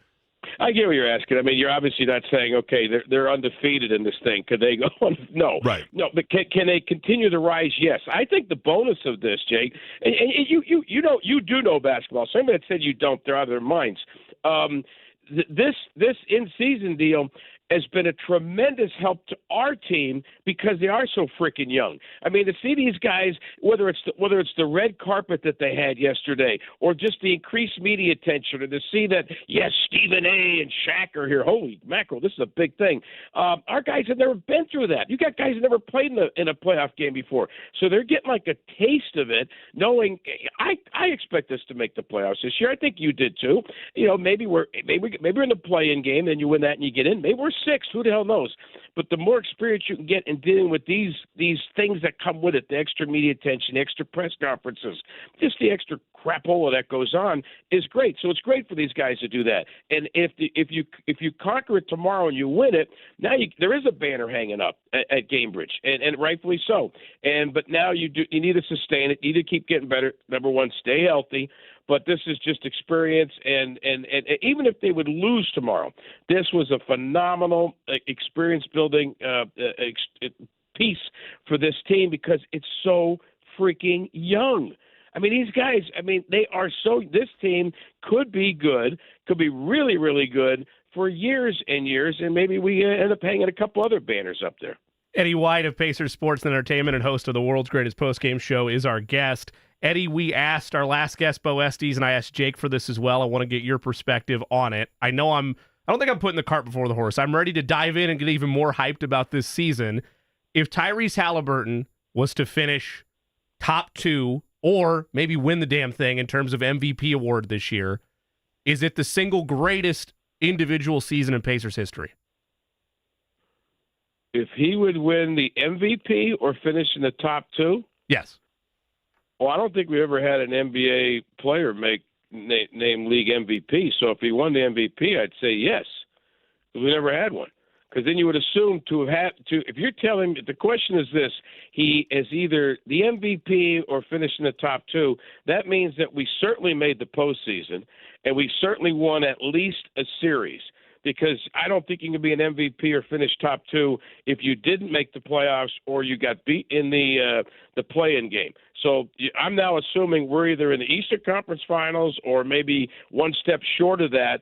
I get what you're asking. I mean, you're obviously not saying, okay, they're undefeated in this thing. Could they go on? No. Right. No, but can they continue to rise? Yes. I think the bonus of this, Jake, and you do know basketball. Somebody that said you don't, they're out of their minds. This in-season deal has been a tremendous help to our team because they are so freaking young. I mean, to see these guys, whether it's the red carpet that they had yesterday, or just the increased media attention, or to see that yes, Stephen A. and Shaq are here. Holy mackerel, this is a big thing. Our guys have never been through that. You got guys who never played in a playoff game before, so they're getting like a taste of it. Knowing, I expect us to make the playoffs this year. I think you did too. Maybe we're in the play-in game, and you win that and you get in. Maybe we're 6. Who the hell knows? But the more experience you can get in dealing with these things that come with it, the extra media attention, the extra press conferences, just the extra crapola that goes on is great. So it's great for these guys to do that. And if you conquer it tomorrow and you win it, now there is a banner hanging up at Gamebridge, and rightfully so. But now you need to sustain it. You need to keep getting better. Number one, stay healthy. But this is just experience, and even if they would lose tomorrow, this was a phenomenal experience-building piece for this team because it's so freaking young. I mean, these guys, they are so – this team could be good, could be really, really good for years and years, and maybe we end up hanging a couple other banners up there. Eddie White of Pacers Sports and Entertainment and host of the world's greatest postgame show is our guest. Eddie, we asked our last guest, Beau Estes, and I asked Jake for this as well. I want to get your perspective on it. I don't think I'm putting the cart before the horse. I'm ready to dive in and get even more hyped about this season. If Tyrese Haliburton was to finish top 2 or maybe win the damn thing in terms of MVP award this year, is it the single greatest individual season in Pacers history? If he would win the MVP or finish in the top 2? Yes. Well, I don't think we ever had an NBA player name league MVP. So if he won the MVP, I'd say yes. We never had one. Because then you would assume if you're telling me, the question is this, he is either the MVP or finished in the top 2, that means that we certainly made the postseason, and we certainly won at least a series. Because I don't think you can be an MVP or finish top 2 if you didn't make the playoffs or you got beat in the play-in game. So I'm now assuming we're either in the Eastern Conference Finals or maybe one step short of that.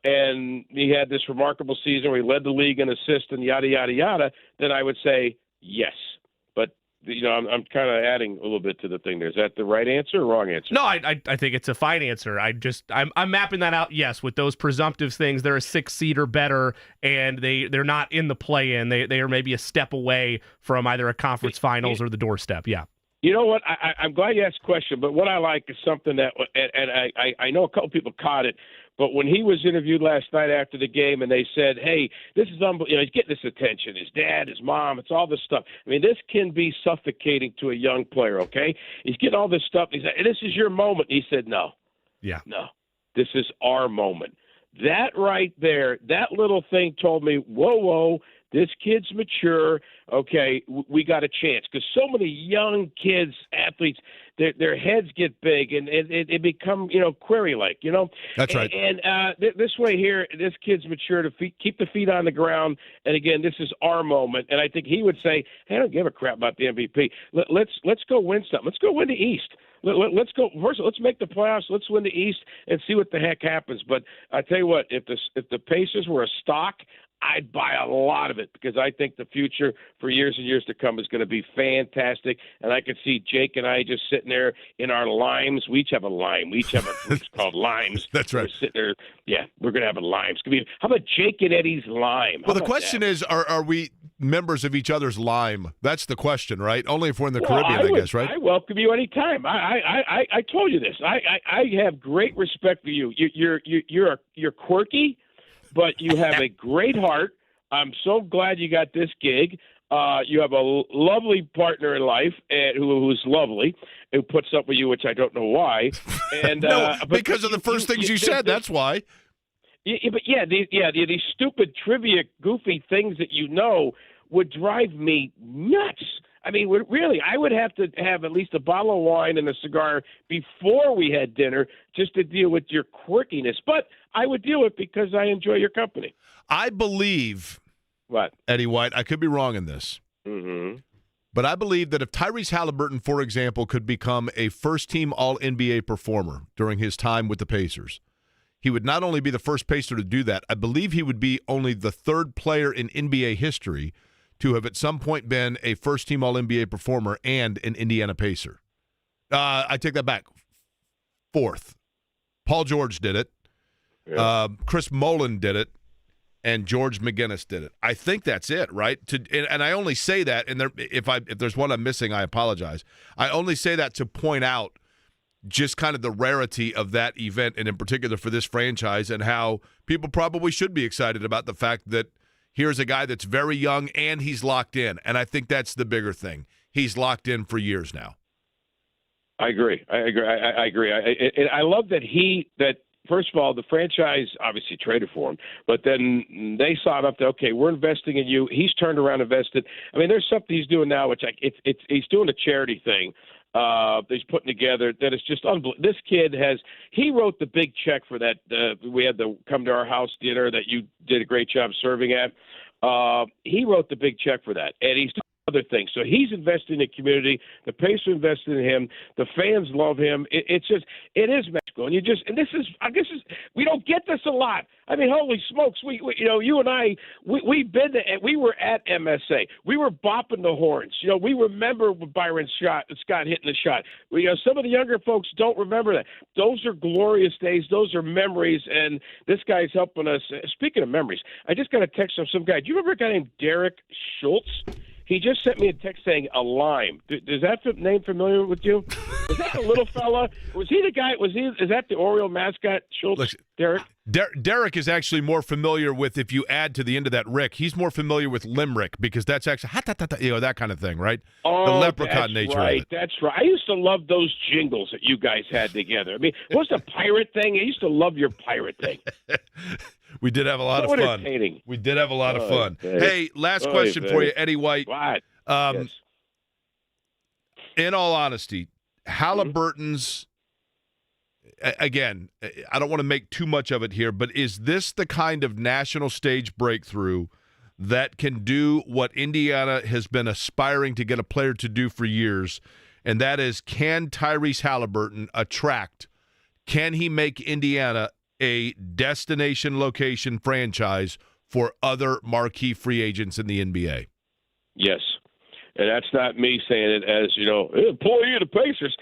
And he had this remarkable season where he led the league in assists and yada, yada, yada. Then I would say yes. But, I'm kind of adding a little bit to the thing there. Is that the right answer or wrong answer? No, I think it's a fine answer. I'm mapping that out, yes, with those presumptive things. They're a 6-seed or better, and they're not in the play-in. They are maybe a step away from either a conference finals or the doorstep, yeah. You know what? I'm glad you asked the question, but what I like is something that, and I know a couple people caught it, but when he was interviewed last night after the game and they said, hey, this is unbelievable, he's getting this attention, his dad, his mom, it's all this stuff. This can be suffocating to a young player, okay? He's getting all this stuff. He said, this is your moment. He said, no. Yeah. No, this is our moment. That right there, that little thing told me, whoa, this kid's mature. Okay, we got a chance. Because so many young kids, athletes, their heads get big and it become, query-like, That's right. And this way here, this kid's mature to keep the feet on the ground. And, again, this is our moment. And I think he would say, hey, I don't give a crap about the MVP. Let's go win something. Let's go win the East. Let's go. First, let's make the playoffs. Let's win the East and see what the heck happens. But I tell you what, if the Pacers were a stock, I'd buy a lot of it because I think the future for years and years to come is going to be fantastic. And I could see Jake and I just sitting there in our limes. We each have a lime. We each have a group called limes. That's right. We're sitting there. Yeah, we're going to have a limes. How about Jake and Eddie's lime? Well, the question is, are we members of each other's lime? That's the question, right? Only if we're in the Caribbean, I guess, right? I welcome you anytime. I told you this. I have great respect for you. You're quirky, but you have a great heart. I'm so glad you got this gig. You have a lovely partner in life who's lovely, who puts up with you, which I don't know why. And no, because of the first things you said. That's why. These stupid trivia, goofy things that would drive me nuts. Really, I would have to have at least a bottle of wine and a cigar before we had dinner just to deal with your quirkiness. But I would deal with it because I enjoy your company. I believe, what, Eddie White, I could be wrong in this, but I believe that if Tyrese Haliburton, for example, could become a first-team All-NBA performer during his time with the Pacers, he would not only be the first Pacer to do that, I believe he would be only the third player in NBA history to have at some point been a first-team All-NBA performer and an Indiana Pacer. I take that back. Fourth. Paul George did it. Yeah. Chris Mullin did it. And George McGinnis did it. I think that's it, right? And I only say that, and if there's one I'm missing, I apologize. I only say that to point out just kind of the rarity of that event, and in particular for this franchise, and how people probably should be excited about the fact that here's a guy that's very young and he's locked in. And I think that's the bigger thing. He's locked in for years now. I agree. I agree. I love that first of all, the franchise obviously traded for him, but then they saw it up to, okay, we're investing in you. He's turned around and invested. I mean, there's something he's doing now, which he's doing a charity thing. He's putting together that is just unbelievable. This kid he wrote the big check for that. We had the come to our house dinner that you did a great job serving at. He wrote the big check for that, and he's doing other things. So he's invested in the community. The Pacers invested in him. The fans love him. It is magical. And we don't get this a lot. I mean, holy smokes, you and I, we were at MSA. We were bopping the horns. We remember Byron Scott hitting the shot. Some of the younger folks don't remember that. Those are glorious days. Those are memories, and this guy's helping us. Speaking of memories, I just got a text from some guy. Do you remember a guy named Derek Schultz? He just sent me a text saying a lime. Is that name familiar with you? Was that the little fella? Was he the guy? Is that the Oriole mascot, Schultz? Look, Derek? Derek is actually more familiar with, if you add to the end of that Rick, he's more familiar with Limerick because that's actually, that kind of thing, right? Oh, the leprechaun nature right. of it. That's right. I used to love those jingles that you guys had together. I mean, what was the pirate thing? I used to love your pirate thing. We did have a lot of fun. We did have a lot of fun. Hey, last question for you, Eddie White. What? Yes. In all honesty, Haliburton's, again, I don't want to make too much of it here, but is this the kind of national stage breakthrough that can do what Indiana has been aspiring to get a player to do for years, and that is, can Tyrese Haliburton attract, can he make Indiana a destination location franchise for other marquee free agents in the NBA? Yes. And that's not me saying it as, employee of the Pacers.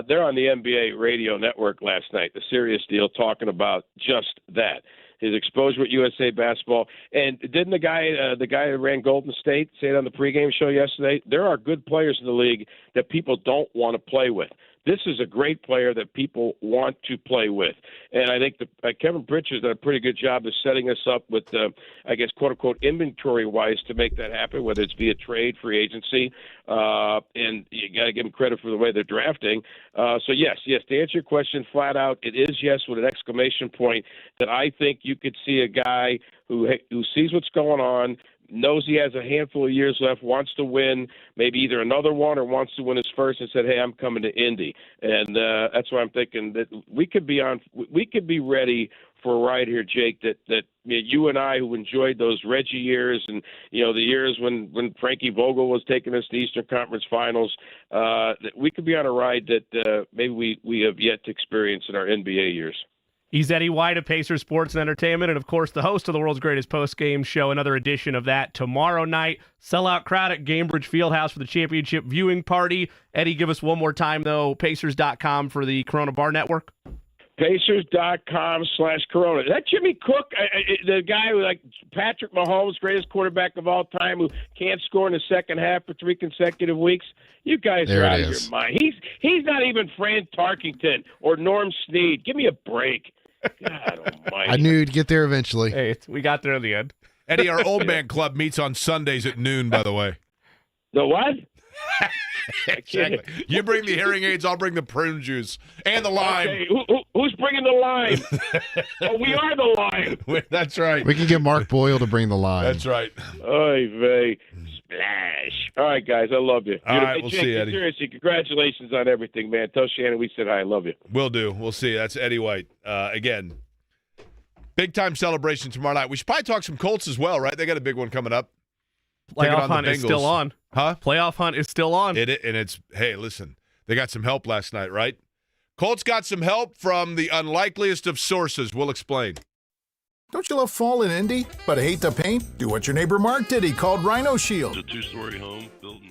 They're on the NBA radio network last night, the serious deal, talking about just that. His exposure with USA Basketball. And didn't the guy who ran Golden State say it on the pregame show yesterday? There are good players in the league that people don't want to play with. This is a great player that people want to play with. And I think Kevin Pritchard's done a pretty good job of setting us up with, quote-unquote, inventory-wise to make that happen, whether it's via trade, free agency. And you got to give them credit for the way they're drafting. So, yes, to answer your question flat out, it is yes with an exclamation point that I think you could see a guy who sees what's going on, knows he has a handful of years left, wants to win maybe either another one or wants to win his first, and said, hey, I'm coming to Indy. And that's why I'm thinking that we could be ready for a ride here, Jake, that you and I, who enjoyed those Reggie years and, the years when Frankie Vogel was taking us to the Eastern Conference Finals, that we could be on a ride that maybe we have yet to experience in our NBA years. He's Eddie White of Pacers Sports and Entertainment, and of course the host of the world's greatest post-game show. Another edition of that tomorrow night. Sellout crowd at Gamebridge Fieldhouse for the championship viewing party. Eddie, give us one more time, though, Pacers.com for the Corona Bar Network. Pacers.com/Corona. Is that Jimmy Cook, the guy who, like Patrick Mahomes, greatest quarterback of all time, who can't score in the second half for 3 consecutive weeks? You guys are out of your mind. He's not even Fran Tarkington or Norm Snead. Give me a break. God almighty. I knew you'd get there eventually. Hey, we got there in the end. Eddie, our old man club meets on Sundays at noon, by the way. The what? Exactly. You bring the hearing aids, I'll bring the prune juice and the lime. Okay. Who's bringing the lime? We are the lime. That's right. We can get Mark Boyle to bring the lime. That's right. Oy vey. Splash. All right, guys, I love you. All right, we'll see you, Eddie. Seriously, congratulations on everything, man. Tell Shannon we said hi. I love you. Will do. We'll see you. That's Eddie White. Again, big-time celebration tomorrow night. We should probably talk some Colts as well, right? They got a big one coming up. Playoff hunt is still on. Huh? Playoff hunt is still on. Hey, listen, they got some help last night, right? Colts got some help from the unlikeliest of sources. We'll explain. Don't you love fall in Indy, but hate the paint? Do what your neighbor Mark did. He called Rhino Shield. It's a 2-story home built in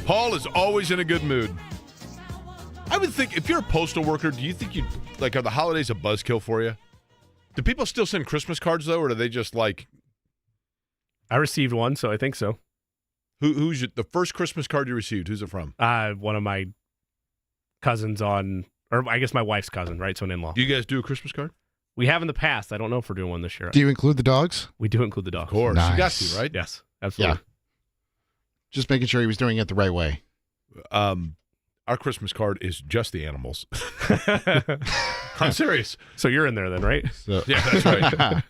Paul is always in a good mood. I would think, if you're a postal worker, do you think are the holidays a buzzkill for you? Do people still send Christmas cards, though, or do they just like... I received one, so I think so. Who's the first Christmas card you received? Who's it from? One of my cousins or I guess my wife's cousin, right? So an in-law. Do you guys do a Christmas card? We have in the past. I don't know if we're doing one this year. Do you include the dogs? We do include the dogs. Of course. Nice. You got to, right? Yes, absolutely. Yeah. Just making sure he was doing it the right way. Our Christmas card is just the animals. I'm serious. So you're in there then, right? So. Yeah, that's right.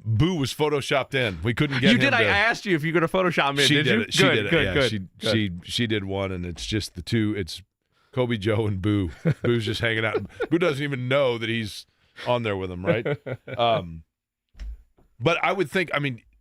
Boo was photoshopped in. We couldn't get you him did. to... I asked you if you could have photoshopped me. She did you? it. She did it. Good. Yeah, she did one, and it's just the two. It's Kobe, Joe, and Boo. Boo's just hanging out. Boo doesn't even know that he's on there with him, right? But I would think,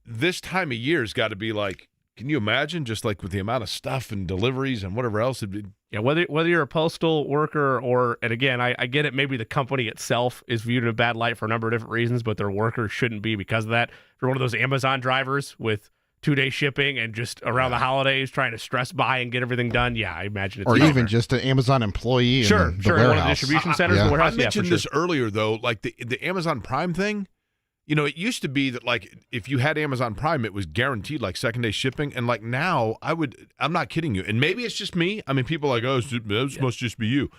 this time of year has got to be like, can you imagine just like with the amount of stuff and deliveries and whatever else? Yeah, whether you're a postal worker and again, I get it, maybe the company itself is viewed in a bad light for a number of different reasons, but their workers shouldn't be because of that. If you're one of those Amazon drivers with 2-day shipping and just around the holidays trying to stress by and get everything done, yeah, I imagine it's... Or even just an Amazon employee in the One of the distribution centers, the warehouse. I mentioned this earlier, though, like the Amazon Prime thing. It used to be that, like, if you had Amazon Prime, it was guaranteed, like, second-day shipping. And, like, now, I'm not kidding you. And maybe it's just me. People are like, oh, this must just be you.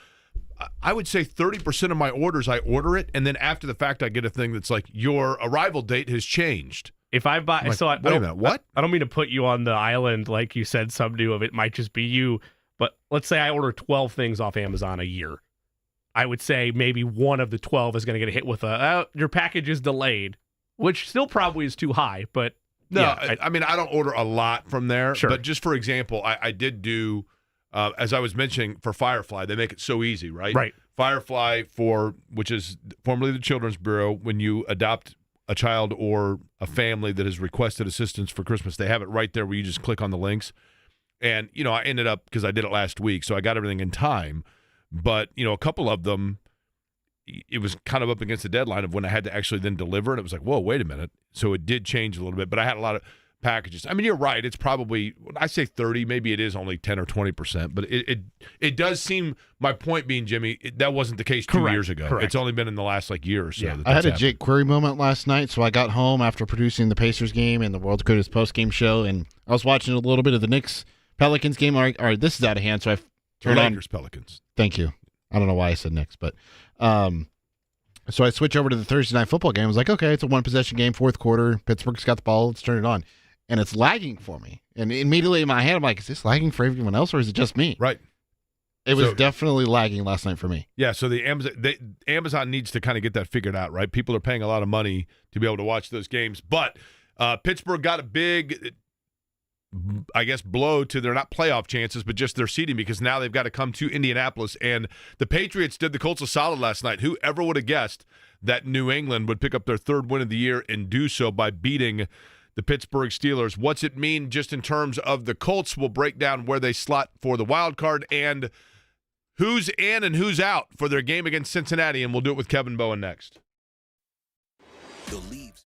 I would say 30% of my orders, I order it, and then after the fact, I get a thing that's like, your arrival date has changed. If I buy... Like, so wait a minute, what? I don't mean to put you on the island like you said some do of it might just be you, but let's say I order 12 things off Amazon a year. I would say maybe one of the 12 is going to get hit with your package is delayed, which still probably is too high, but no, yeah, I don't order a lot from there. Sure. But just for example, I did do, as I was mentioning, for Firefly, they make it so easy, right? Right. Firefly, which is formerly the Children's Bureau, when you adopt a child or a family that has requested assistance for Christmas, they have it right there where you just click on the links. And, I ended up, because I did it last week, so I got everything in time. But, a couple of them, it was kind of up against the deadline of when I had to actually then deliver, and it was like, whoa, wait a minute. So it did change a little bit, but I had a lot of packages. You're right. It's probably, I say 30, maybe it is only 10 or 20%, but it does seem, my point being, Jimmy, that wasn't the case 2 years ago. Correct. It's only been in the last year or so. Yeah. I had a Jake Query moment last night, so I got home after producing the Pacers game and the World's Greatest Post-Game Show, and I was watching a little bit of the Knicks-Pelicans game. All right, this is out of hand, so I turned on... Pelicans. Thank you. I don't know why I said Knicks, but... So I switch over to the Thursday night football game. I was like, okay, it's a one-possession game, fourth quarter. Pittsburgh's got the ball. Let's turn it on. And it's lagging for me. And immediately in my head, I'm like, is this lagging for everyone else or is it just me? Right. It was definitely lagging last night for me. Yeah, so the Amazon needs to kind of get that figured out, right? People are paying a lot of money to be able to watch those games. But Pittsburgh got a big, I guess, blow to their not playoff chances, but just their seeding, because now they've got to come to Indianapolis. And the Patriots did the Colts a solid last night. Whoever would have guessed that New England would pick up their third win of the year and do so by beating the Pittsburgh Steelers? What's it mean just in terms of the Colts? We'll break down where they slot for the wild card and who's in and who's out for their game against Cincinnati, and we'll do it with Kevin Bowen next. The leaves.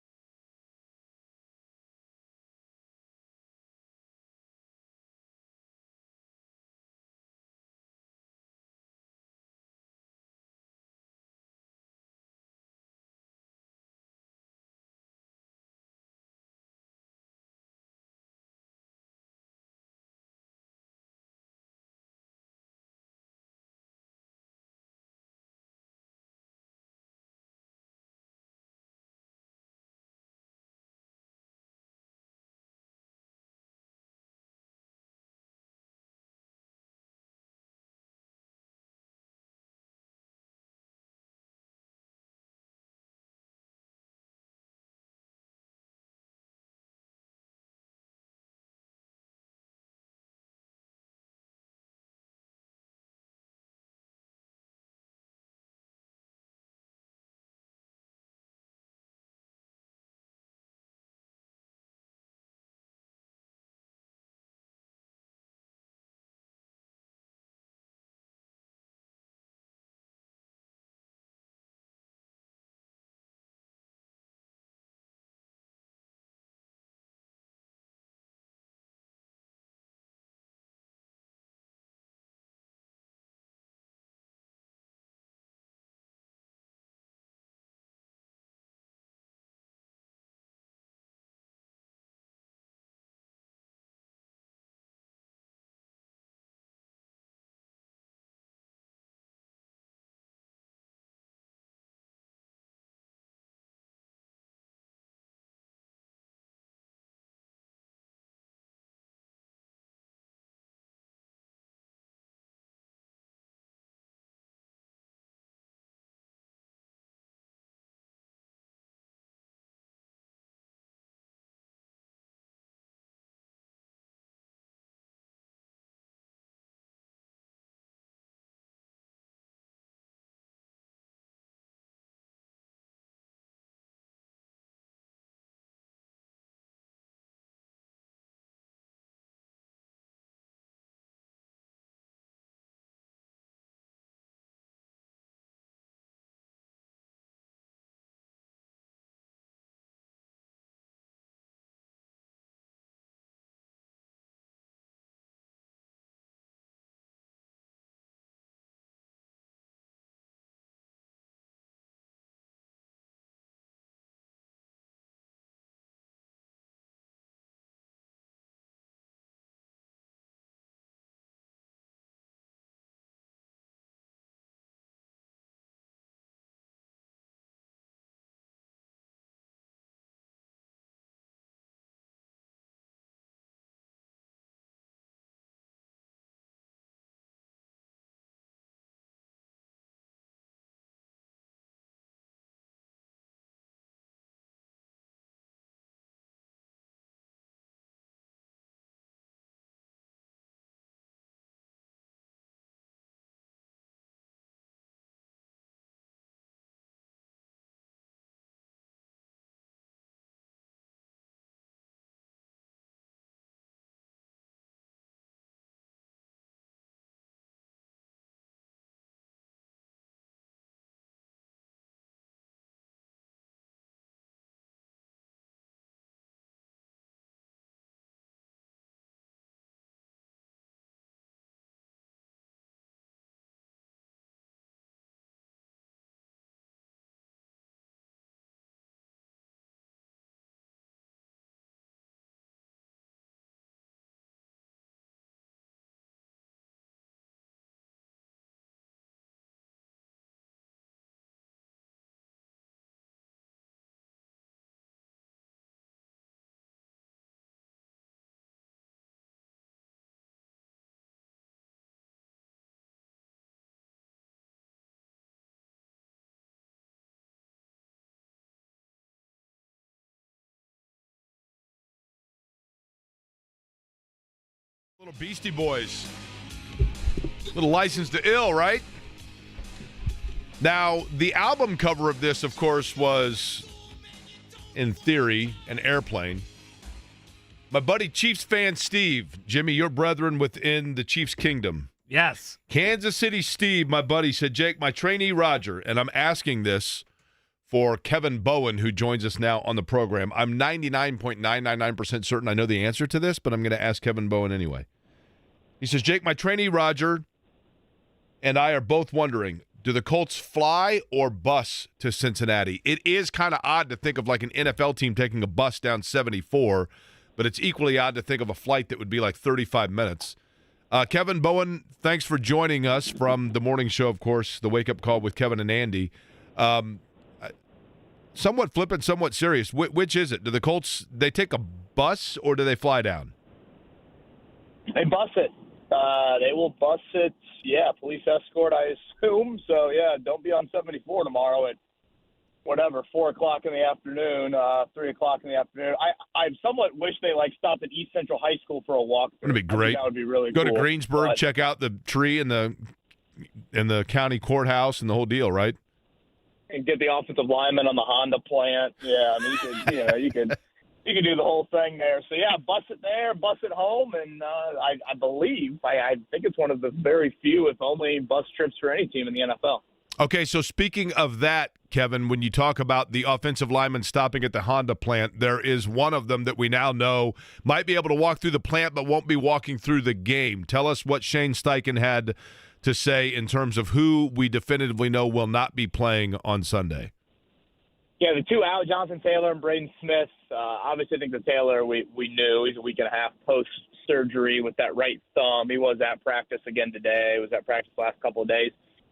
Little Beastie Boys. Little License to Ill, right? Now, the album cover of this, of course, was, in theory, an airplane. My buddy Chiefs fan Steve, Jimmy, your brethren within the Chiefs kingdom. Yes. Kansas City Steve, my buddy, said, Jake, my trainee Roger, and I'm asking this for Kevin Bowen, who joins us now on the program. I'm 99.999% certain I know the answer to this, but I'm going to ask Kevin Bowen anyway. He says, Jake, my trainee Roger and I are both wondering, do the Colts fly or bus to Cincinnati? It is kind of odd to think of like an NFL team taking a bus down 74, but it's equally odd to think of a flight that would be like 35 minutes. Kevin Bowen, thanks for joining us from the morning show, of course, the Wake Up Call with Kevin and Andy. Somewhat flippant, somewhat serious. Which is it? Do the Colts, they take a bus or do they fly down? They bus it. They will bus it, police escort, I assume. So, don't be on 74 tomorrow at whatever, 4 o'clock in the afternoon, 3 o'clock in the afternoon. I somewhat wish they, stopped at East Central High School for a walk. That would be great. That would be really cool. Go to but Greensburg, check out the tree in the county courthouse and the whole deal, right? And get the offensive lineman on the Honda plant. Yeah, I mean, you could do the whole thing there. So, bus it there, bus it home, and I believe, I think it's one of the very few, if only, bus trips for any team in the NFL. Okay, so speaking of that, Kevin, when you talk about the offensive lineman stopping at the Honda plant, there is one of them that we now know might be able to walk through the plant but won't be walking through the game. Tell us what Shane Steichen had to say in terms of who we definitively know will not be playing on Sunday. Yeah, the two out, Jonathan Taylor and Braden Smith. Obviously, I think the Taylor we knew. He's a week and a half post-surgery with that right thumb. He was at practice again today. He was at practice the last couple of days.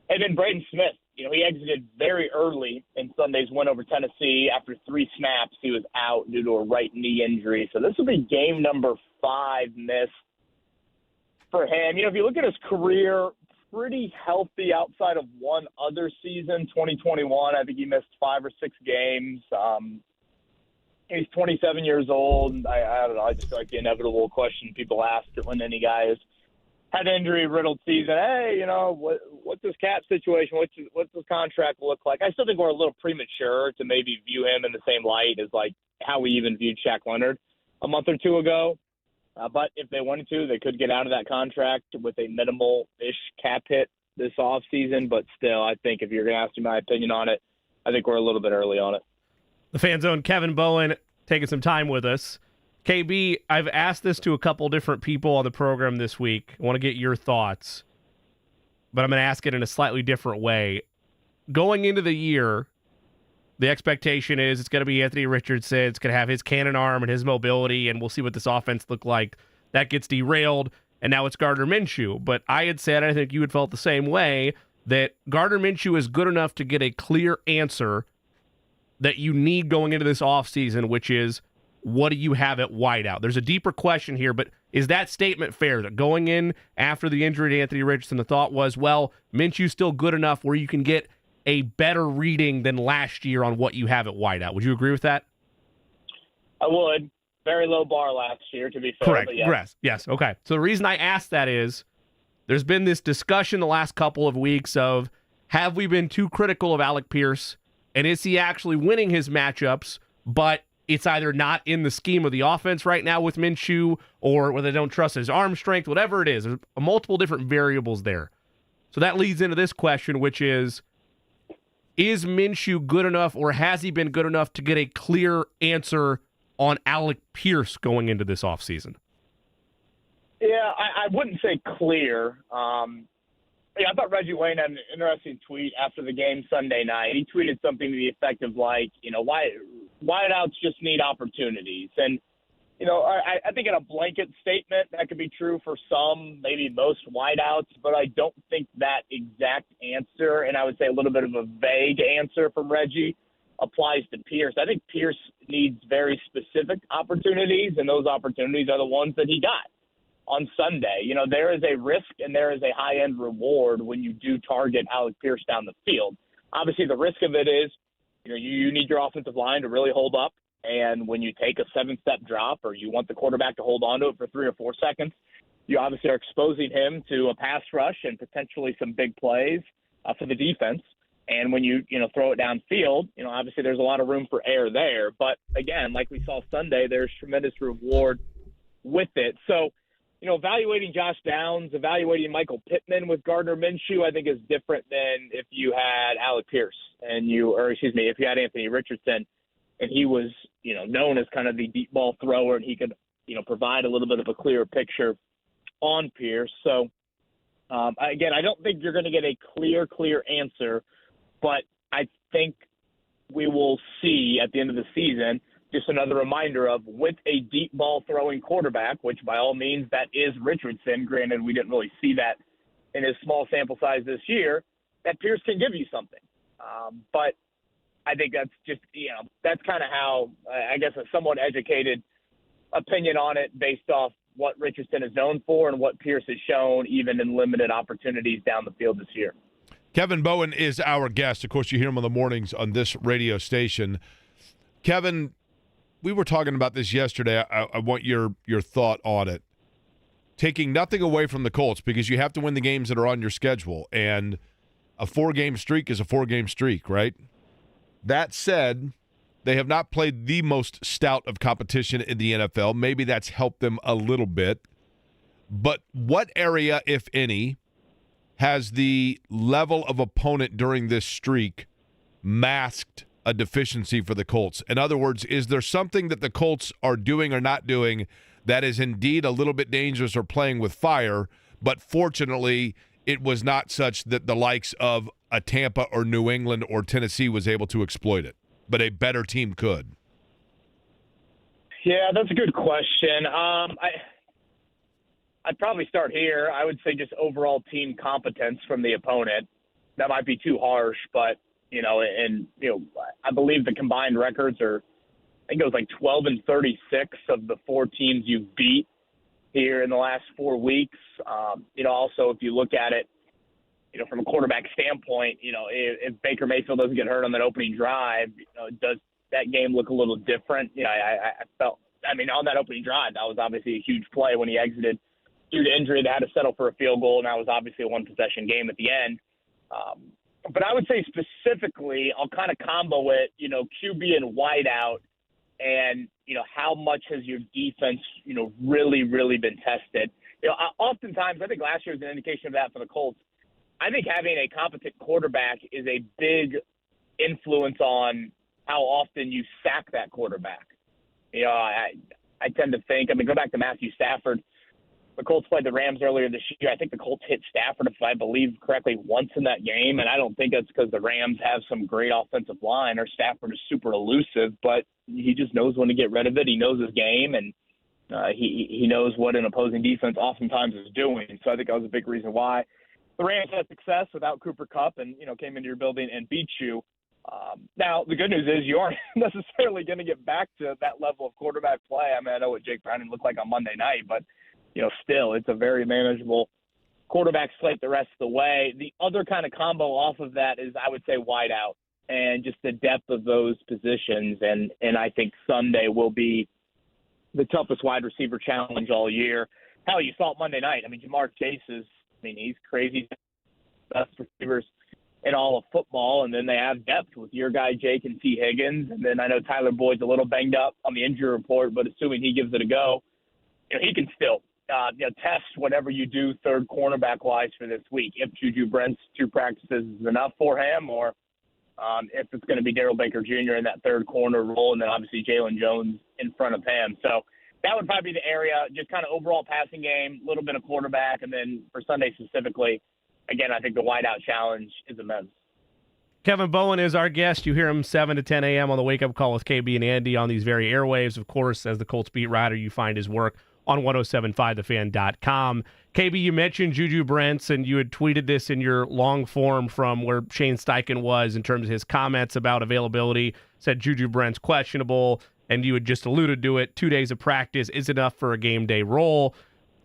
And then Braden Smith, he exited very early in Sunday's win over Tennessee. After 3 snaps, he was out due to a right knee injury. So this will be game number 5 miss for him. If you look at his career, pretty healthy outside of one other season, 2021. I think he missed 5 or 6 games. He's 27 years old. I don't know. I just feel like the inevitable question people ask when any guy has had an injury-riddled season. Hey, what's his cap situation? What's his contract look like? I still think we're a little premature to maybe view him in the same light as how we even viewed Shaq Leonard a month or two ago. But if they wanted to, they could get out of that contract with a minimal-ish cap hit this offseason. But still, I think if you're going to ask me my opinion on it, I think we're a little bit early on it. The Fan Zone, Kevin Bowen, taking some time with us. KB, I've asked this to a couple different people on the program this week. I want to get your thoughts, but I'm going to ask it in a slightly different way. Going into the year, the expectation is it's going to be Anthony Richardson. It's going to have his cannon arm and his mobility, and we'll see what this offense look like. That gets derailed, and now it's Gardner Minshew. But I had said, I think you had felt the same way, that Gardner Minshew is good enough to get a clear answer that you need going into this offseason, which is, what do you have at wideout? There's a deeper question here, but is that statement fair, that going in after the injury to Anthony Richardson, the thought was, well, Minshew's still good enough where you can get a better reading than last year on what you have at wideout? Would you agree with that? I would. Very low bar last year, to be fair. Correct. Yes. Okay. So the reason I asked that is there's been this discussion the last couple of weeks of, have we been too critical of Alec Pierce, and is he actually winning his matchups, but it's either not in the scheme of the offense right now with Minshew, or whether they don't trust his arm strength, whatever it is. There's multiple different variables there. So that leads into this question, which is Minshew good enough, or has he been good enough to get a clear answer on Alec Pierce going into this offseason? Yeah, I wouldn't say clear. I thought Reggie Wayne had an interesting tweet after the game Sunday night. He tweeted something to the effect of wideouts just need opportunities. And, I think in a blanket statement, that could be true for some, maybe most wideouts, but I don't think that exact answer, and I would say a little bit of a vague answer from Reggie, applies to Pierce. I think Pierce needs very specific opportunities, and those opportunities are the ones that he got on Sunday. There is a risk and there is a high-end reward when you do target Alec Pierce down the field. Obviously, the risk of it is, you need your offensive line to really hold up. And when you take a 7-step drop, or you want the quarterback to hold on to it for 3 or 4 seconds, you obviously are exposing him to a pass rush and potentially some big plays for the defense. And when you throw it downfield, obviously there's a lot of room for error there. But again, like we saw Sunday, there's tremendous reward with it. So, evaluating Josh Downs, evaluating Michael Pittman with Gardner Minshew, I think is different than if you had Alec Pierce if you had Anthony Richardson and he was, known as kind of the deep ball thrower and he could, provide a little bit of a clearer picture on Pierce. So, again, I don't think you're going to get a clear answer, but I think we will see at the end of the season just another reminder of, with a deep ball throwing quarterback, which by all means that is Richardson. Granted, we didn't really see that in his small sample size this year, that Pierce can give you something. But I think that's just, that's kind of how, I guess, a somewhat educated opinion on it based off what Richardson is known for and what Pierce has shown even in limited opportunities down the field this year. Kevin Bowen is our guest. Of course, you hear him on the mornings on this radio station. Kevin, we were talking about this yesterday. I want your thought on it. Taking nothing away from the Colts, because you have to win the games that are on your schedule, and a 4-game streak is a 4-game streak, right? That said, they have not played the most stout of competition in the NFL. Maybe that's helped them a little bit. But what area, if any, has the level of opponent during this streak masked a deficiency for the Colts? In other words, is there something that the Colts are doing or not doing that is indeed a little bit dangerous or playing with fire, but fortunately it was not such that the likes of a Tampa or New England or Tennessee was able to exploit it, but a better team could? Yeah, that's a good question. I'd probably start here. I would say just overall team competence from the opponent. That might be too harsh, but I believe the combined records are, I think it was like 12-36 of the 4 teams you've beat here in the last 4 weeks. Also, if you look at it, from a quarterback standpoint, if Baker Mayfield doesn't get hurt on that opening drive, does that game look a little different? I felt, on that opening drive, that was obviously a huge play when he exited due to injury. They had to settle for a field goal, and that was obviously a one-possession game at the end. But I would say specifically, I'll kind of combo it, QB and wideout, and, how much has your defense, really, really been tested. Oftentimes, I think last year was an indication of that for the Colts. I think having a competent quarterback is a big influence on how often you sack that quarterback. I tend to think, go back to Matthew Stafford. The Colts played the Rams earlier this year. I think the Colts hit Stafford, if I believe correctly, once in that game, and I don't think that's because the Rams have some great offensive line or Stafford is super elusive, but he just knows when to get rid of it. He knows his game, and he knows what an opposing defense oftentimes is doing. So I think that was a big reason why the Rams had success without Cooper Kupp and, came into your building and beat you. Now, the good news is you aren't necessarily going to get back to that level of quarterback play. I know what Jake Browning looked like on Monday night, but still, it's a very manageable quarterback slate the rest of the way. The other kind of combo off of that is, I would say, wideout and just the depth of those positions. And I think Sunday will be the toughest wide receiver challenge all year. Hell, you saw it Monday night. Jamar Chase is, he's crazy. Best receivers in all of football. And then they have depth with your guy, Jake, and T. Higgins. And then I know Tyler Boyd's a little banged up on the injury report, but assuming he gives it a go, he can still test whatever you do third cornerback-wise for this week. If Juju Brent's 2 practices is enough for him, or if it's going to be Darrell Baker Jr. in that third corner role, and then obviously Jalen Jones in front of him. So that would probably be the area, just kind of overall passing game, a little bit of quarterback, and then for Sunday specifically, again, I think the wideout challenge is immense. Kevin Bowen is our guest. You hear him 7 to 10 a.m. on the Wake Up Call with KB and Andy on these very airwaves. Of course, as the Colts beat writer, you find his work on 1075thefan.com. KB, you mentioned Juju Brents, and you had tweeted this in your long form from where Shane Steichen was in terms of his comments about availability, said Juju Brents questionable, and you had just alluded to it. 2 days of practice is enough for a game day role.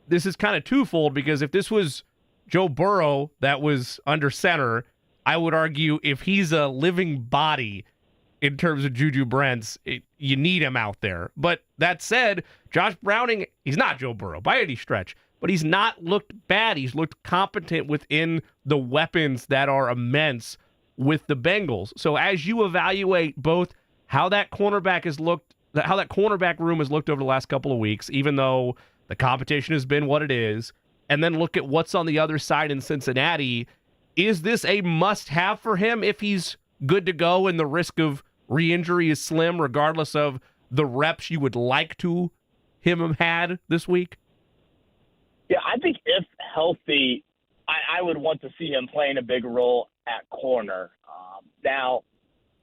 This is kind of twofold, because if this was Joe Burrow that was under center, I would argue if he's a living body in terms of Juju Brents, you need him out there. But that said, Josh Browning, he's not Joe Burrow by any stretch. but he's not looked bad. He's looked competent within the weapons that are immense with the Bengals. So as you evaluate both how that cornerback room has looked over the last couple of weeks, even though the competition has been what it is, and then look at what's on the other side in Cincinnati, is this a must-have for him if he's good to go and the risk of re-injury is slim, regardless of the reps you would like to him have had this week? Yeah, I think if healthy, I would want to see him playing a big role at corner. Now,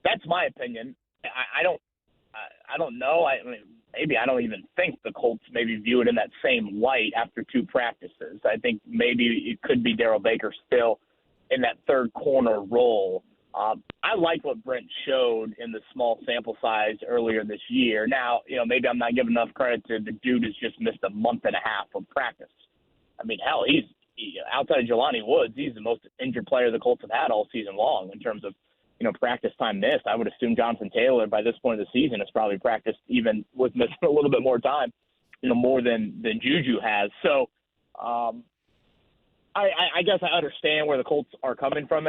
that's my opinion. I don't know. I mean, maybe I don't even think the Colts maybe view it in that same light after 2 practices. I think maybe it could be Darrell Baker still in that third corner role. I like what Brent showed in the small sample size earlier this year. Now, maybe I'm not giving enough credit to the dude who's just missed a month and a half of practice. I mean, hell, he's outside of Jelani Woods, he's the most injured player the Colts have had all season long in terms of, practice time missed. I would assume Jonathan Taylor by this point of the season has probably practiced even with missing a little bit more time, more than Juju has. So I guess I understand where the Colts are coming from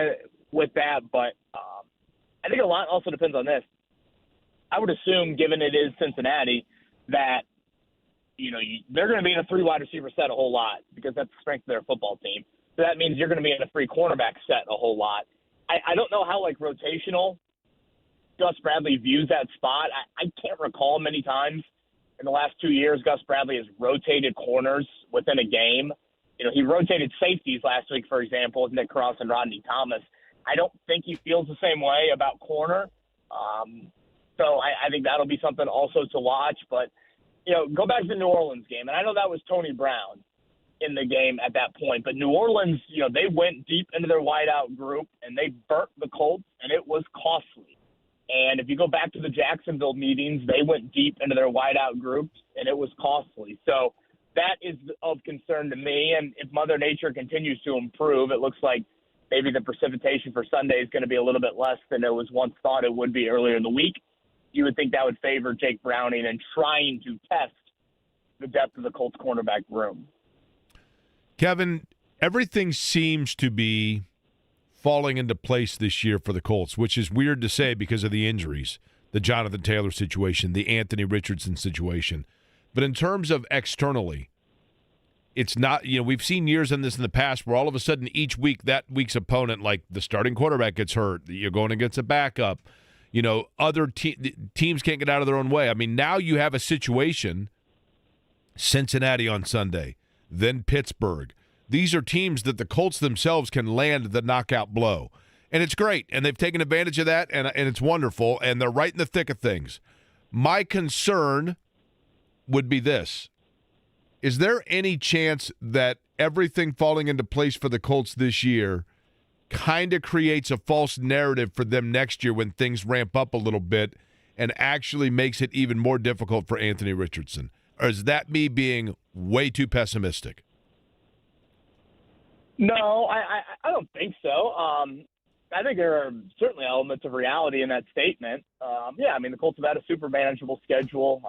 with that, but I think a lot also depends on this. I would assume, given it is Cincinnati, that they're going to be in a 3 wide receiver set a whole lot because that's the strength of their football team. So that means you're going to be in a 3 cornerback set a whole lot. I don't know how rotational Gus Bradley views that spot. I can't recall many times in the last 2 years Gus Bradley has rotated corners within a game. He rotated safeties last week, for example, with Nick Cross and Rodney Thomas. I don't think he feels the same way about corner. So I think that'll be something also to watch. But, go back to the New Orleans game. And I know that was Tony Brown in the game at that point. But New Orleans, they went deep into their wideout group, and they burnt the Colts, and it was costly. And if you go back to the Jacksonville meetings, they went deep into their wideout groups, and it was costly. So that is of concern to me. And if Mother Nature continues to improve, it looks like maybe the precipitation for Sunday is going to be a little bit less than it was once thought it would be earlier in the week. You would think that would favor Jake Browning and trying to test the depth of the Colts cornerback room. Kevin, everything seems to be falling into place this year for the Colts, which is weird to say because of the injuries, the Jonathan Taylor situation, the Anthony Richardson situation. But in terms of externally, it's not, we've seen years in this in the past where all of a sudden each week that week's opponent, like the starting quarterback gets hurt, you're going against a backup, other teams can't get out of their own way. I mean, now you have a situation, Cincinnati on Sunday, then Pittsburgh. These are teams that the Colts themselves can land the knockout blow. And it's great, and they've taken advantage of that, and it's wonderful, and they're right in the thick of things. My concern would be this. Is there any chance that everything falling into place for the Colts this year kind of creates a false narrative for them next year when things ramp up a little bit and actually makes it even more difficult for Anthony Richardson? Or is that me being way too pessimistic? No, I don't think so. I think there are certainly elements of reality in that statement. The Colts have had a super manageable schedule.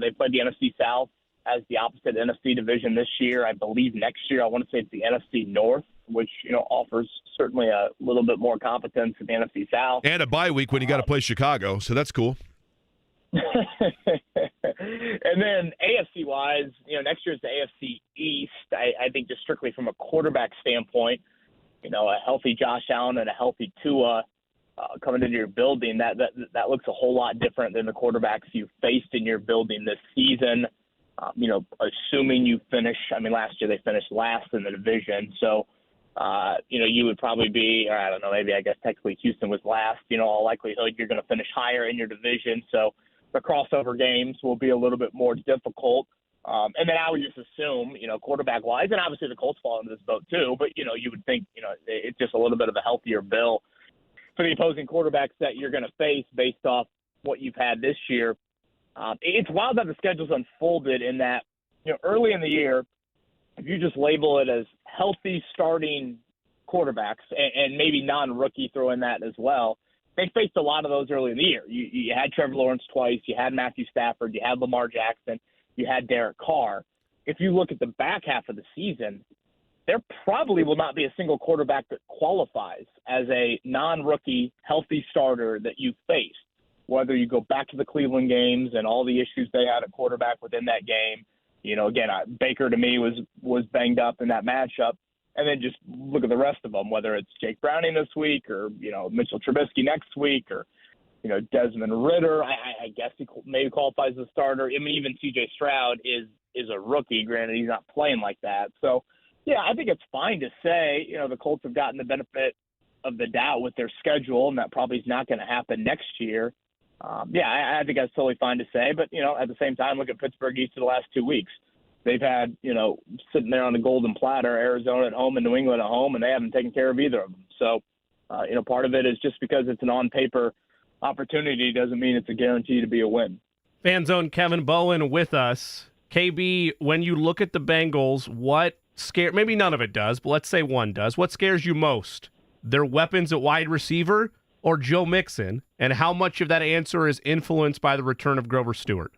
They played the NFC South as the opposite NFC division this year. I believe next year, I want to say it's the NFC North, which, offers certainly a little bit more competence in the NFC South. And a bye week when you got to play Chicago, so that's cool. And then AFC-wise, next year is the AFC East. I think just strictly from a quarterback standpoint, a healthy Josh Allen and a healthy Tua coming into your building, that looks a whole lot different than the quarterbacks you faced in your building this season. Assuming you finish, last year they finished last in the division. So, you would probably be, or I don't know, maybe I guess technically Houston was last. All likelihood you're going to finish higher in your division. So the crossover games will be a little bit more difficult. And then I would just assume, quarterback-wise, and obviously the Colts fall into this boat too, but, you would think, it's just a little bit of a healthier bill for the opposing quarterbacks that you're going to face based off what you've had this year. It's wild that the schedule's unfolded in that, early in the year, if you just label it as healthy starting quarterbacks and maybe non-rookie throw in that as well, they faced a lot of those early in the year. You had Trevor Lawrence twice, you had Matthew Stafford, you had Lamar Jackson, you had Derek Carr. if you look at the back half of the season, there probably will not be a single quarterback that qualifies as a non-rookie healthy starter that you faced. Whether you go back to the Cleveland games and all the issues they had at quarterback within that game, again, Baker to me was banged up in that matchup. And then just look at the rest of them, whether it's Jake Browning this week or, Mitchell Trubisky next week or, Desmond Ridder. I guess he maybe qualifies as a starter. I mean, even C.J. Stroud is a rookie. Granted, he's not playing like that. So, yeah, I think it's fine to say, the Colts have gotten the benefit of the doubt with their schedule, and that probably is not going to happen next year. I think that's totally fine to say. But, at the same time, look at Pittsburgh each of the last 2 weeks. They've had, sitting there on the golden platter, Arizona at home and New England at home, and they haven't taken care of either of them. So, part of it is just because it's an on-paper opportunity doesn't mean it's a guarantee to be a win. Fan Zone Kevin Bowen with us. KB, when you look at the Bengals, what maybe none of it does, but let's say one does. What scares you most? Their weapons at wide receiver or Joe Mixon? And how much of that answer is influenced by the return of Grover Stewart?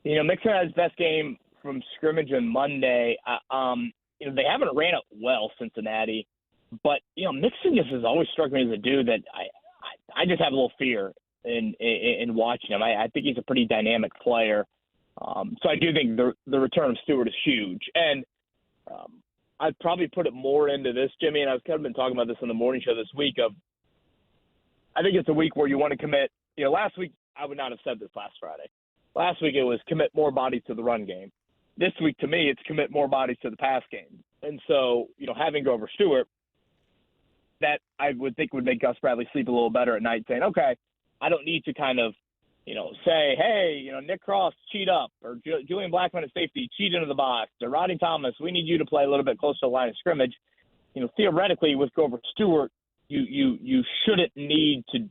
Mixon had his best game from scrimmage on Monday. They haven't ran it well, Cincinnati. But, Mixon just has always struck me as a dude that I just have a little fear in watching him. I think he's a pretty dynamic player. So I do think the return of Stewart is huge. And I'd probably put it more into this, Jimmy, and I've kind of been talking about this on the morning show this week I think it's a week where you want to commit. Last week I would not have said this last Friday. Last week it was commit more bodies to the run game. This week, to me, it's commit more bodies to the pass game. And so, having Grover Stewart, that I would think would make Gus Bradley sleep a little better at night, saying, okay, I don't need to kind of, say, hey, Nick Cross, cheat up, or Julian Blackmon at safety, cheat into the box, or Rodney Thomas, we need you to play a little bit closer to the line of scrimmage. Theoretically, with Grover Stewart, you shouldn't need to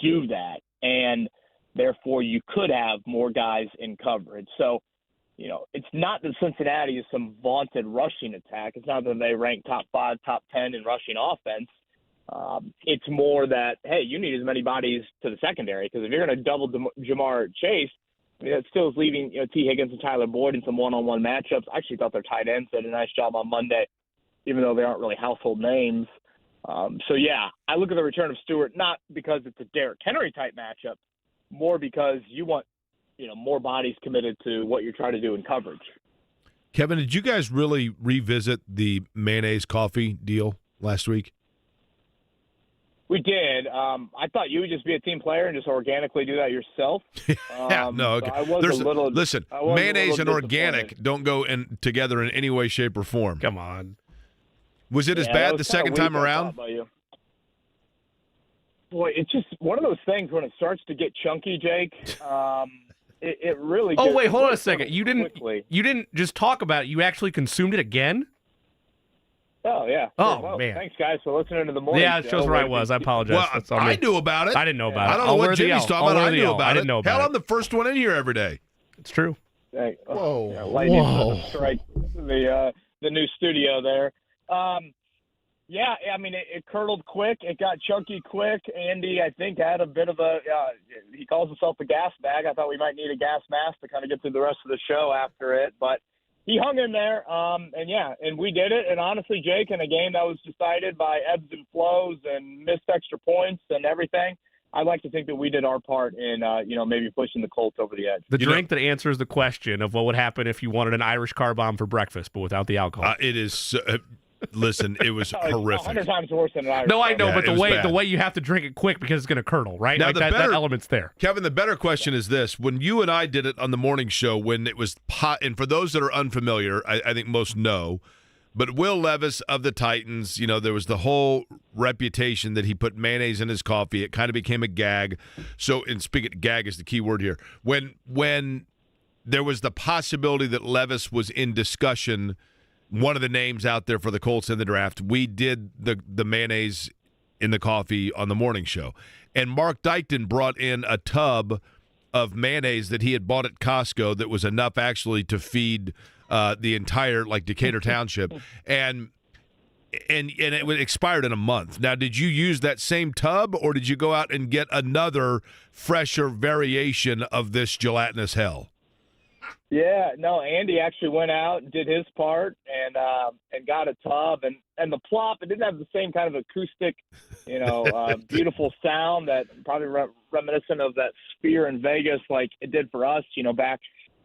do that. And therefore, you could have more guys in coverage. So, it's not that Cincinnati is some vaunted rushing attack. It's not that they rank top 5, top 10 in rushing offense. It's more that, hey, you need as many bodies to the secondary, because if you're going to double Jamar Chase, that still is leaving T. Higgins and Tyler Boyd in some one-on-one matchups. I actually thought their tight ends did a nice job on Monday, even though they aren't really household names. I look at the return of Stewart not because it's a Derrick Henry-type matchup, more because you want, more bodies committed to what you're trying to do in coverage. Kevin, did you guys really revisit the mayonnaise coffee deal last week? We did. I thought you would just be a team player and just organically do that yourself. No, okay. So listen, mayonnaise and organic don't go together in any way, shape, or form. Come on. Was it as bad the second time around? Boy, it's just one of those things when it starts to get chunky, Jake. It really. Oh wait, hold on a second. You didn't just talk about it. You actually consumed it again? Oh, yeah. Oh, well, man. Thanks, guys, for listening to the morning Yeah, it shows where I was. I apologize. Well, I knew about it. I didn't know about it. I don't know what Jimmy's talking about. I knew about it. I didn't know about Hell, it. I'm the first one in here every day. It's true. Hey, Whoa. Lightning strike the new studio there. It curdled quick. It got chunky quick. Andy, I think, had a bit of a he calls himself a gas bag. I thought we might need a gas mask to kind of get through the rest of the show after it, but he hung in there, and we did it. And honestly, Jake, in a game that was decided by ebbs and flows and missed extra points and everything, I'd like to think that we did our part in, maybe pushing the Colts over the edge. The drink that answers the question of what would happen if you wanted an Irish car bomb for breakfast, but without the alcohol. It is. Listen, it was horrific. 100 times worse than an Irish. No, I know, Yeah, but the way you have to drink it quick because it's going to curdle, right? Now, like that element's there. Kevin, the better question is this. When you and I did it on the morning show, when it was hot, and for those that are unfamiliar, I think most know, but Will Levis of the Titans, there was the whole reputation that he put mayonnaise in his coffee. It kind of became a gag. So, and speaking gag is the key word here. When there was the possibility that Levis was in discussion, one of the names out there for the Colts in the draft, we did the mayonnaise in the coffee on the morning show. And Mark Dykton brought in a tub of mayonnaise that he had bought at Costco that was enough actually to feed the entire Decatur Township. And it expired in a month. Now, did you use that same tub, or did you go out and get another fresher variation of this gelatinous hell? Yeah, no, Andy actually went out and did his part and got a tub and the plop. It didn't have the same kind of acoustic, beautiful sound that probably reminiscent of that Sphere in Vegas like it did for us, back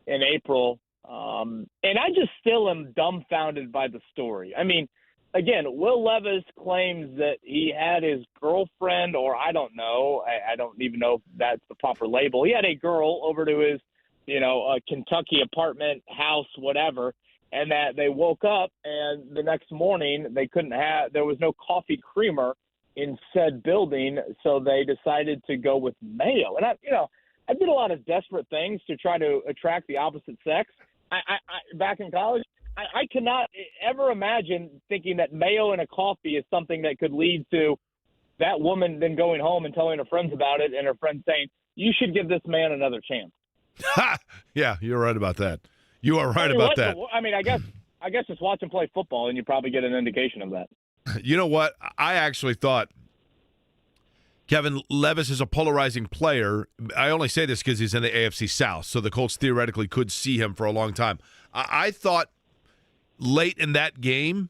in April. And I just still am dumbfounded by the story. I mean, again, Will Levis claims that he had his girlfriend, or I don't know. I don't even know if that's the proper label. He had a girl over to his a Kentucky apartment, house, whatever, and that they woke up and the next morning there was no coffee creamer in said building, so they decided to go with mayo. And I did a lot of desperate things to try to attract the opposite sex. I back in college, I cannot ever imagine thinking that mayo in a coffee is something that could lead to that woman then going home and telling her friends about it and her friends saying, you should give this man another chance. Yeah, you're right about that. You are right about that. I guess just watch him play football, and you probably get an indication of that. You know what? I actually thought Kevin Levis is a polarizing player. I only say this because he's in the AFC South, so the Colts theoretically could see him for a long time. I thought late in that game,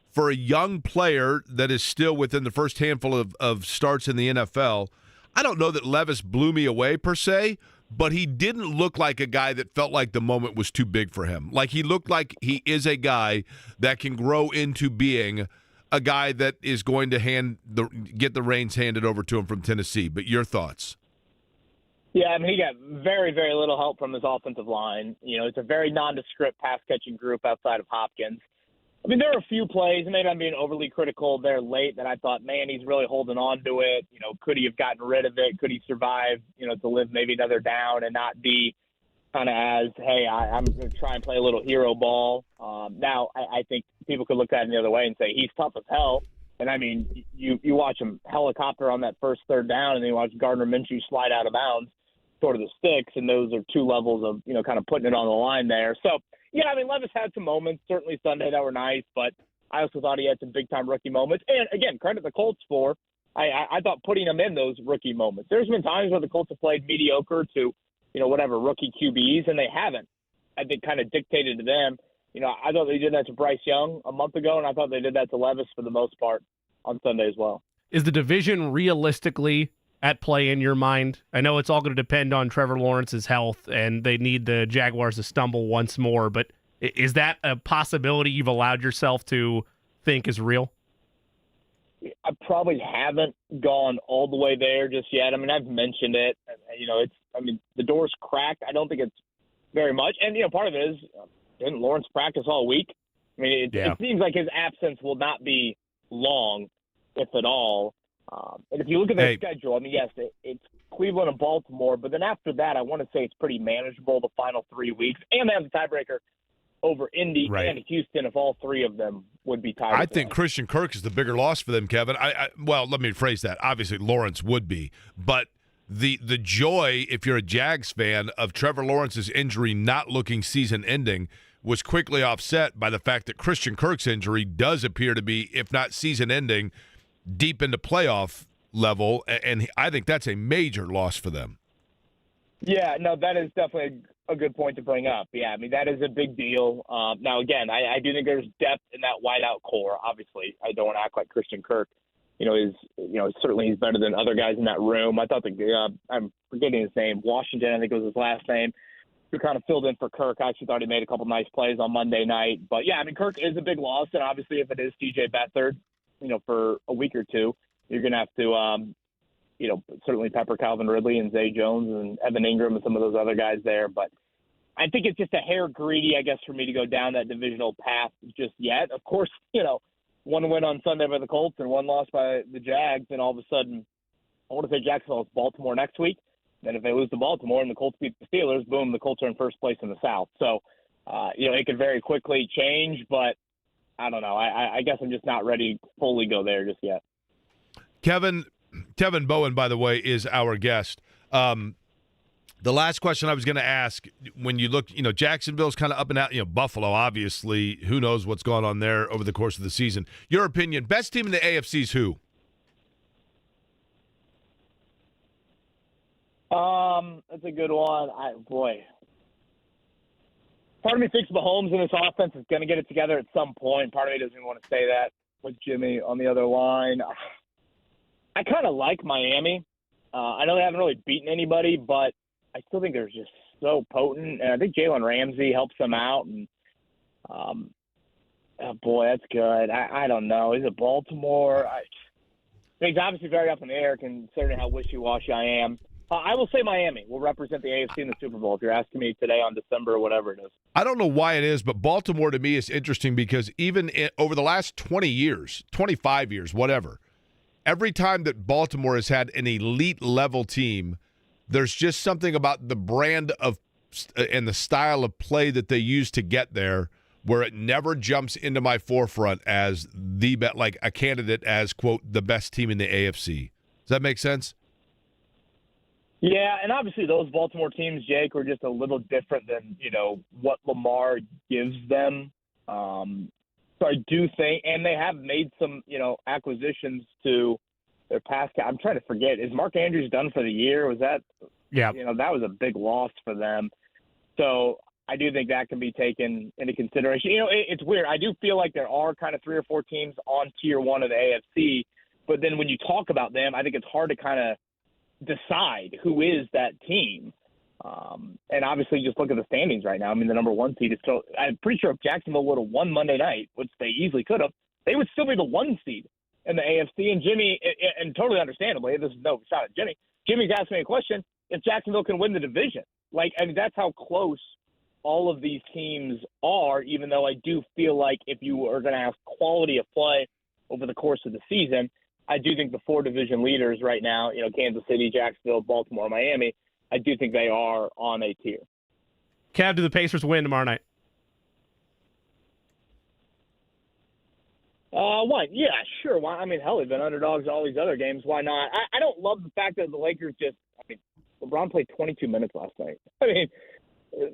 for a young player that is still within the first handful of starts in the NFL, I don't know that Levis blew me away per se, but he didn't look like a guy that felt like the moment was too big for him. Like he looked like he is a guy that can grow into being a guy that is going to get the reins handed over to him from Tennessee. But your thoughts? Yeah, I mean, he got very, very little help from his offensive line. It's a very nondescript pass-catching group outside of Hopkins. I mean, there are a few plays, and maybe I'm being overly critical there late, that I thought, man, he's really holding on to it. Could he have gotten rid of it? Could he survive, to live maybe another down and not be kind of as, hey, I'm going to try and play a little hero ball. Now, I think people could look at it the other way and say he's tough as hell. And, I mean, you watch him helicopter on that first third down, and then you watch Gardner Minshew slide out of bounds toward the sticks, and those are two levels of, kind of putting it on the line there. So, yeah, I mean, Levis had some moments, certainly Sunday, that were nice, but I also thought he had some big-time rookie moments. And, again, credit the Colts for, I thought putting him in those rookie moments. There's been times where the Colts have played mediocre to, rookie QBs, and they haven't. I think kind of dictated to them. I thought they did that to Bryce Young a month ago, and I thought they did that to Levis for the most part on Sunday as well. Is the division realistically at play in your mind? I know it's all going to depend on Trevor Lawrence's health, and they need the Jaguars to stumble once more, but is that a possibility you've allowed yourself to think is real? I probably haven't gone all the way there just yet. I mean, I've mentioned it. The door's cracked. I don't think it's very much. And, part of it is, didn't Lawrence practice all week? I mean, it seems like his absence will not be long, if at all. And if you look at their schedule, I mean, yes, it's Cleveland and Baltimore, but then after that, I want to say it's pretty manageable the final 3 weeks. And they have the tiebreaker over Indy and Houston if all three of them would be tied. I think Christian Kirk is the bigger loss for them, Kevin. Well, let me rephrase that. Obviously, Lawrence would be, but the joy, if you're a Jags fan, of Trevor Lawrence's injury not looking season-ending was quickly offset by the fact that Christian Kirk's injury does appear to be, if not season-ending, deep into playoff level, and I think that's a major loss for them. Yeah, no, that is definitely a good point to bring up. Yeah, I mean, that is a big deal. Now, again, I do think there's depth in that wideout core. Obviously, I don't want to act like Christian Kirk, certainly he's better than other guys in that room. I thought I'm forgetting his name, Washington, I think was his last name, who kind of filled in for Kirk. I actually thought he made a couple nice plays on Monday night. But, yeah, I mean, Kirk is a big loss, and obviously if it is TJ Beathard, for a week or two, you're going to have to, certainly pepper Calvin Ridley and Zay Jones and Evan Ingram and some of those other guys there. But I think it's just a hair greedy, I guess, for me to go down that divisional path just yet. Of course, one win on Sunday by the Colts and one loss by the Jags, and all of a sudden, I want to say Jacksonville's Baltimore next week. Then if they lose to Baltimore and the Colts beat the Steelers, boom, the Colts are in first place in the South. So, it could very quickly change, but I don't know. I guess I'm just not ready to fully go there just yet. Kevin Bowen, by the way, is our guest. The last question I was going to ask, when you look, Jacksonville's kind of up and out, Buffalo, obviously, who knows what's going on there over the course of the season. Your opinion, best team in the AFC is who? That's a good one. Part of me thinks Mahomes and his offense is going to get it together at some point. Part of me doesn't even want to say that with Jimmy on the other line. I kind of like Miami. I know they haven't really beaten anybody, but I still think they're just so potent. And I think Jalen Ramsey helps them out. And, oh boy, that's good. I don't know. Is it Baltimore? It's obviously very up in the air considering how wishy-washy I am. I will say Miami will represent the AFC in the Super Bowl if you're asking me today on December or whatever it is. I don't know why it is, but Baltimore to me is interesting because even over the last 20 years, 25 years, whatever, every time that Baltimore has had an elite level team, there's just something about the brand of and the style of play that they use to get there where it never jumps into my forefront as like a candidate as, quote, the best team in the AFC. Does that make sense? Yeah, and obviously those Baltimore teams, Jake, are just a little different than, what Lamar gives them. So I do think, and they have made some, acquisitions to their pass. I'm trying to forget. Is Mark Andrews done for the year? Was that? Yeah. That was a big loss for them. So I do think that can be taken into consideration. It's weird. I do feel like there are kind of 3 or 4 teams on tier 1 of the AFC, but then when you talk about them, I think it's hard to kind of decide who is that team. And obviously just look at the standings right now. I mean, the number 1 seed is still, I'm pretty sure if Jacksonville would have won Monday night, which they easily could have, they would still be the 1 seed in the AFC. And Jimmy, and totally understandably, this is no shot at Jimmy, Jimmy's asked me a question, if Jacksonville can win the division. That's how close all of these teams are, even though I do feel like if you are going to have quality of play over the course of the season, I do think the 4 division leaders right now, Kansas City, Jacksonville, Baltimore, Miami, I do think they are on a tier. Cav, do the Pacers win tomorrow night? Why? Yeah, sure. Why? I mean, hell, they've been underdogs in all these other games. Why not? I don't love the fact that the Lakers LeBron played 22 minutes last night. I mean,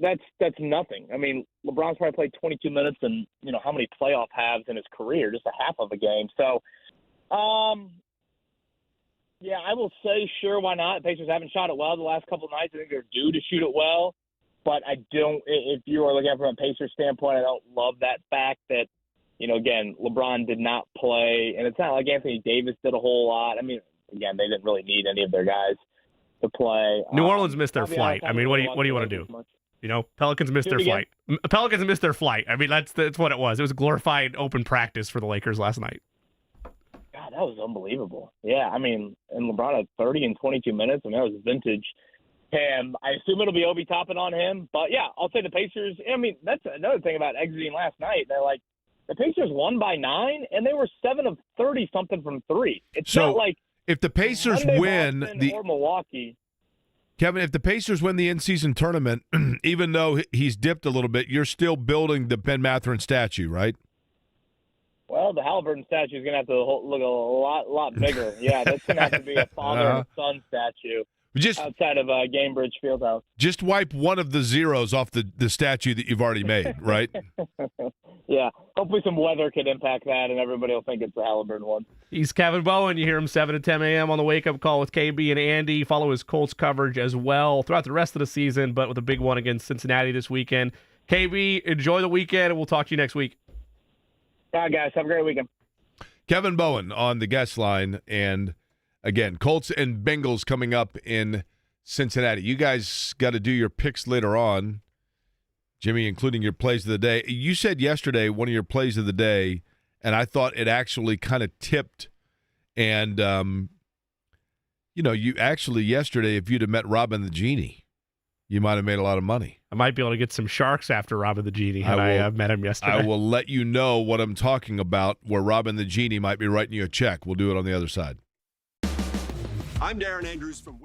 that's nothing. I mean, LeBron's probably played 22 minutes and, how many playoff halves in his career, just a half of a game. So, yeah, I will say sure, why not? The Pacers haven't shot it well the last couple of nights. I think they're due to shoot it well. But I don't – if you are looking at it from a Pacers standpoint, I don't love that fact that, again, LeBron did not play. And it's not like Anthony Davis did a whole lot. I mean, again, they didn't really need any of their guys to play. New Orleans missed their flight. I mean, what do you want to do? Pelicans missed their flight. Pelicans missed their flight. I mean, that's what it was. It was a glorified open practice for the Lakers last night. God, that was unbelievable. Yeah, I mean, and LeBron had 30 in 22 minutes, and that was vintage him. I assume it'll be Obi Toppin on him. But, yeah, I'll say the Pacers. I mean, that's another thing about exiting last night. They're like, the Pacers won by 9, and they were 7 of 30-something from 3. It's not like if the Pacers Monday, win Boston or Milwaukee. Kevin, if the Pacers win the in-season tournament, even though he's dipped a little bit, you're still building the Ben Mathurin statue, right? Well, the Haliburton statue is going to have to look a lot bigger. Yeah, that's going to have to be a father and son statue outside of Gamebridge Fieldhouse. Just wipe one of the zeros off the statue that you've already made, right? Yeah. Hopefully some weather could impact that, and everybody will think it's the Haliburton one. He's Kevin Bowen. You hear him 7 to 10 a.m. on the wake-up call with KB and Andy. Follow his Colts coverage as well throughout the rest of the season, but with a big one against Cincinnati this weekend. KB, enjoy the weekend, and we'll talk to you next week. All right, guys. Have a great weekend. Kevin Bowen on the guest line. And, again, Colts and Bengals coming up in Cincinnati. You guys got to do your picks later on, Jimmy, including your plays of the day. You said yesterday one of your plays of the day, and I thought it actually kind of tipped. And, you actually yesterday, if you'd have met Robin the Genie, you might have made a lot of money. I might be able to get some sharks after Robin the Genie had I met him yesterday. I will let you know what I'm talking about, where Robin the Genie might be writing you a check. We'll do it on the other side. I'm Darren Andrews from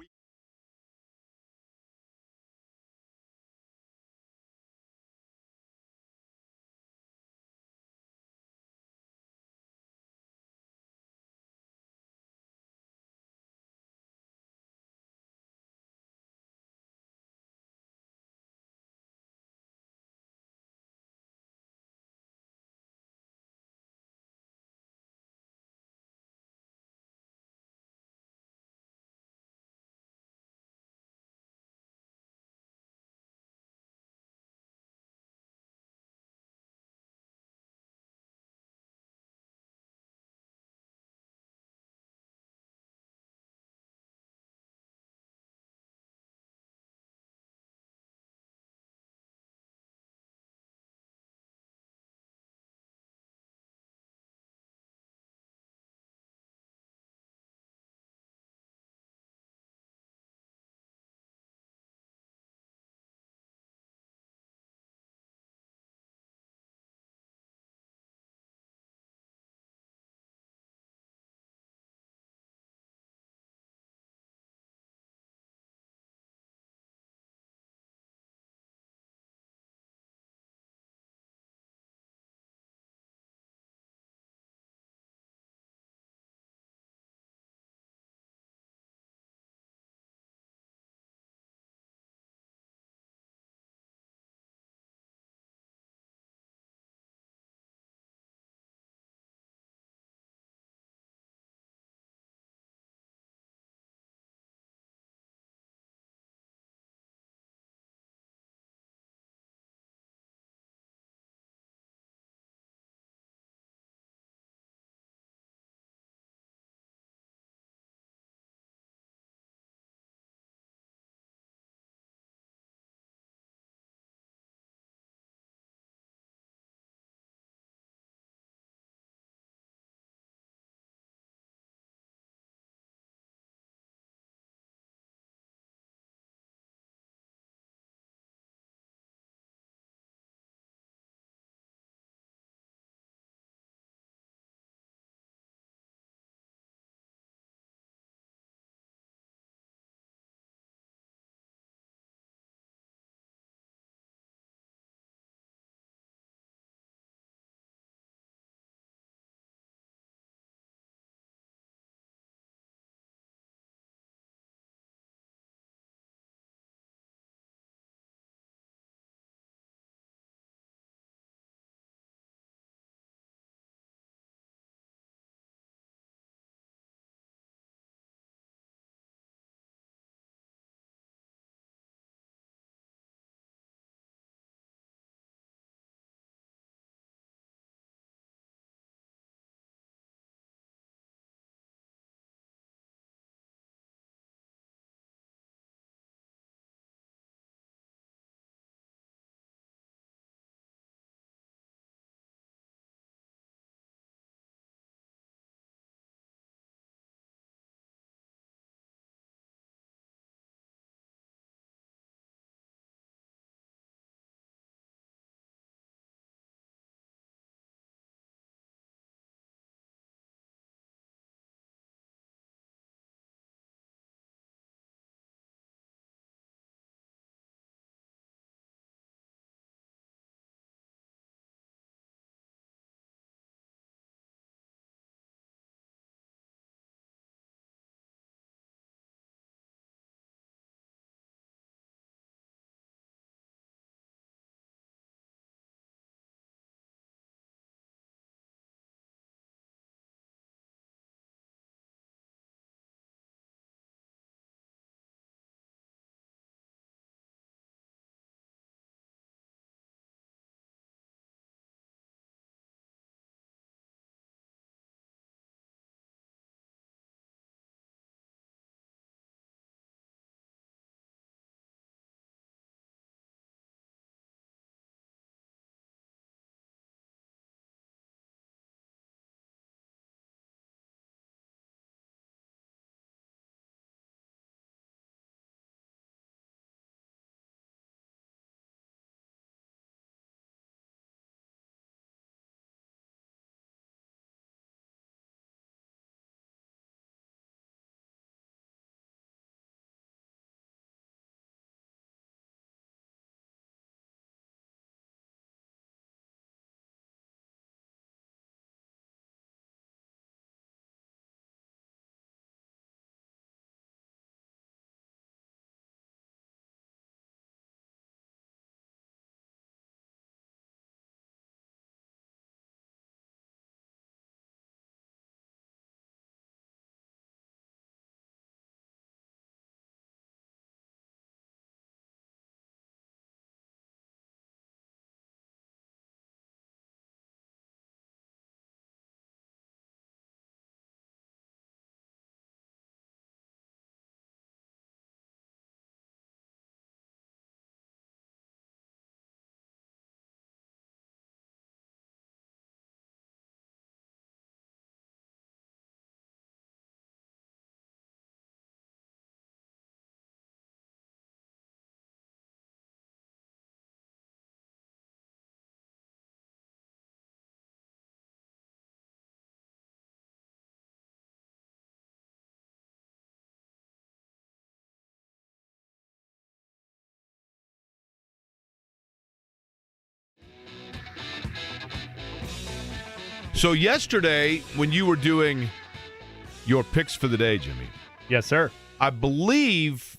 So yesterday, when you were doing your picks for the day, Jimmy. Yes, sir. I believe,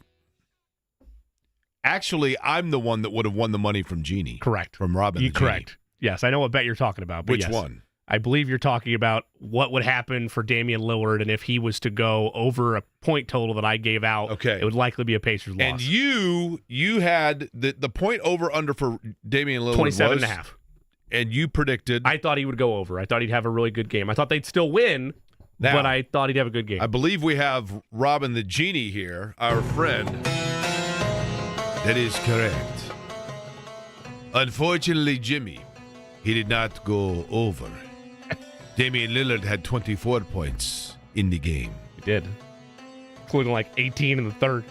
actually, I'm the one that would have won the money from Jeannie. Correct. From Robin. Correct. Yes, I know what bet you're talking about. But Which yes, one? I believe you're talking about what would happen for Damian Lillard, and if he was to go over a point total that I gave out, okay, it would likely be a Pacers loss. And you had the point over under for Damian Lillard 27.5. And you predicted. I thought he would go over. I thought he'd have a really good game. I thought they'd still win, but I thought he'd have a good game. I believe we have Robin the Genie here, our friend. That is correct. Unfortunately, Jimmy, he did not go over. Damian Lillard had 24 points in the game. He did. Including like 18 in the third.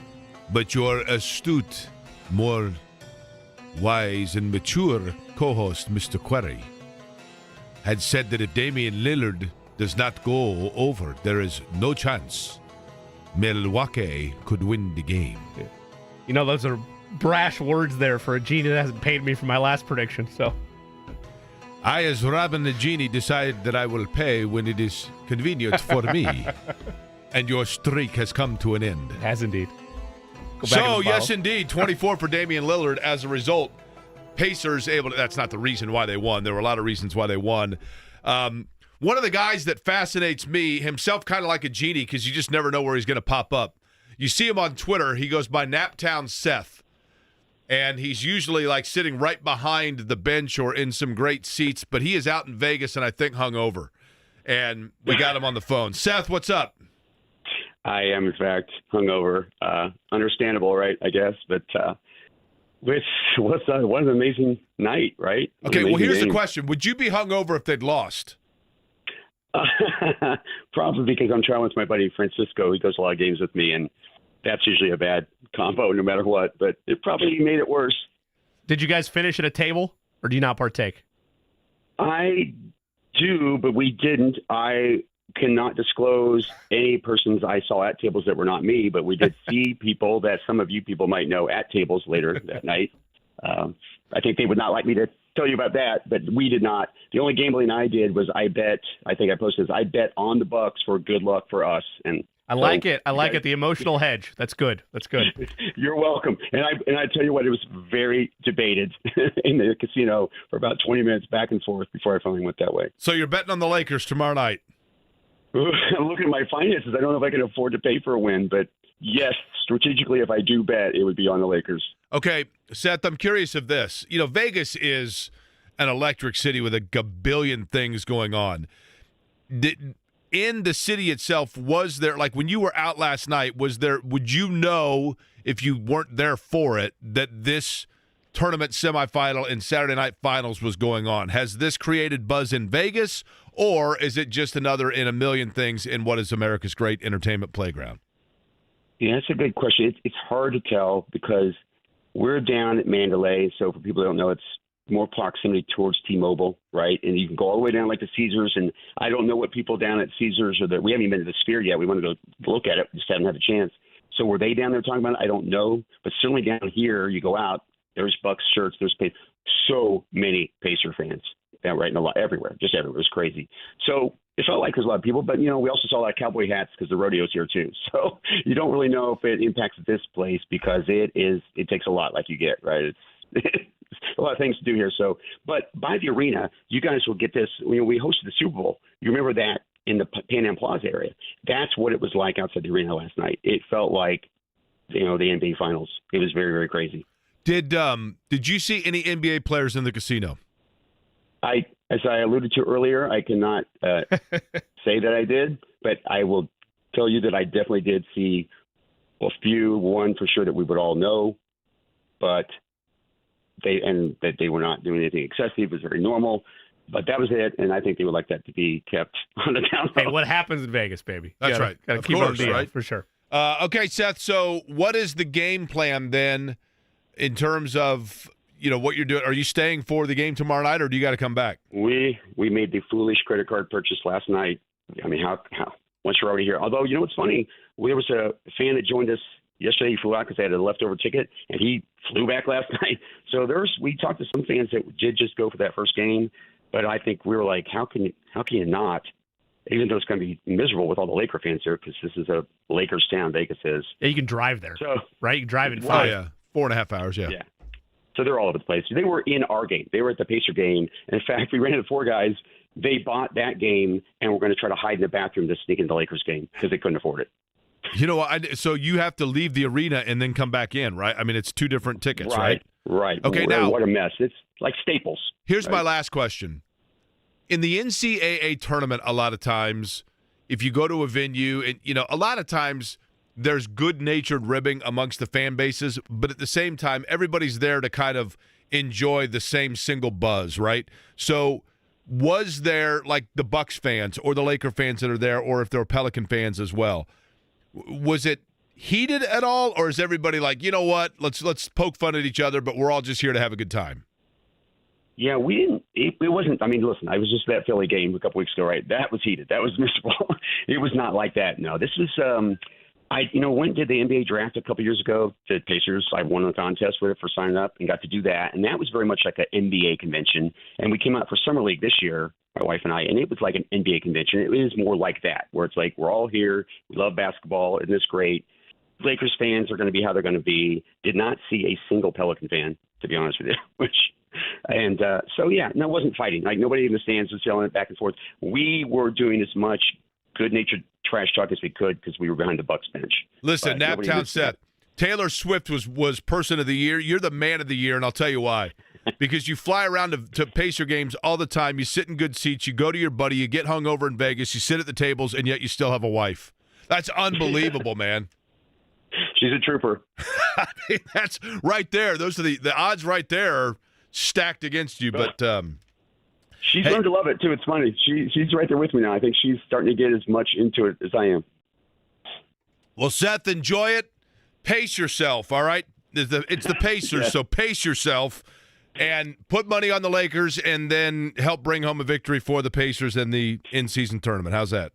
But your astute, more wise and mature co-host, Mr. Query, had said that if Damian Lillard does not go over, there is no chance Milwaukee could win the game. Yeah. You know, those are brash words there for a genie that hasn't paid me for my last prediction, so... I, as Robin the Genie, decide that I will pay when it is convenient for me. And your streak has come to an end. It has indeed. So, yes, indeed, 24 for Damian Lillard. As a result, Pacers able to... That's not the reason why they won. There were a lot of reasons why they won. One of the guys that fascinates me, himself kind of like a genie, because you just never know where he's going to pop up. You see him on Twitter. He goes by Naptown Seth. And he's usually like sitting right behind the bench or in some great seats, but he is out in Vegas and I think hungover. And we got him on the phone. Seth, what's up? I am, in fact, hungover. Understandable, right, I guess. But what an amazing night, right? Okay, well, here's the question. Would you be hungover if they'd lost? Probably, because I'm traveling with my buddy Francisco. He goes a lot of games with me, and that's usually a bad combo no matter what, but it probably made it worse. Did you guys finish at a table, or do you not partake? I do, but we didn't. I cannot disclose any persons I saw at tables that were not me, but we did see people that some of you people might know at tables later that night. I think they would not like me to tell you about that, but we did not. The only gambling I did was I bet on the Bucks for good luck for us, and I like it. I like it. The emotional hedge. That's good. That's good. You're welcome. And I tell you what, it was very debated in the casino for about 20 minutes back and forth before I finally went that way. So you're betting on the Lakers tomorrow night? I'm looking at my finances. I don't know if I can afford to pay for a win, but yes, strategically, if I do bet, it would be on the Lakers. Okay, Seth, I'm curious of this. You know, Vegas is an electric city with a gabillion things going on. In the city itself, was there, like when you were out last night, would you know, if you weren't there for it, that this tournament semifinal and Saturday night finals was going on? Has this created buzz in Vegas, or is it just another in a million things in what is America's great entertainment playground? Yeah, that's a good question. It's hard to tell because we're down at Mandalay, so for people that don't know, it's more proximity towards T-Mobile, right? And you can go all the way down like the Caesars, and I don't know what people down at Caesars we haven't even been to the Sphere yet. We want to go look at it, just haven't had a chance. So were they down there talking about it? I don't know, but certainly down here, you go out, there's Bucks shirts, there's so many Pacer fans right now, everywhere, just everywhere. It was crazy. So it felt like there's a lot of people, but we also saw a lot of cowboy hats because the rodeo's here too. So you don't really know if it impacts this place because it takes a lot, like you get, right? It's a lot of things to do here. So, but by the arena, you guys will get this. We hosted the Super Bowl. You remember that in the Pan Am Plaza area? That's what it was like outside the arena last night. It felt like, the NBA Finals. It was very, very crazy. Did you see any NBA players in the casino? As I alluded to earlier, I cannot say that I did, but I will tell you that I definitely did see a few. One for sure that we would all know, but that they were not doing anything excessive. It was very normal, but that was it. And I think they would like that to be kept on the down low. Hey, what happens in Vegas, baby? That's right. Gotta of keep course, on right? For sure. Okay, Seth. So, what is the game plan then, in terms of what you're doing? Are you staying for the game tomorrow night, or do you got to come back? We made the foolish credit card purchase last night. I mean, how once you're already here. Although what's funny, there was a fan that joined us yesterday. He flew out because they had a leftover ticket, and he flew back last night. So we talked to some fans that did just go for that first game. But I think we were like, how can you not? Even though it's going to be miserable with all the Laker fans here, because this is a Lakers town, Vegas is. Yeah, you can drive there, so, right? You can drive in 5. Oh, yeah. 4.5 hours, yeah. Yeah. So they're all over the place. They were in our game. They were at the Pacer game. And in fact, we ran into 4 guys. They bought that game and were going to try to hide in the bathroom to sneak into the Lakers game because they couldn't afford it. You know what? So you have to leave the arena and then come back in, right? I mean, it's 2 different tickets, right? Right. Okay, now what a mess. It's like Staples. Here's my last question. In the NCAA tournament, a lot of times, if you go to a venue, and a lot of times there's good-natured ribbing amongst the fan bases, but at the same time, everybody's there to kind of enjoy the same single buzz, right? So was there, like, the Bucks fans or the Laker fans that are there, or if there were Pelican fans as well, was it heated at all, or is everybody like, you know what, let's poke fun at each other, but we're all just here to have a good time? Yeah, we didn't. It wasn't. I mean, listen, I was just at that Philly game a couple weeks ago, right? That was heated. That was miserable. It was not like that. No, this was. Went did the NBA draft a couple years ago to Pacers. I won a contest with it for signing up and got to do that, and that was very much like an NBA convention. And we came out for Summer League this year, my wife and I, and it was like an NBA convention. It is more like that, where it's like we're all here. We love basketball. Isn't this great? Lakers fans are going to be how they're going to be. Did not see a single Pelican fan, to be honest with you, And so, yeah, no, it wasn't fighting. Like, nobody in the stands was yelling it back and forth. We were doing as much good-natured trash talk as we could because we were behind the Bucks bench. Listen, Naptown Seth, Taylor Swift was Person of the Year. You're the Man of the Year, and I'll tell you why. Because you fly around to Pacer games all the time. You sit in good seats. You go to your buddy. You get hung over in Vegas. You sit at the tables, and yet you still have a wife. That's unbelievable, man. She's a trooper. I mean, that's right there. Those are the odds right there are stacked against you, but she's learned to love it too. It's funny. She's right there with me now. I think she's starting to get as much into it as I am. Well, Seth, enjoy it. Pace yourself, all right? It's the Pacers, so pace yourself and put money on the Lakers and then help bring home a victory for the Pacers in the in-season tournament. How's that?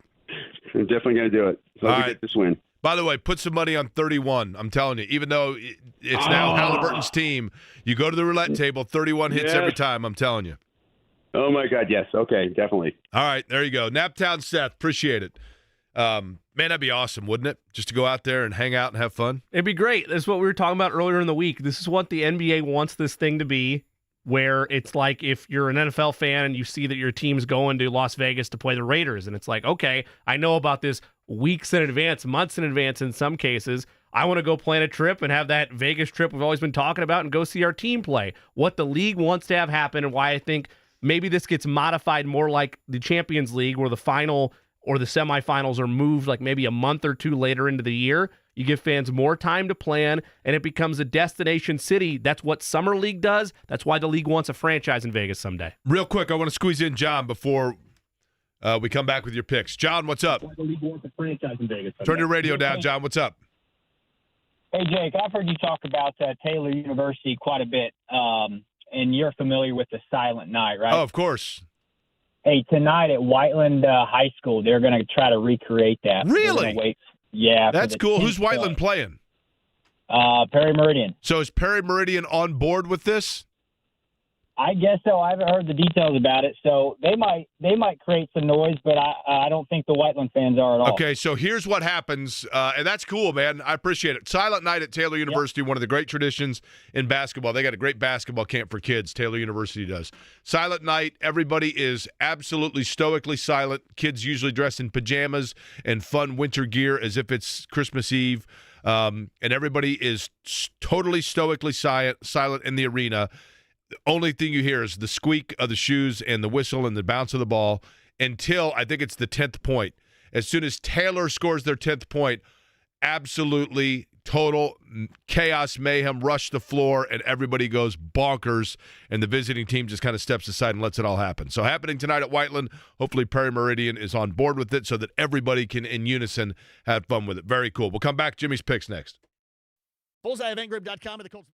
I'm definitely going to do it. So I get this win. By the way, put some money on 31. I'm telling you, even though it's now Haliburton's team, you go to the roulette table, 31 hits every time. I'm telling you. Oh, my God, yes. Okay, definitely. All right, there you go. Naptown Seth, appreciate it. Man, that'd be awesome, wouldn't it? Just to go out there and hang out and have fun. It'd be great. That's what we were talking about earlier in the week. This is what the NBA wants this thing to be, where it's like if you're an NFL fan and you see that your team's going to Las Vegas to play the Raiders, and it's like, okay, I know about this weeks in advance, months in advance in some cases. I want to go plan a trip and have that Vegas trip we've always been talking about and go see our team play. What the league wants to have happen, and why I think maybe this gets modified more like the Champions League, where the final or the semifinals are moved like maybe a month or two later into the year. You give fans more time to plan, and it becomes a destination city. That's what Summer League does. That's why the league wants a franchise in Vegas someday. Real quick, I want to squeeze in John before we come back with your picks. John, what's up? The league wants a franchise in Vegas someday. Turn your radio down, John. What's up? Hey, Jake, I've heard you talk about Taylor University quite a bit, and you're familiar with the Silent Night, right? Oh, of course. Hey, tonight at Whiteland High School, they're going to try to recreate that. Really? Yeah. That's cool. Who's Whiteland playing? Perry Meridian. So is Perry Meridian on board with this? I guess so. I haven't heard the details about it, so they might create some noise, but I don't think the Whiteland fans are at all. Okay, so here's what happens, and that's cool, man. I appreciate it. Silent Night at Taylor University, one of the great traditions in basketball. They got a great basketball camp for kids, Taylor University does. Silent Night, everybody is absolutely stoically silent. Kids usually dress in pajamas and fun winter gear as if it's Christmas Eve, and everybody is totally stoically silent in the arena. The only thing you hear is the squeak of the shoes and the whistle and the bounce of the ball until I think it's the 10th point. As soon as Taylor scores their 10th point, absolutely total chaos, mayhem, rush the floor, and everybody goes bonkers, and the visiting team just kind of steps aside and lets it all happen. So happening tonight at Whiteland. Hopefully Perry Meridian is on board with it so that everybody can, in unison, have fun with it. Very cool. We'll come back. Jimmy's picks next. BullseyeEventGroup.com and the Colts.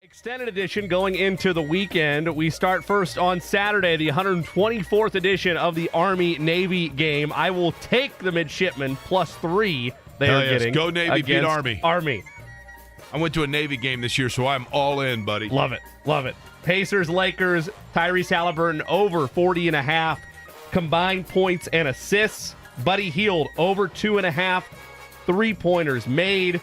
Extended edition going into the weekend. We start first on Saturday, the 124th edition of the Army-Navy game. I will take the midshipmen +3 they are getting. Go Navy, beat Army. Army. I went to a Navy game this year, so I'm all in, buddy. Love it. Love it. Pacers, Lakers, Tyrese Haliburton over 40.5 combined points and assists. Buddy Hield over 2.5 3-pointers made.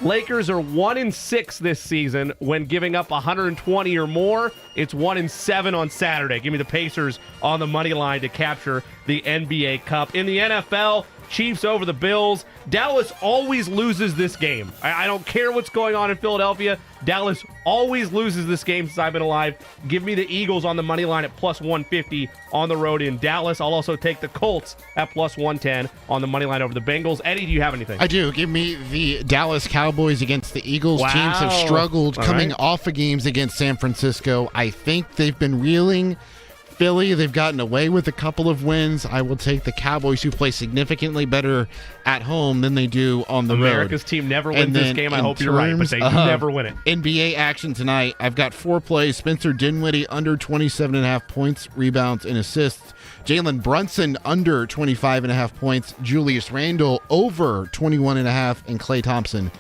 Lakers are 1-6 this season when giving up 120 or more. It's 1-7 on Saturday. Give me the Pacers on the money line to capture the NBA Cup. In the NFL, Chiefs over the Bills. Dallas always loses this game. I don't care what's going on in Philadelphia. Dallas always loses this game since I've been alive. Give me the Eagles on the money line at +150 on the road in Dallas. I'll also take the Colts at +110 on the money line over the Bengals. Eddie, do you have anything? I do. Give me the Dallas Cowboys against the Eagles. Wow. Teams have struggled coming right. off of games against San Francisco. I think they've been reeling. Philly, they've gotten away with a couple of wins. I will take the Cowboys, who play significantly better at home than they do on the road. America's team never wins this game. I hope you're right, but they never win it. NBA action tonight. I've got 4 plays. Spencer Dinwiddie under 27.5 points, rebounds, and assists. Jalen Brunson under 25.5 points. Julius Randle over 21.5, and Klay Thompson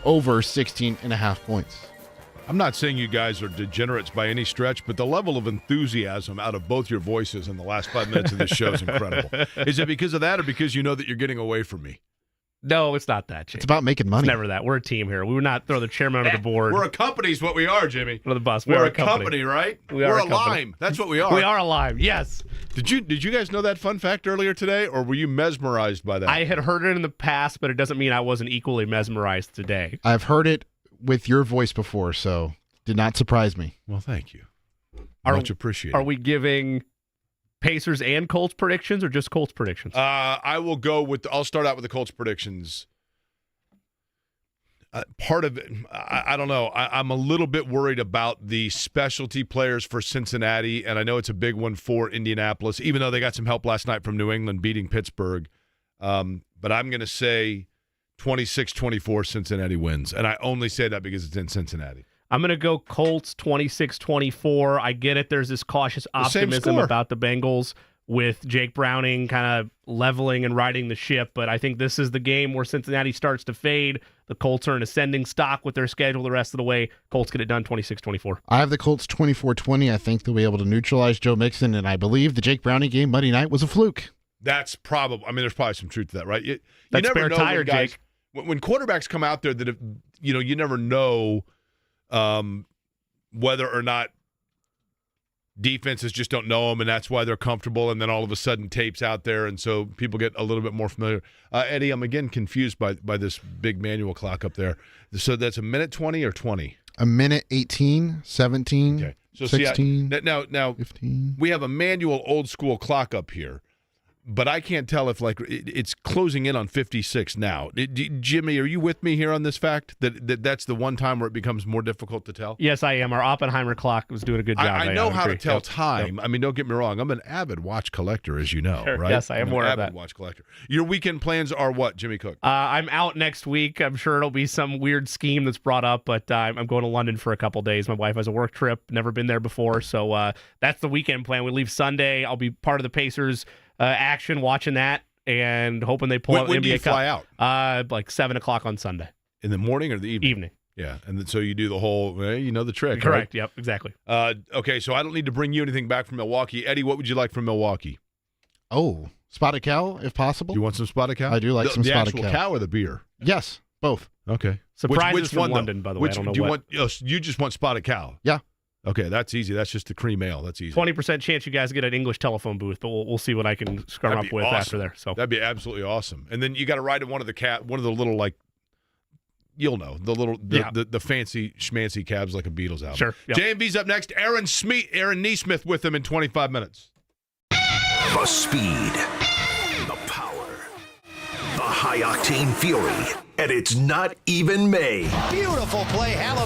over 16.5 points. I'm not saying you guys are degenerates by any stretch, but the level of enthusiasm out of both your voices in the last 5 minutes of this show is incredible. Is it because of that or because you know that you're getting away from me? No, it's not that, Jimmy. It's about making money. It's never that. We're a team here. We would not throw the chairman under the board. We're a company is what we are, Jimmy. Under the bus. We're a company, right? We're a lime. That's what we are. We are a lime, yes. Did you guys know that fun fact earlier today, or were you mesmerized by that? I had heard it in the past, but it doesn't mean I wasn't equally mesmerized today. I've heard it with your voice before, so did not surprise me. Well, thank you. Much appreciated. Are we giving Pacers and Colts predictions or just Colts predictions? I will go with I'll start out with the Colts predictions. Part of it, I don't know. I'm a little bit worried about the specialty players for Cincinnati, and I know it's a big one for Indianapolis, even though they got some help last night from New England beating Pittsburgh. But I'm going to say 26-24 Cincinnati wins, and I only say that because it's in Cincinnati. I'm going to go Colts 26-24. I get it. There's this cautious optimism about the Bengals with Jake Browning kind of leveling and riding the ship, but I think this is the game where Cincinnati starts to fade. The Colts are in ascending stock with their schedule the rest of the way. Colts get it done 26-24. I have the Colts 24-20. I think they'll be able to neutralize Joe Mixon, and I believe the Jake Browning game Monday night was a fluke. That's probably. I mean, there's probably some truth to that, right? You That's never spare know tire, when guys, Jake. When quarterbacks come out there that you never know whether or not defenses just don't know them, and that's why they're comfortable, and then all of a sudden tape's out there, and so people get a little bit more familiar. Eddie, I'm again confused by this big manual clock up there. So that's a minute 20 or 20? A minute 18, 17, okay. So 16, now 15. We have a manual old school clock up here, but I can't tell if it's closing in on 56 now. Jimmy, are you with me here on this fact that's the one time where it becomes more difficult to tell? Yes, I am. Our Oppenheimer clock was doing a good job. I know how to tell Yep. time. Yep. I mean, don't get me wrong. I'm an avid watch collector, as you know, Sure. right? Yes, I am aware of that. Avid watch collector. Your weekend plans are what, Jimmy Cook? I'm out next week. I'm sure it'll be some weird scheme that's brought up, but I'm going to London for a couple days. My wife has a work trip. Never been there before, so that's the weekend plan. We leave Sunday. I'll be part of the Pacers action, watching that, and hoping they pull out the NBA Cup. When do you fly out? Like 7 o'clock on Sunday. In the morning or the evening? Evening. Yeah, and then, so you do the whole, the trick, Correct, right? Yep, exactly. Okay, so I don't need to bring you anything back from Milwaukee. Eddie, what would you like from Milwaukee? Oh, spotted cow, if possible. You want some spotted cow? I do like some spotted cow. The actual cow or the beer? Yes, both. Okay. Surprises which from one, London, by the way. I don't know what. You just want spotted cow? Yeah. Okay, that's easy. That's just the cream ale. That's easy. 20% chance you guys get an English telephone booth, but we'll see what I can scrum up with after there. So that'd be absolutely awesome. And then you got to ride in one of the little you'll know the fancy schmancy cabs like a Beatles album. Sure. Yep. J&B's up next. Aaron Neesmith with them in 25 minutes. The speed, the power, the high octane fury, and it's not even May. Beautiful play, Haliburton.